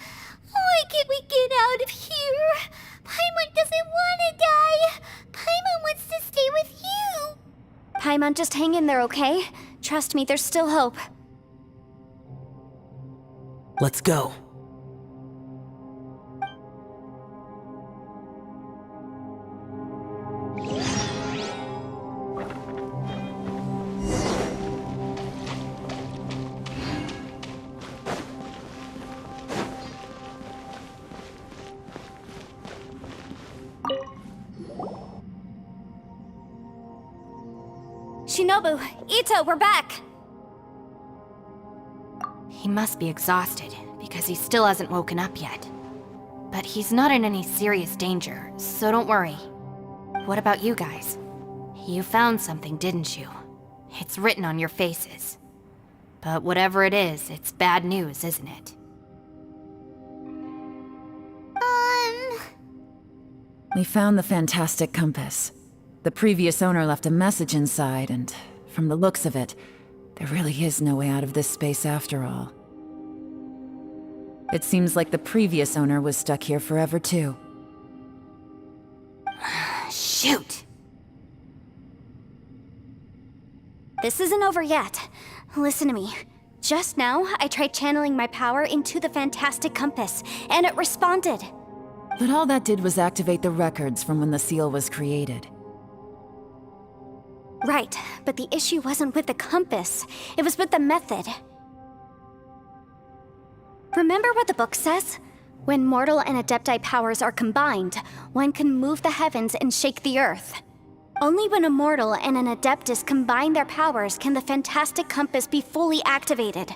why can't we get out of here? Paimon doesn't want to die. Paimon wants to stay with you. Paimon, just hang in there, okay? Trust me, there's still hope. Let's go. Shinobu, Ito, we're back! He must be exhausted, because he still hasn't woken up yet. But he's not in any serious danger, so don't worry. What about you guys? You found something, didn't you? It's written on your faces. But whatever it is, it's bad news, isn't it? We found the fantastic compass. The previous owner left a message inside, and from the looks of it, there really is no way out of this space after all. It seems like the previous owner was stuck here forever too. Shoot! This isn't over yet. Listen to me. Just now, I tried channeling my power into the fantastic compass, and it responded. But all that did was activate the records from when the seal was created. Right, but the issue wasn't with the compass. It was with the method. Remember what the book says? When mortal and Adepti powers are combined, one can move the heavens and shake the earth. Only when a mortal and an Adeptus combine their powers can the fantastic compass be fully activated.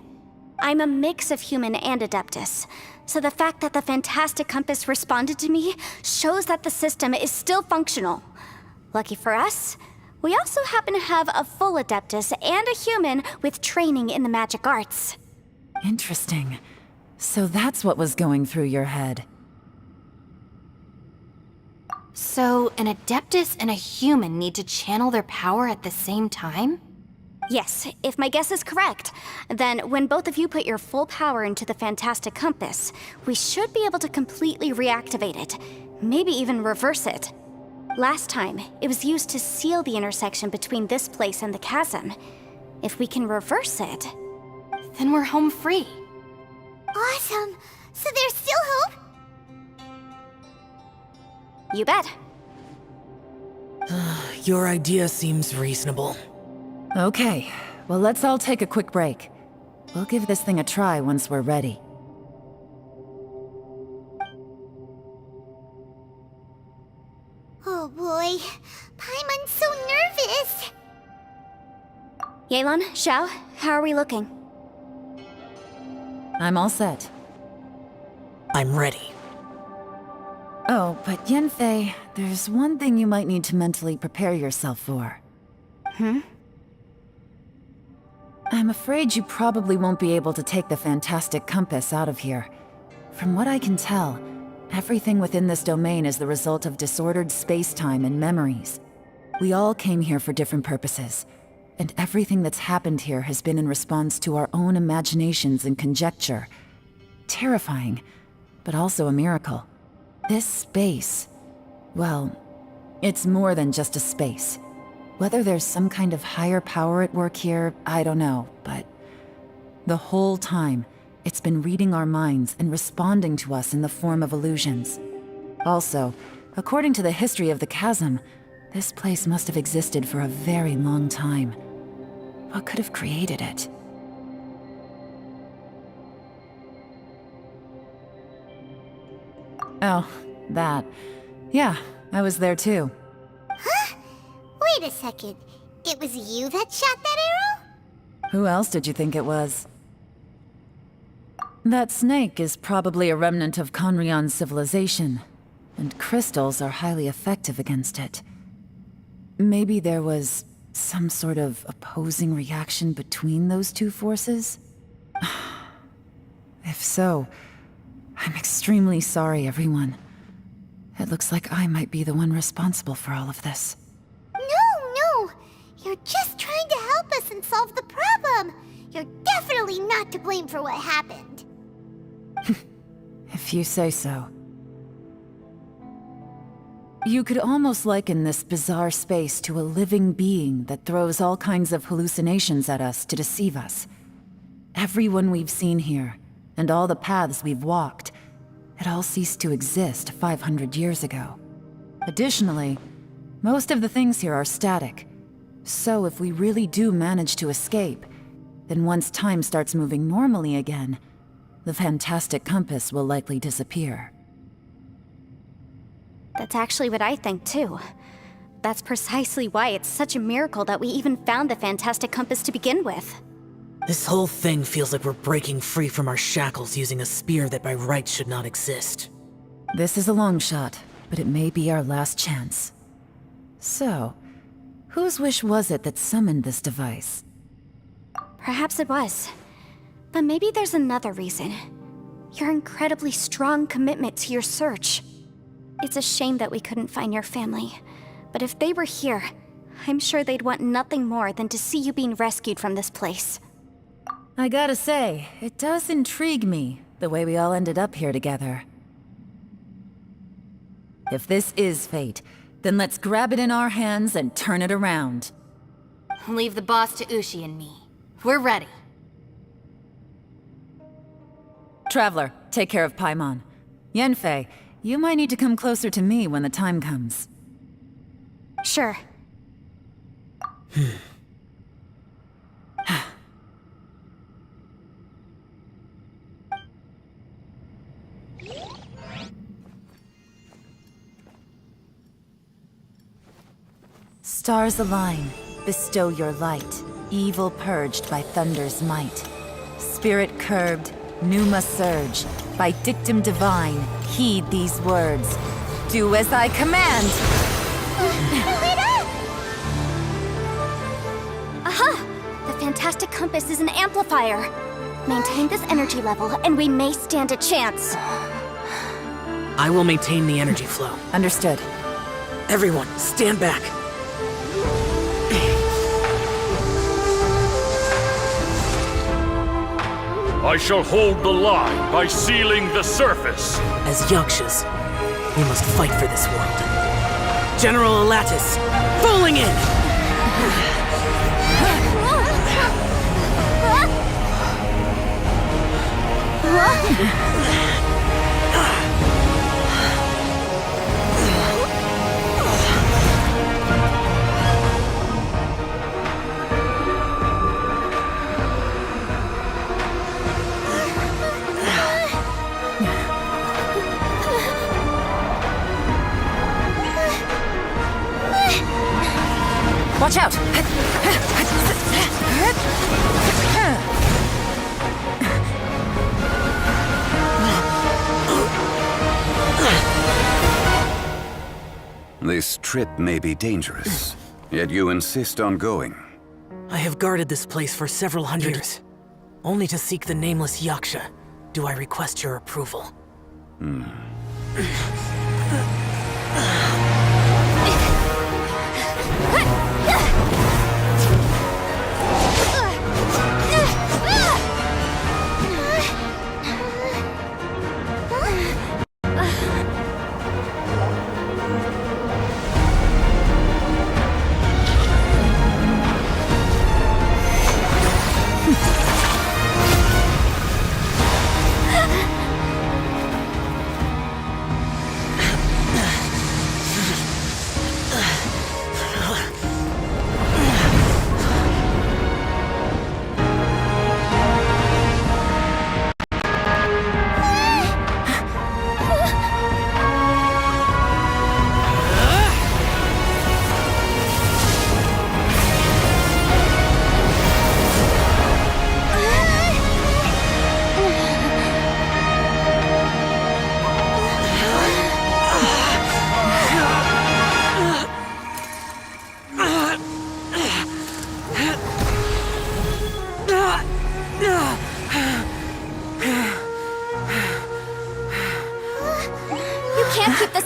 I'm a mix of human and Adeptus, so the fact that the fantastic compass responded to me shows that the system is still functional. Lucky for us, we also happen to have a full Adeptus and a human with training in the magic arts. Interesting. So that's what was going through your head. So, an Adeptus and a human need to channel their power at the same time? Yes, if my guess is correct, then when both of you put your full power into the fantastic compass, we should be able to completely reactivate it, maybe even reverse it. Last time, it was used to seal the intersection between this place and the chasm. If we can reverse it, then we're home free. Awesome! So there's still hope? You bet. Your idea seems reasonable. Okay, well let's all take a quick break. We'll give this thing a try once we're ready. Oh boy, Paimon's so nervous! Yelan, Xiao, how are we looking? I'm all set. I'm ready. Oh, but Yanfei, there's one thing you might need to mentally prepare yourself for. I'm afraid you probably won't be able to take the fantastic compass out of here. From what I can tell, everything within this domain is the result of disordered space-time and memories. We all came here for different purposes, and everything that's happened here has been in response to our own imaginations and conjecture, terrifying, but also a miracle. This space, well, it's more than just a space. Whether there's some kind of higher power at work here, I don't know, but the whole time, it's been reading our minds and responding to us in the form of illusions. Also, according to the history of the Chasm, this place must have existed for a very long time. What could have created it? Oh, that. Yeah, I was there too. Huh? Wait a second. It was you that shot that arrow? Who else did you think it was? That snake is probably a remnant of Conrion's civilization, and crystals are highly effective against it. Maybe there was some sort of opposing reaction between those two forces? If so, I'm extremely sorry, everyone. It looks like I might be the one responsible for all of this. No! You're just trying to help us and solve the problem! You're definitely not to blame for what happened. If you say so. You could almost liken this bizarre space to a living being that throws all kinds of hallucinations at us to deceive us. Everyone we've seen here, and all the paths we've walked, it all ceased to exist 500 years ago. Additionally, most of the things here are static. So if we really do manage to escape, then once time starts moving normally again, the fantastic compass will likely disappear. That's actually what I think too. That's precisely why it's such a miracle that we even found the fantastic compass to begin with. This whole thing feels like we're breaking free from our shackles using a spear that by rights should not exist. This is a long shot, but it may be our last chance. So, whose wish was it that summoned this device? Perhaps it was. But maybe there's another reason. Your incredibly strong commitment to your search. It's a shame that we couldn't find your family. But if they were here, I'm sure they'd want nothing more than to see you being rescued from this place. I gotta say, it does intrigue me, the way we all ended up here together. If this is fate, then let's grab it in our hands and turn it around. Leave the boss to Ushi and me. We're ready. Traveler, take care of Paimon. Yanfei, you might need to come closer to me when the time comes. Sure. Stars align, bestow your light, evil purged by thunder's might. Spirit curbed, pneuma surge, by dictum divine, heed these words. Do as I command! Aha! The fantastic compass is an amplifier. Maintain this energy level, and we may stand a chance. I will maintain the energy flow. Understood. Everyone, stand back. I shall hold the line by sealing the surface. As Yakshas, we must fight for this world. General Elatus, falling in! Watch out! This trip may be dangerous, yet you insist on going. I have guarded this place for several hundred years, only to seek the nameless Yaksha. Do I request your approval?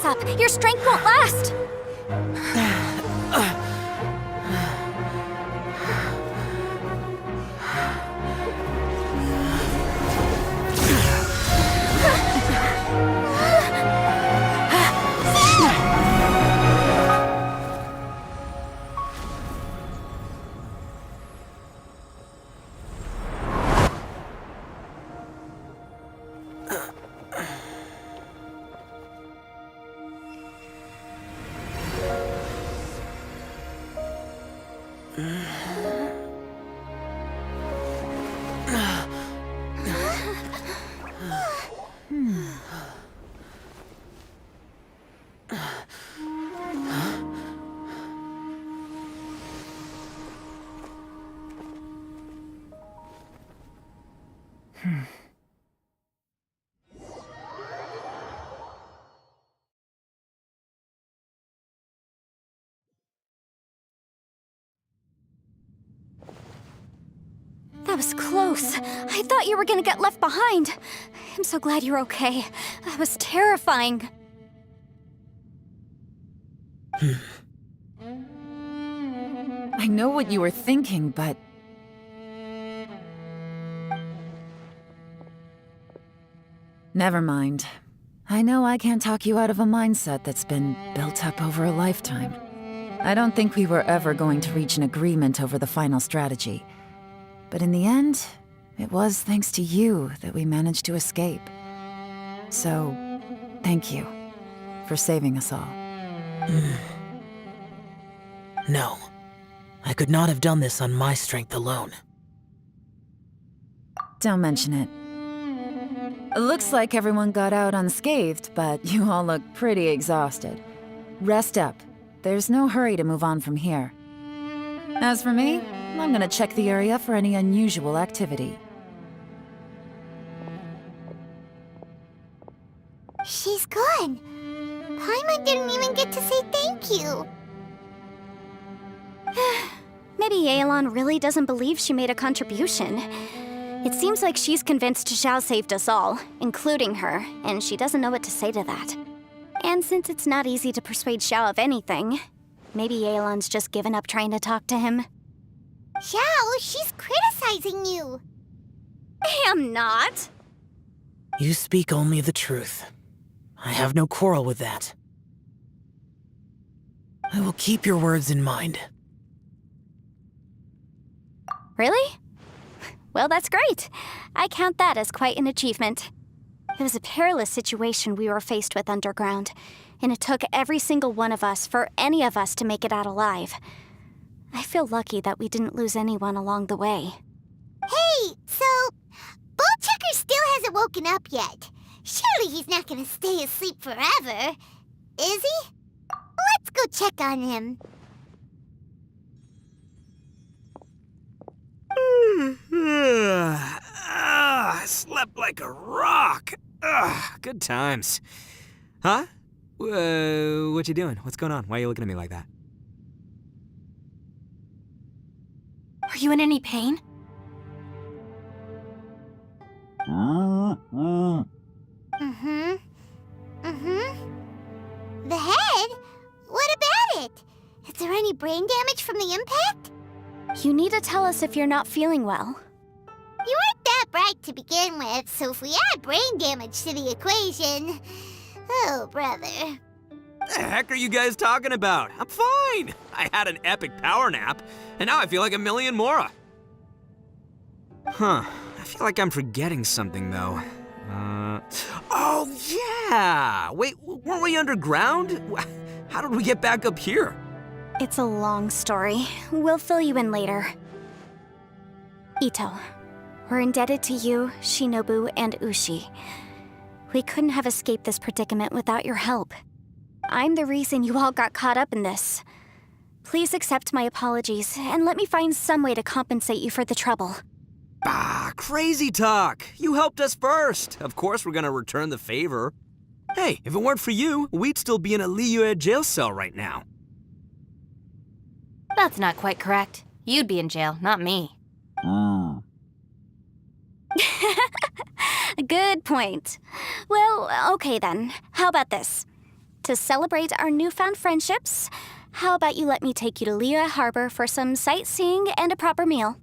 this up. Your strength won't last. That was close. I thought you were gonna get left behind. I'm so glad you're okay. That was terrifying. I know what you were thinking, but... Never mind. I know I can't talk you out of a mindset that's been built up over a lifetime. I don't think we were ever going to reach an agreement over the final strategy. But in the end, it was thanks to you that we managed to escape. So, thank you for saving us all. No. I could not have done this on my strength alone. Don't mention it. It looks like everyone got out unscathed, but you all look pretty exhausted. Rest up. There's no hurry to move on from here. As for me, I'm gonna check the area for any unusual activity. She's gone. Paimon didn't even get to say thank you. Maybe Yelan really doesn't believe she made a contribution. It seems like she's convinced Xiao saved us all, including her, and she doesn't know what to say to that. And since it's not easy to persuade Xiao of anything, maybe Yelan's just given up trying to talk to him. Xiao, she's criticizing you. I am not. You speak only the truth. I have no quarrel with that. I will keep your words in mind. Really? Well, that's great. I count that as quite an achievement. It was a perilous situation we were faced with underground, and it took every single one of us for any of us to make it out alive. I feel lucky that we didn't lose anyone along the way. Hey, so Bullchecker still hasn't woken up yet. Surely he's not gonna stay asleep forever, is he? Let's go check on him. I slept like a rock. Good times. Huh? What you doing? What's going on? Why are you looking at me like that? Are you in any pain? The head? What about it? Is there any brain damage from the impact? You need to tell us if you're not feeling well. You weren't that bright to begin with, so if we add brain damage to the equation... Oh, brother. The heck are you guys talking about? I'm fine. I had an epic power nap, and now I feel like a million more. Huh. I feel like I'm forgetting something, though. Oh, yeah! Wait, weren't we underground? How did we get back up here? It's a long story. We'll fill you in later. Ito, we're indebted to you, Shinobu, and Ushi. We couldn't have escaped this predicament without your help. I'm the reason you all got caught up in this. Please accept my apologies, and let me find some way to compensate you for the trouble. Crazy talk! You helped us first! Of course we're gonna return the favor. Hey, if it weren't for you, we'd still be in a Liyue jail cell right now. That's not quite correct. You'd be in jail, not me. Good point. Well, okay then. How about this? to celebrate our newfound friendships, how about you let me take you to Liyue Harbor for some sightseeing and a proper meal?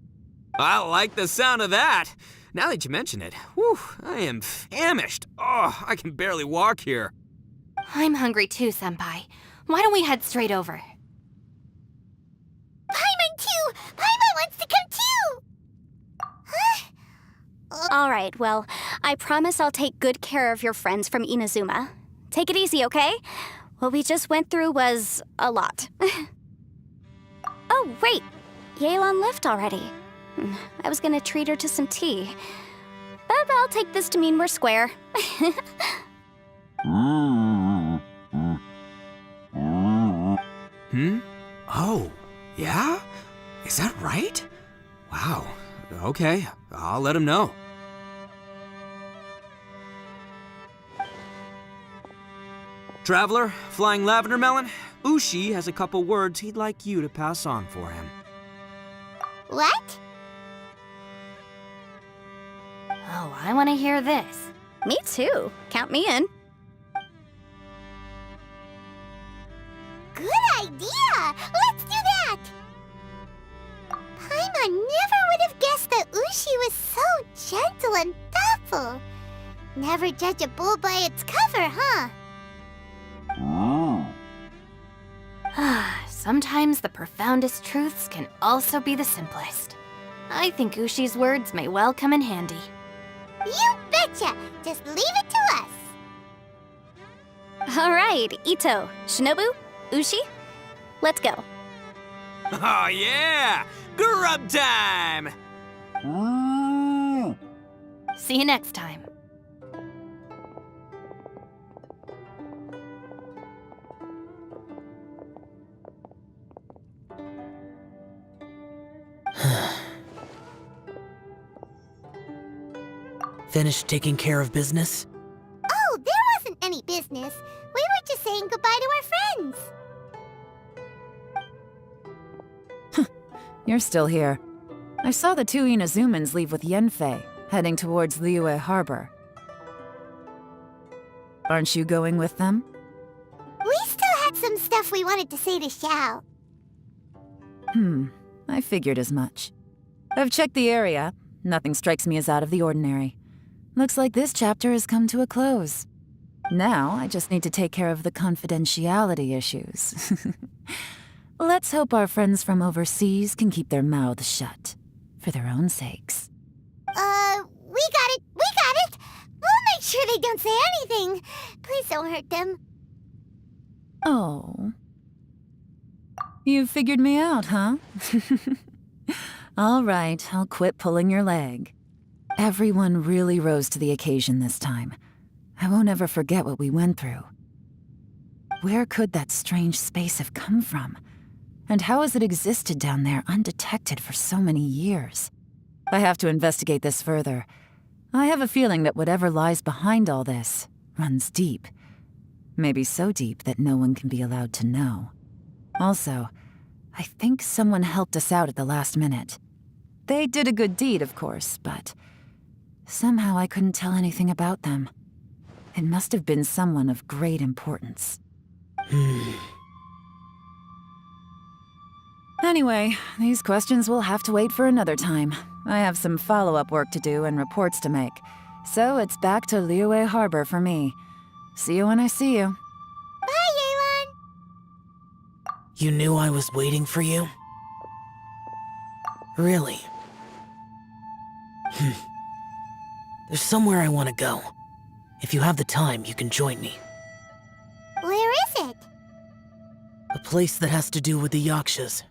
I like the sound of that. Now that you mention it, whew, I am famished. Oh, I can barely walk here. I'm hungry too, Senpai. Why don't we head straight over? Paimon too! Paimon wants to come too! All right, well, I promise I'll take good care of your friends from Inazuma. Take it easy, okay? What we just went through was a lot. Oh, wait! Yelan left already. I was gonna treat her to some tea. But I'll take this to mean we're square. Oh, yeah? Is that right? Wow. Okay, I'll let him know. Traveler, Flying Lavender Melon, Ushi has a couple words he'd like you to pass on for him. What? Oh, I want to hear this. Me too. Count me in. Good idea! Let's do that! Paimon never would have guessed that Ushi was so gentle and thoughtful. Never judge a bull by its cover, huh? Sometimes the profoundest truths can also be the simplest. I think Ushi's words may well come in handy. You betcha! Just leave it to us! All right, Ito, Shinobu, Ushi, let's go. Oh yeah! Grub time! See you next time. Finished taking care of business? Oh, there wasn't any business. We were just saying goodbye to our friends. You're still here. I saw the two Inazumans leave with Yenfei, heading towards Liyue Harbor. Aren't you going with them? We still had some stuff we wanted to say to Xiao. I figured as much. I've checked the area. Nothing strikes me as out of the ordinary. Looks like this chapter has come to a close. Now, I just need to take care of the confidentiality issues. Let's hope our friends from overseas can keep their mouths shut. For their own sakes. We got it! We got it! We'll make sure they don't say anything. Please don't hurt them. Oh. You figured me out, huh? All right, I'll quit pulling your leg. Everyone really rose to the occasion this time. I won't ever forget what we went through. Where could that strange space have come from? And how has it existed down there undetected for so many years? I have to investigate this further. I have a feeling that whatever lies behind all this runs deep. Maybe so deep that no one can be allowed to know. Also, I think someone helped us out at the last minute. They did a good deed, of course, but somehow I couldn't tell anything about them. It must have been someone of great importance. Anyway, these questions will have to wait for another time. I have some follow-up work to do and reports to make. So it's back to Liyue Harbor for me. See you when I see you. Bye, Yelan! You knew I was waiting for you? Really? There's somewhere I want to go. If you have the time, you can join me. Where is it? A place that has to do with the Yakshas.